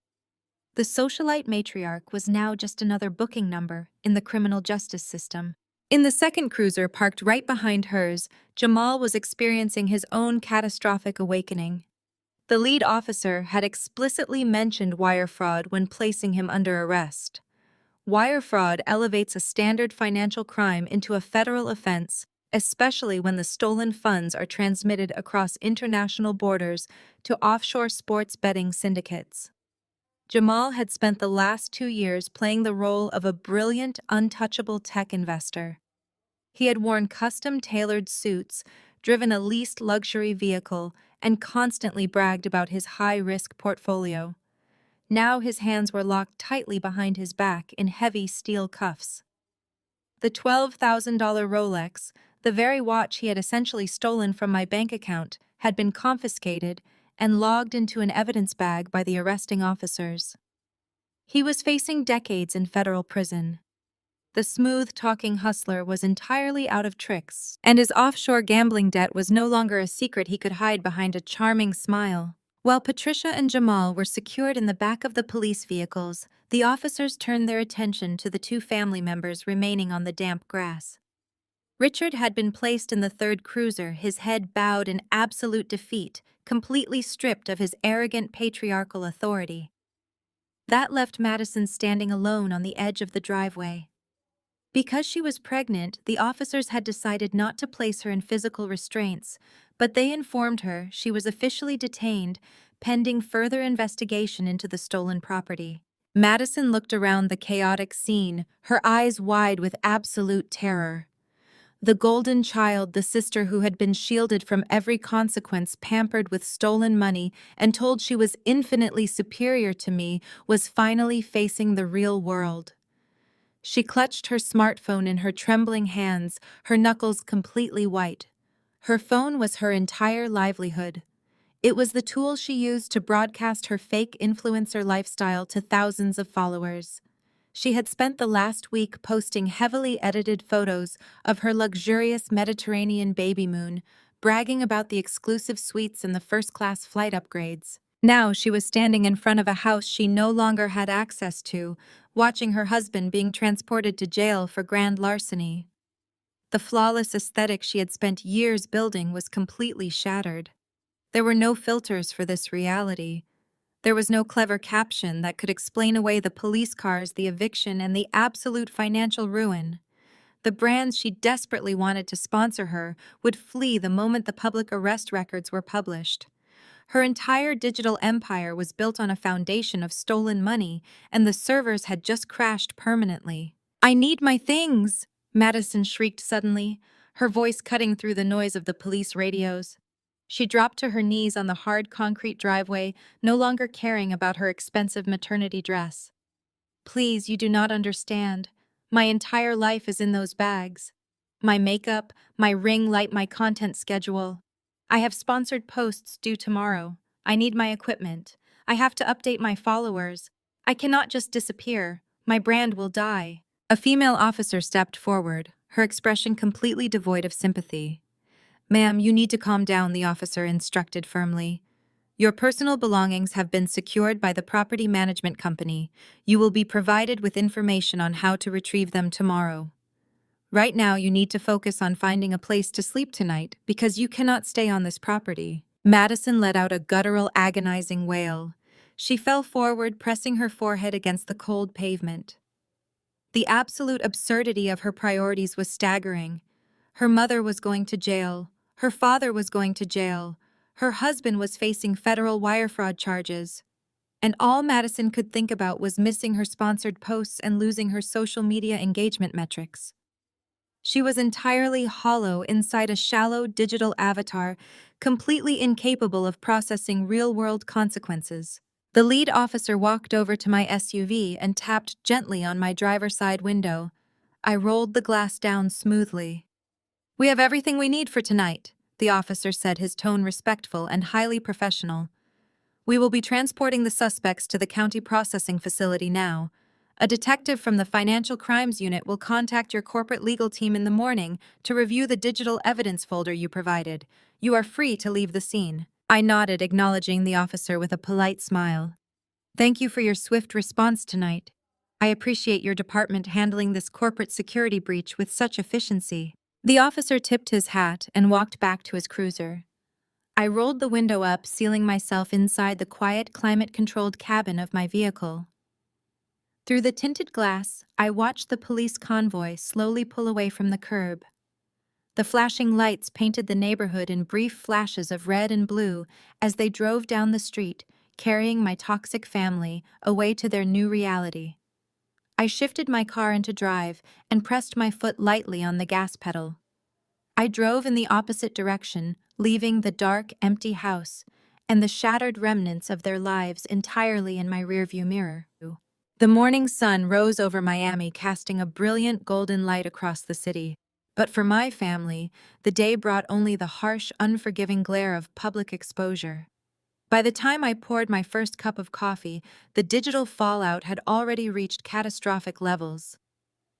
The socialite matriarch was now just another booking number in the criminal justice system. In the second cruiser parked right behind hers, Jamal was experiencing his own catastrophic awakening. The lead officer had explicitly mentioned wire fraud when placing him under arrest. Wire fraud elevates a standard financial crime into a federal offense, especially when the stolen funds are transmitted across international borders to offshore sports betting syndicates. Jamal had spent the last 2 years playing the role of a brilliant, untouchable tech investor. He had worn custom-tailored suits, driven a leased luxury vehicle, and constantly bragged about his high-risk portfolio. Now his hands were locked tightly behind his back in heavy steel cuffs. The $12,000 Rolex, the very watch he had essentially stolen from my bank account, had been confiscated and logged into an evidence bag by the arresting officers. He was facing decades in federal prison. The smooth-talking hustler was entirely out of tricks, and his offshore gambling debt was no longer a secret he could hide behind a charming smile. While Patricia and Jamal were secured in the back of the police vehicles, the officers turned their attention to the two family members remaining on the damp grass. Richard had been placed in the third cruiser, his head bowed in absolute defeat, completely stripped of his arrogant patriarchal authority. That left Madison standing alone on the edge of the driveway. Because she was pregnant, the officers had decided not to place her in physical restraints, but they informed her she was officially detained, pending further investigation into the stolen property. Madison looked around the chaotic scene, her eyes wide with absolute terror. The golden child, the sister who had been shielded from every consequence, pampered with stolen money, and told she was infinitely superior to me, was finally facing the real world. She clutched her smartphone in her trembling hands, her knuckles completely white. Her phone was her entire livelihood. It was the tool she used to broadcast her fake influencer lifestyle to thousands of followers. She had spent the last week posting heavily edited photos of her luxurious Mediterranean baby moon, bragging about the exclusive suites and the first-class flight upgrades. Now she was standing in front of a house she no longer had access to, watching her husband being transported to jail for grand larceny. The flawless aesthetic she had spent years building was completely shattered. There were no filters for this reality. There was no clever caption that could explain away the police cars, the eviction, and the absolute financial ruin. The brands she desperately wanted to sponsor her would flee the moment the public arrest records were published. Her entire digital empire was built on a foundation of stolen money, and the servers had just crashed permanently. "I need my things!" Madison shrieked suddenly, her voice cutting through the noise of the police radios. She dropped to her knees on the hard concrete driveway, no longer caring about her expensive maternity dress. "Please, you do not understand. My entire life is in those bags. My makeup, my ring light, my content schedule. I have sponsored posts due tomorrow. I need my equipment. I have to update my followers. I cannot just disappear. My brand will die." A female officer stepped forward, her expression completely devoid of sympathy. "Ma'am, you need to calm down," the officer instructed firmly. "Your personal belongings have been secured by the property management company. You will be provided with information on how to retrieve them tomorrow. Right now, you need to focus on finding a place to sleep tonight because you cannot stay on this property." Madison let out a guttural, agonizing wail. She fell forward, pressing her forehead against the cold pavement. The absolute absurdity of her priorities was staggering. Her mother was going to jail. Her father was going to jail. Her husband was facing federal wire fraud charges. And all Madison could think about was missing her sponsored posts and losing her social media engagement metrics. She was entirely hollow inside a shallow digital avatar, completely incapable of processing real-world consequences. The lead officer walked over to my SUV and tapped gently on my driver's side window. I rolled the glass down smoothly. "We have everything we need for tonight," the officer said, his tone respectful and highly professional. "We will be transporting the suspects to the county processing facility now. A detective from the Financial Crimes Unit will contact your corporate legal team in the morning to review the digital evidence folder you provided. You are free to leave the scene." I nodded, acknowledging the officer with a polite smile. "Thank you for your swift response tonight." I appreciate your department handling this corporate security breach with such efficiency. The officer tipped his hat and walked back to his cruiser. I rolled the window up, sealing myself inside the quiet, climate-controlled cabin of my vehicle. Through the tinted glass, I watched the police convoy slowly pull away from the curb. The flashing lights painted the neighborhood in brief flashes of red and blue as they drove down the street, carrying my toxic family away to their new reality. I shifted my car into drive and pressed my foot lightly on the gas pedal. I drove in the opposite direction, leaving the dark, empty house and the shattered remnants of their lives entirely in my rearview mirror. The morning sun rose over Miami, casting a brilliant golden light across the city. But for my family, the day brought only the harsh, unforgiving glare of public exposure. By the time I poured my first cup of coffee, the digital fallout had already reached catastrophic levels.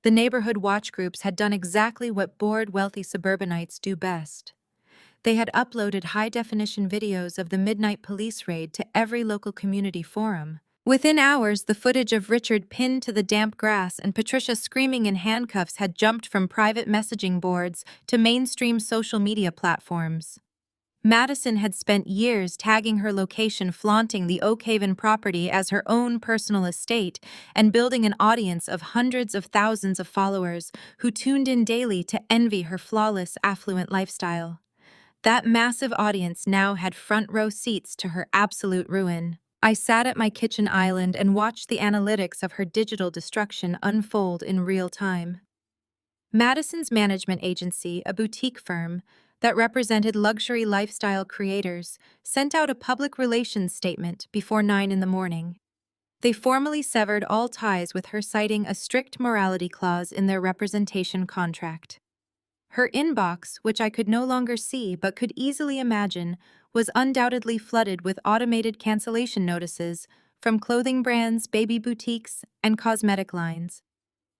The neighborhood watch groups had done exactly what bored, wealthy suburbanites do best. They had uploaded high-definition videos of the midnight police raid to every local community forum. Within hours, the footage of Richard pinned to the damp grass and Patricia screaming in handcuffs had jumped from private messaging boards to mainstream social media platforms. Madison had spent years tagging her location, flaunting the Oak Haven property as her own personal estate, and building an audience of hundreds of thousands of followers who tuned in daily to envy her flawless, affluent lifestyle. That massive audience now had front-row seats to her absolute ruin. I sat at my kitchen island and watched the analytics of her digital destruction unfold in real time. Madison's management agency, a boutique firm that represented luxury lifestyle creators, sent out a public relations statement before 9 in the morning. They formally severed all ties with her, citing a strict morality clause in their representation contract. Her inbox, which I could no longer see but could easily imagine, was undoubtedly flooded with automated cancellation notices from clothing brands, baby boutiques, and cosmetic lines.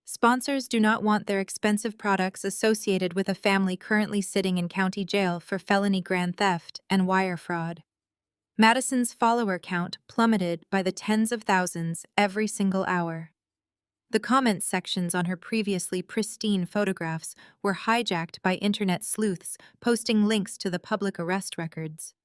Sponsors do not want their expensive products associated with a family currently sitting in county jail for felony grand theft and wire fraud. Madison's follower count plummeted by the tens of thousands every single hour. The comments sections on her previously pristine photographs were hijacked by internet sleuths posting links to the public arrest records.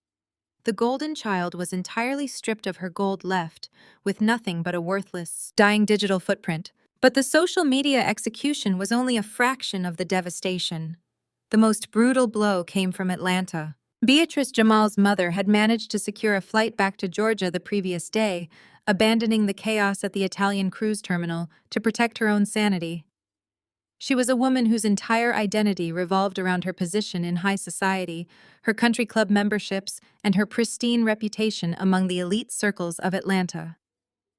The golden child was entirely stripped of her gold, left with nothing but a worthless, dying digital footprint. But the social media execution was only a fraction of the devastation. The most brutal blow came from Atlanta. Beatrice Jamal's mother had managed to secure a flight back to Georgia the previous day, abandoning the chaos at the Italian cruise terminal to protect her own sanity. She was a woman whose entire identity revolved around her position in high society, her country club memberships, and her pristine reputation among the elite circles of Atlanta.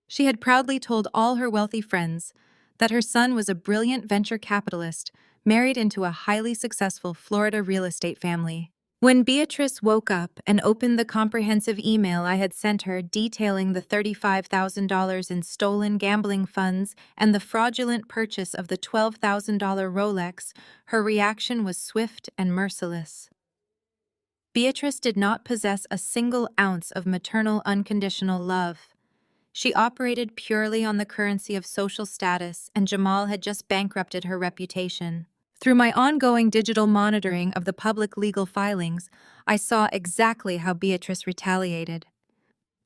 She had proudly told all her wealthy friends that her son was a brilliant venture capitalist married into a highly successful Florida real estate family. When Beatrice woke up and opened the comprehensive email I had sent her detailing the $35,000 in stolen gambling funds and the fraudulent purchase of the $12,000 Rolex, her reaction was swift and merciless. Beatrice did not possess a single ounce of maternal unconditional love. She operated purely on the currency of social status, and Jamal had just bankrupted her reputation. Through my ongoing digital monitoring of the public legal filings, I saw exactly how Beatrice retaliated.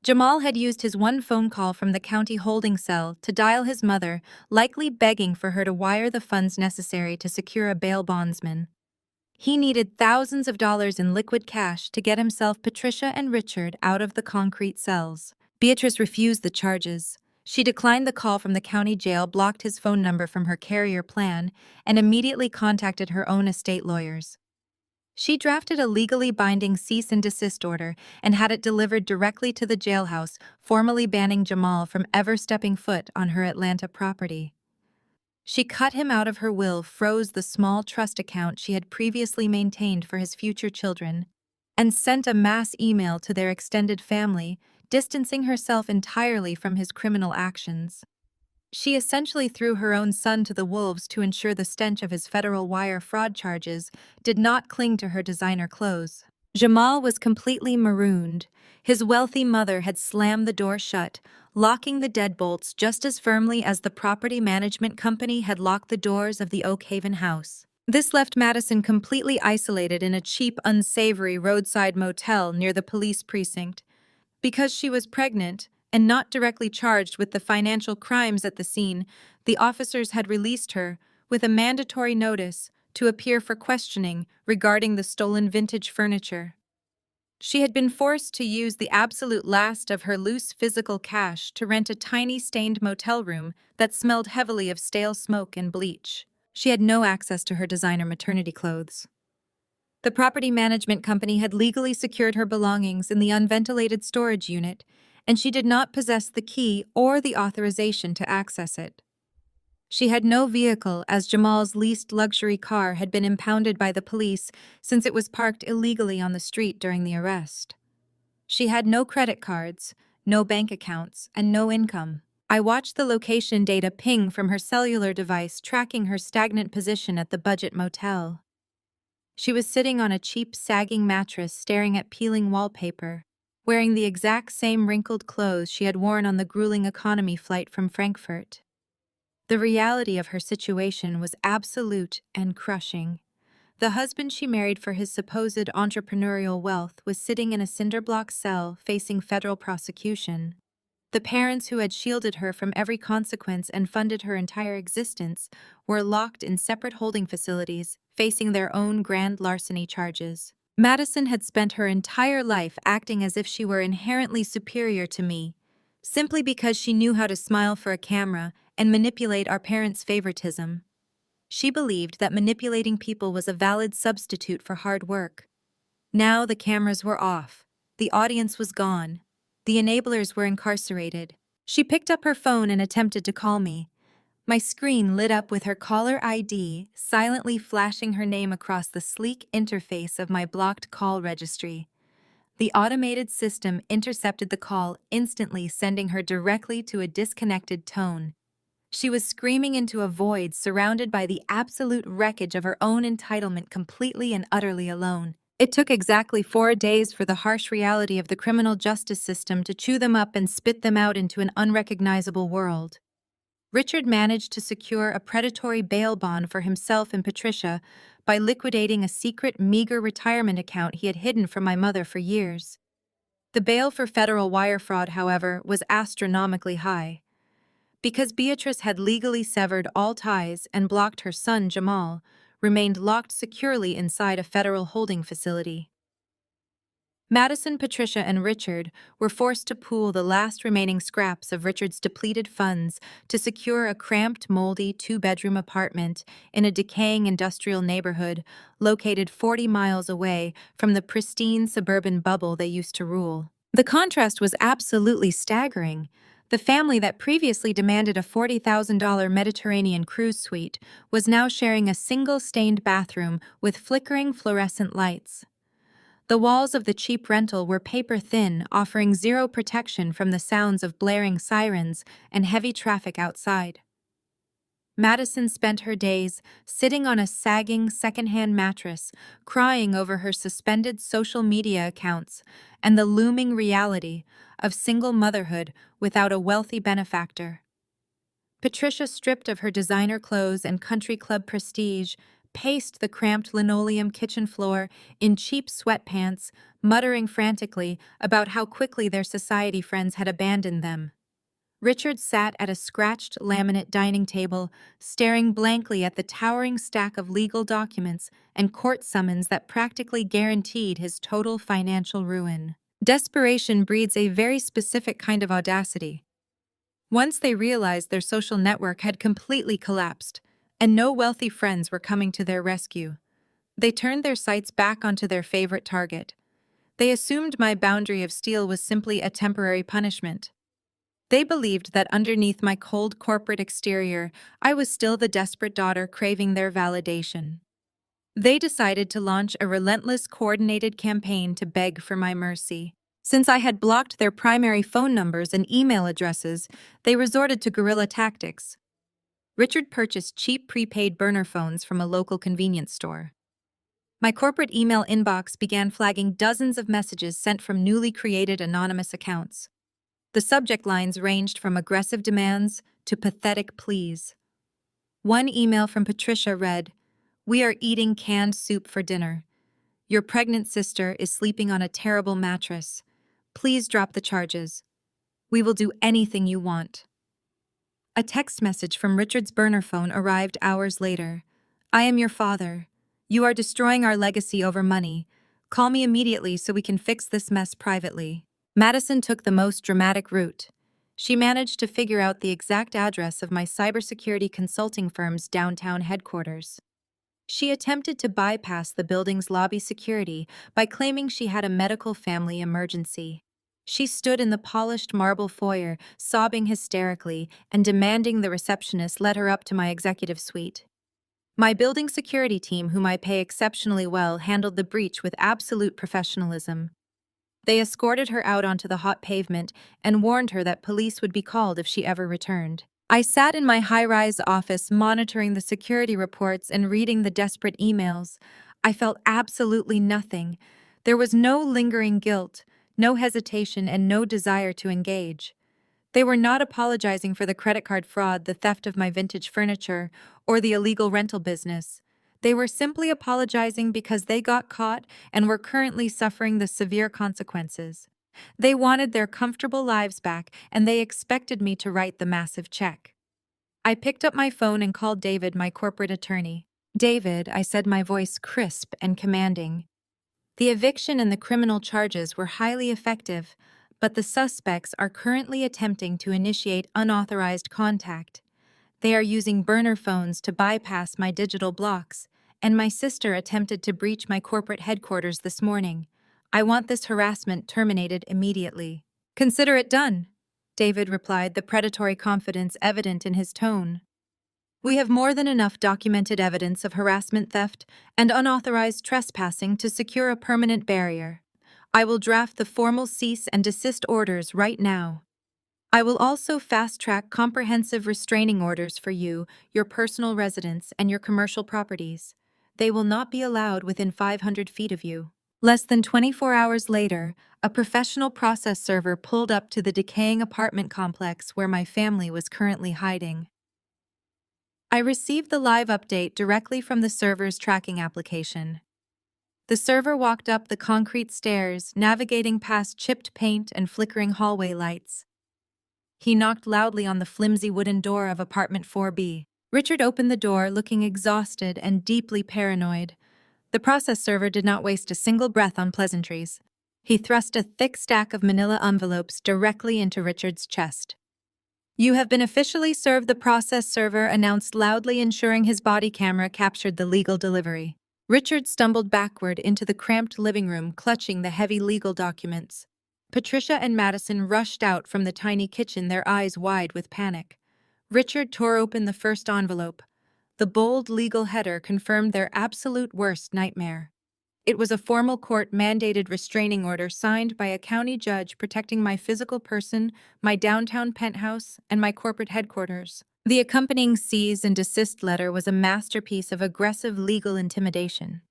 Jamal had used his one phone call from the county holding cell to dial his mother, likely begging for her to wire the funds necessary to secure a bail bondsman. He needed thousands of dollars in liquid cash to get himself, Patricia, and Richard out of the concrete cells. Beatrice refused the charges. She declined the call from the county jail, blocked his phone number from her carrier plan, and immediately contacted her own estate lawyers. She drafted a legally binding cease and desist order and had it delivered directly to the jailhouse, formally banning Jamal from ever stepping foot on her Atlanta property. She cut him out of her will, froze the small trust account she had previously maintained for his future children, and sent a mass email to their extended family, distancing herself entirely from his criminal actions. She essentially threw her own son to the wolves to ensure the stench of his federal wire fraud charges did not cling to her designer clothes. Jamal was completely marooned. His wealthy mother had slammed the door shut, locking the deadbolts just as firmly as the property management company had locked the doors of the Oak Haven house. This left Madison completely isolated in a cheap, unsavory roadside motel near the police precinct. Because she was pregnant and not directly charged with the financial crimes at the scene, the officers had released her with a mandatory notice to appear for questioning regarding the stolen vintage furniture. She had been forced to use the absolute last of her loose physical cash to rent a tiny stained motel room that smelled heavily of stale smoke and bleach. She had no access to her designer maternity clothes. The property management company had legally secured her belongings in the unventilated storage unit, and she did not possess the key or the authorization to access it. She had no vehicle, as Jamal's leased luxury car had been impounded by the police since it was parked illegally on the street during the arrest. She had no credit cards, no bank accounts, and no income. I watched the location data ping from her cellular device tracking her stagnant position at the budget motel. She was sitting on a cheap, sagging mattress staring at peeling wallpaper, wearing the exact same wrinkled clothes she had worn on the grueling economy flight from Frankfurt. The reality of her situation was absolute and crushing. The husband she married for his supposed entrepreneurial wealth was sitting in a cinder-block cell facing federal prosecution. The parents who had shielded her from every consequence and funded her entire existence were locked in separate holding facilities, facing their own grand larceny charges. Madison had spent her entire life acting as if she were inherently superior to me, simply because she knew how to smile for a camera and manipulate our parents' favoritism. She believed that manipulating people was a valid substitute for hard work. Now the cameras were off. The audience was gone. The enablers were incarcerated. She picked up her phone and attempted to call me. My screen lit up with her caller ID, silently flashing her name across the sleek interface of my blocked call registry. The automated system intercepted the call, instantly sending her directly to a disconnected tone. She was screaming into a void, surrounded by the absolute wreckage of her own entitlement, completely and utterly alone. It took exactly 4 days for the harsh reality of the criminal justice system to chew them up and spit them out into an unrecognizable world. Richard managed to secure a predatory bail bond for himself and Patricia by liquidating a secret, meager retirement account he had hidden from my mother for years. The bail for federal wire fraud, however, was astronomically high. Because Beatrice had legally severed all ties and blocked her son, Jamal, remained locked securely inside a federal holding facility. Madison, Patricia, and Richard were forced to pool the last remaining scraps of Richard's depleted funds to secure a cramped, moldy 2-bedroom apartment in a decaying industrial neighborhood located 40 miles away from the pristine suburban bubble they used to rule. The contrast was absolutely staggering. The family that previously demanded a $40,000 Mediterranean cruise suite was now sharing a single stained bathroom with flickering fluorescent lights. The walls of the cheap rental were paper-thin, offering zero protection from the sounds of blaring sirens and heavy traffic outside. Madison spent her days sitting on a sagging second-hand mattress, crying over her suspended social media accounts and the looming reality of single motherhood without a wealthy benefactor. Patricia, stripped of her designer clothes and country club prestige, paced the cramped linoleum kitchen floor in cheap sweatpants, muttering frantically about how quickly their society friends had abandoned them. Richard sat at a scratched laminate dining table, staring blankly at the towering stack of legal documents and court summons that practically guaranteed his total financial ruin. Desperation breeds a very specific kind of audacity. Once they realized their social network had completely collapsed, and no wealthy friends were coming to their rescue, they turned their sights back onto their favorite target. They assumed my boundary of steel was simply a temporary punishment. They believed that underneath my cold corporate exterior, I was still the desperate daughter craving their validation. They decided to launch a relentless, coordinated campaign to beg for my mercy. Since I had blocked their primary phone numbers and email addresses, they resorted to guerrilla tactics. Richard purchased cheap prepaid burner phones from a local convenience store. My corporate email inbox began flagging dozens of messages sent from newly created anonymous accounts. The subject lines ranged from aggressive demands to pathetic pleas. One email from Patricia read, "We are eating canned soup for dinner. Your pregnant sister is sleeping on a terrible mattress. Please drop the charges. We will do anything you want." A text message from Richard's burner phone arrived hours later. "I am your father. You are destroying our legacy over money. Call me immediately so we can fix this mess privately." Madison took the most dramatic route. She managed to figure out the exact address of my cybersecurity consulting firm's downtown headquarters. She attempted to bypass the building's lobby security by claiming she had a medical family emergency. She stood in the polished marble foyer, sobbing hysterically and demanding the receptionist let her up to my executive suite. My building security team, whom I pay exceptionally well, handled the breach with absolute professionalism. They escorted her out onto the hot pavement and warned her that police would be called if she ever returned. I sat in my high-rise office monitoring the security reports and reading the desperate emails. I felt absolutely nothing. There was no lingering guilt, no hesitation, and no desire to engage. They were not apologizing for the credit card fraud, the theft of my vintage furniture, or the illegal rental business. They were simply apologizing because they got caught and were currently suffering the severe consequences. They wanted their comfortable lives back, and they expected me to write the massive check. I picked up my phone and called David, my corporate attorney. "David," I said, my voice crisp and commanding. "The eviction and the criminal charges were highly effective, but the suspects are currently attempting to initiate unauthorized contact. They are using burner phones to bypass my digital blocks, and my sister attempted to breach my corporate headquarters this morning. I want this harassment terminated immediately." "Consider it done," David replied, the predatory confidence evident in his tone. "We have more than enough documented evidence of harassment, theft, and unauthorized trespassing to secure a permanent barrier. I will draft the formal cease and desist orders right now. I will also fast-track comprehensive restraining orders for you, your personal residence, and your commercial properties. They will not be allowed within 500 feet of you." Less than 24 hours later, a professional process server pulled up to the decaying apartment complex where my family was currently hiding. I received the live update directly from the server's tracking application. The server walked up the concrete stairs, navigating past chipped paint and flickering hallway lights. He knocked loudly on the flimsy wooden door of apartment 4B. Richard opened the door, looking exhausted and deeply paranoid. The process server did not waste a single breath on pleasantries. He thrust a thick stack of manila envelopes directly into Richard's chest. "You have been officially served," the process server announced loudly, ensuring his body camera captured the legal delivery. Richard stumbled backward into the cramped living room, clutching the heavy legal documents. Patricia and Madison rushed out from the tiny kitchen, their eyes wide with panic. Richard tore open the first envelope. The bold legal header confirmed their absolute worst nightmare. It was a formal court-mandated restraining order signed by a county judge protecting my physical person, my downtown penthouse, and my corporate headquarters. The accompanying cease and desist letter was a masterpiece of aggressive legal intimidation.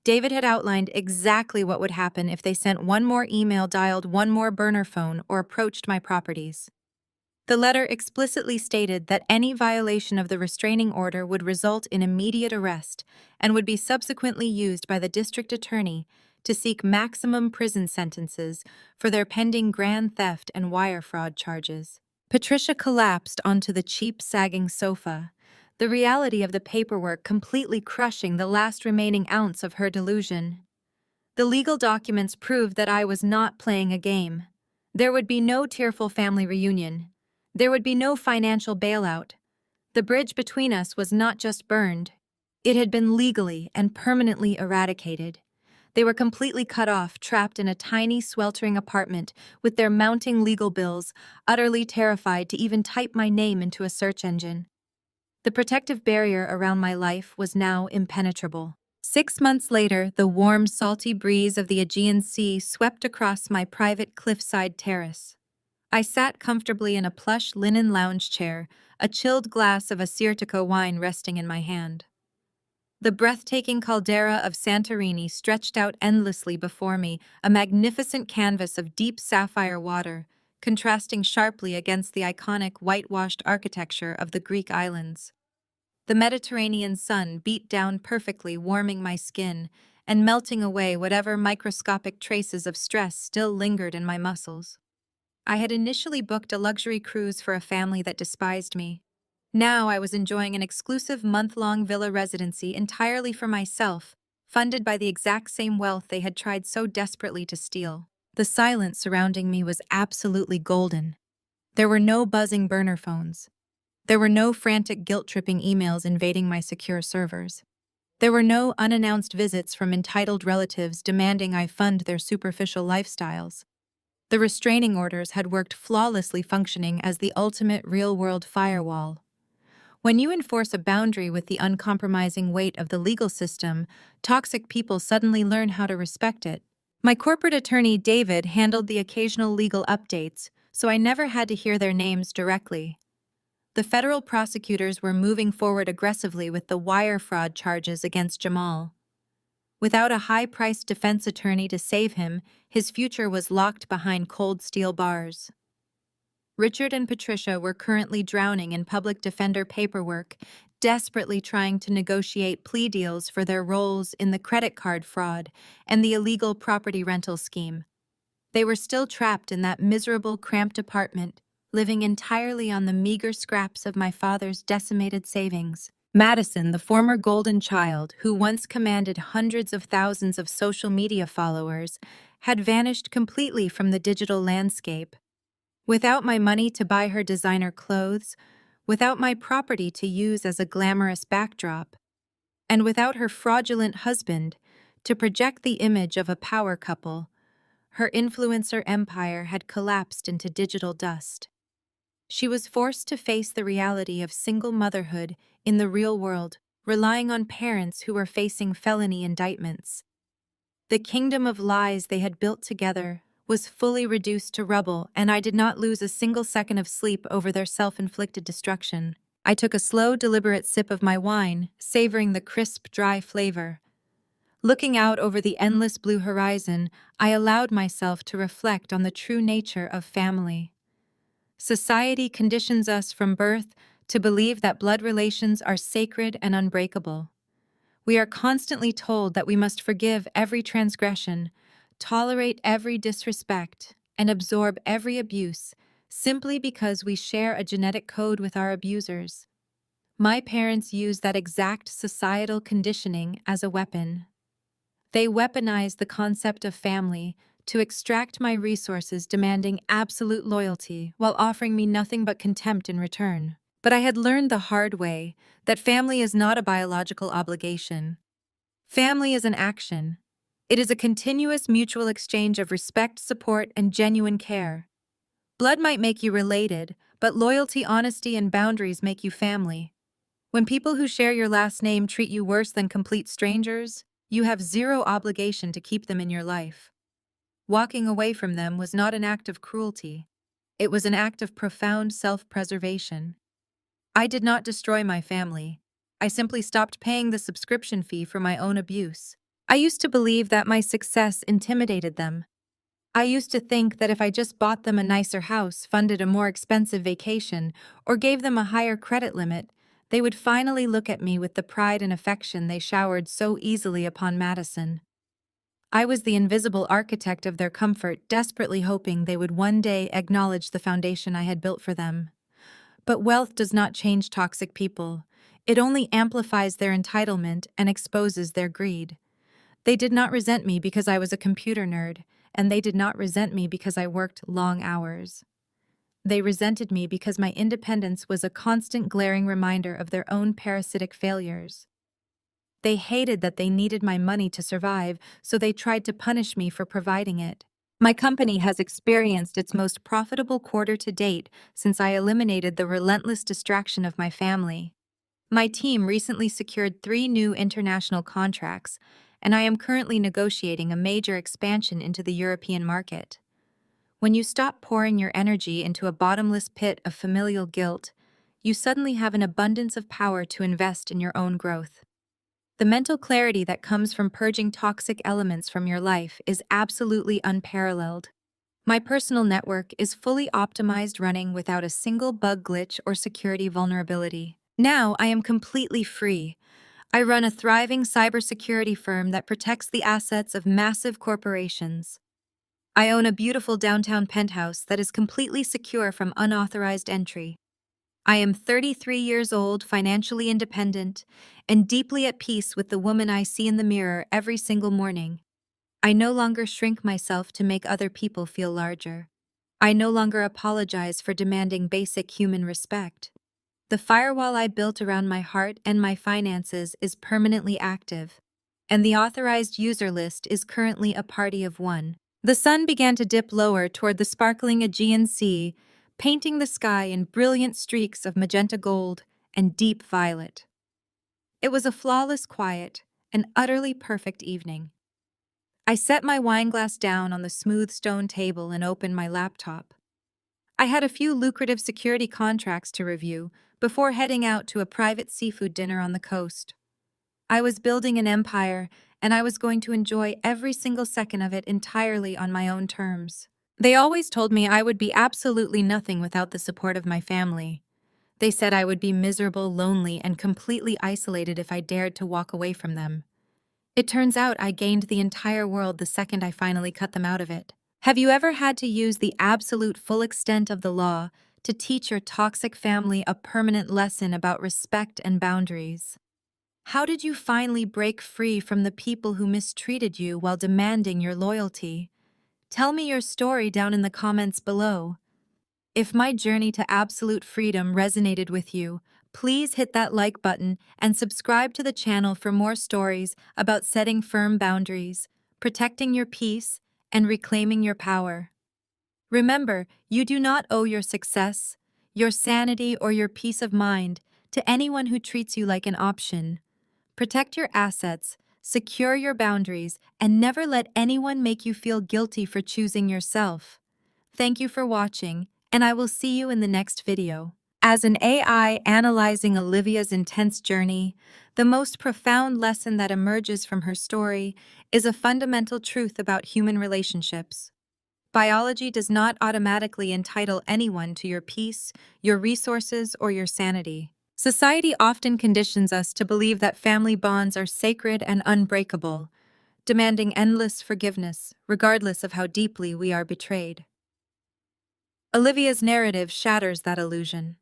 David had outlined exactly what would happen if they sent one more email, dialed one more burner phone, or approached my properties. The letter explicitly stated that any violation of the restraining order would result in immediate arrest and would be subsequently used by the district attorney to seek maximum prison sentences for their pending grand theft and wire fraud charges. Patricia collapsed onto the cheap, sagging sofa, the reality of the paperwork completely crushing the last remaining ounce of her delusion. The legal documents proved that I was not playing a game. There would be no tearful family reunion. There would be no financial bailout. The bridge between us was not just burned. It had been legally and permanently eradicated. They were completely cut off, trapped in a tiny, sweltering apartment with their mounting legal bills, utterly terrified to even type my name into a search engine. The protective barrier around my life was now impenetrable. 6 months later, the warm, salty breeze of the Aegean Sea swept across my private cliffside terrace. I sat comfortably in a plush linen lounge chair, a chilled glass of Assyrtiko wine resting in my hand. The breathtaking caldera of Santorini stretched out endlessly before me, a magnificent canvas of deep sapphire water, contrasting sharply against the iconic whitewashed architecture of the Greek islands. The Mediterranean sun beat down perfectly, warming my skin and melting away whatever microscopic traces of stress still lingered in my muscles. I had initially booked a luxury cruise for a family that despised me. Now I was enjoying an exclusive month-long villa residency entirely for myself, funded by the exact same wealth they had tried so desperately to steal. The silence surrounding me was absolutely golden. There were no buzzing burner phones. There were no frantic guilt-tripping emails invading my secure servers. There were no unannounced visits from entitled relatives demanding I fund their superficial lifestyles. The restraining orders had worked flawlessly, functioning as the ultimate real-world firewall. When you enforce a boundary with the uncompromising weight of the legal system, toxic people suddenly learn how to respect it. My corporate attorney, David, handled the occasional legal updates, so I never had to hear their names directly. The federal prosecutors were moving forward aggressively with the wire fraud charges against Jamal. Without a high-priced defense attorney to save him, his future was locked behind cold steel bars. Richard and Patricia were currently drowning in public defender paperwork, desperately trying to negotiate plea deals for their roles in the credit card fraud and the illegal property rental scheme. They were still trapped in that miserable, cramped apartment, living entirely on the meager scraps of my father's decimated savings. Madison, the former golden child who once commanded hundreds of thousands of social media followers, had vanished completely from the digital landscape. Without my money to buy her designer clothes, without my property to use as a glamorous backdrop, and without her fraudulent husband to project the image of a power couple, her influencer empire had collapsed into digital dust. She was forced to face the reality of single motherhood in the real world, relying on parents who were facing felony indictments. The kingdom of lies they had built together was fully reduced to rubble, and I did not lose a single second of sleep over their self-inflicted destruction. I took a slow, deliberate sip of my wine, savoring the crisp, dry flavor. Looking out over the endless blue horizon, I allowed myself to reflect on the true nature of family. Society conditions us from birth to believe that blood relations are sacred and unbreakable. We are constantly told that we must forgive every transgression, tolerate every disrespect, and absorb every abuse, simply because we share a genetic code with our abusers. My parents used that exact societal conditioning as a weapon. They weaponized the concept of family to extract my resources, demanding absolute loyalty while offering me nothing but contempt in return. But I had learned the hard way that family is not a biological obligation. Family is an action. It is a continuous mutual exchange of respect, support, and genuine care. Blood might make you related, but loyalty, honesty, and boundaries make you family. When people who share your last name treat you worse than complete strangers, you have zero obligation to keep them in your life. Walking away from them was not an act of cruelty. It was an act of profound self-preservation. I did not destroy my family. I simply stopped paying the subscription fee for my own abuse. I used to believe that my success intimidated them. I used to think that if I just bought them a nicer house, funded a more expensive vacation, or gave them a higher credit limit, they would finally look at me with the pride and affection they showered so easily upon Madison. I was the invisible architect of their comfort, desperately hoping they would one day acknowledge the foundation I had built for them. But wealth does not change toxic people. It only amplifies their entitlement and exposes their greed. They did not resent me because I was a computer nerd, and they did not resent me because I worked long hours. They resented me because my independence was a constant glaring reminder of their own parasitic failures. They hated that they needed my money to survive, so they tried to punish me for providing it. My company has experienced its most profitable quarter to date since I eliminated the relentless distraction of my family. My team recently secured 3 new international contracts, and I am currently negotiating a major expansion into the European market. When you stop pouring your energy into a bottomless pit of familial guilt, you suddenly have an abundance of power to invest in your own growth. The mental clarity that comes from purging toxic elements from your life is absolutely unparalleled. My personal network is fully optimized, running without a single bug glitch or security vulnerability. Now I am completely free. I run a thriving cybersecurity firm that protects the assets of massive corporations. I own a beautiful downtown penthouse that is completely secure from unauthorized entry. I am 33 years old, financially independent, and deeply at peace with the woman I see in the mirror every single morning. I no longer shrink myself to make other people feel larger. I no longer apologize for demanding basic human respect. The firewall I built around my heart and my finances is permanently active, and the authorized user list is currently a party of one. The sun began to dip lower toward the sparkling Aegean Sea, painting the sky in brilliant streaks of magenta gold and deep violet. It was a flawless quiet, an utterly perfect evening. I set my wineglass down on the smooth stone table and opened my laptop. I had a few lucrative security contracts to review before heading out to a private seafood dinner on the coast. I was building an empire, and I was going to enjoy every single second of it entirely on my own terms. They always told me I would be absolutely nothing without the support of my family. They said I would be miserable, lonely, and completely isolated if I dared to walk away from them. It turns out I gained the entire world the second I finally cut them out of it. Have you ever had to use the absolute full extent of the law to teach your toxic family a permanent lesson about respect and boundaries? How did you finally break free from the people who mistreated you while demanding your loyalty? Tell me your story down in the comments below. If my journey to absolute freedom resonated with you, please hit that like button and subscribe to the channel for more stories about setting firm boundaries, protecting your peace, and reclaiming your power. Remember, you do not owe your success, your sanity, or your peace of mind to anyone who treats you like an option. Protect your assets, secure your boundaries, and never let anyone make you feel guilty for choosing yourself. Thank you for watching, and I will see you in the next video. As an AI analyzing Olivia's intense journey, the most profound lesson that emerges from her story is a fundamental truth about human relationships. Biology does not automatically entitle anyone to your peace, your resources, or your sanity. Society often conditions us to believe that family bonds are sacred and unbreakable, demanding endless forgiveness, regardless of how deeply we are betrayed. Olivia's narrative shatters that illusion.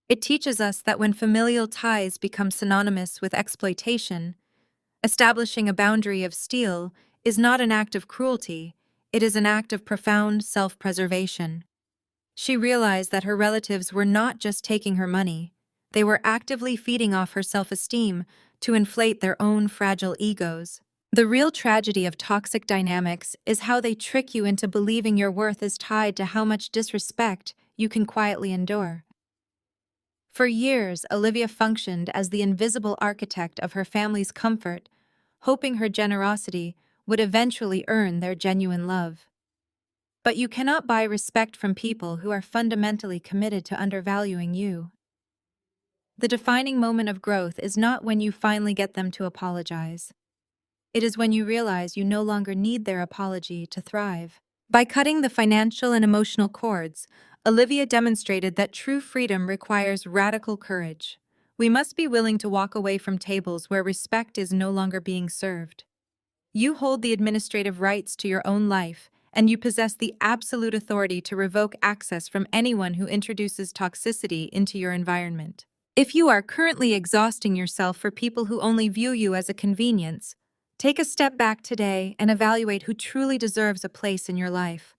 It teaches us that when familial ties become synonymous with exploitation, establishing a boundary of steel is not an act of cruelty, it is an act of profound self-preservation. She realized that her relatives were not just taking her money, they were actively feeding off her self-esteem to inflate their own fragile egos. The real tragedy of toxic dynamics is how they trick you into believing your worth is tied to how much disrespect you can quietly endure. For years, Olivia functioned as the invisible architect of her family's comfort, hoping her generosity would eventually earn their genuine love. But you cannot buy respect from people who are fundamentally committed to undervaluing you. The defining moment of growth is not when you finally get them to apologize. It is when you realize you no longer need their apology to thrive. By cutting the financial and emotional cords, Olivia demonstrated that true freedom requires radical courage. We must be willing to walk away from tables where respect is no longer being served. You hold the administrative rights to your own life, and you possess the absolute authority to revoke access from anyone who introduces toxicity into your environment. If you are currently exhausting yourself for people who only view you as a convenience, take a step back today and evaluate who truly deserves a place in your life.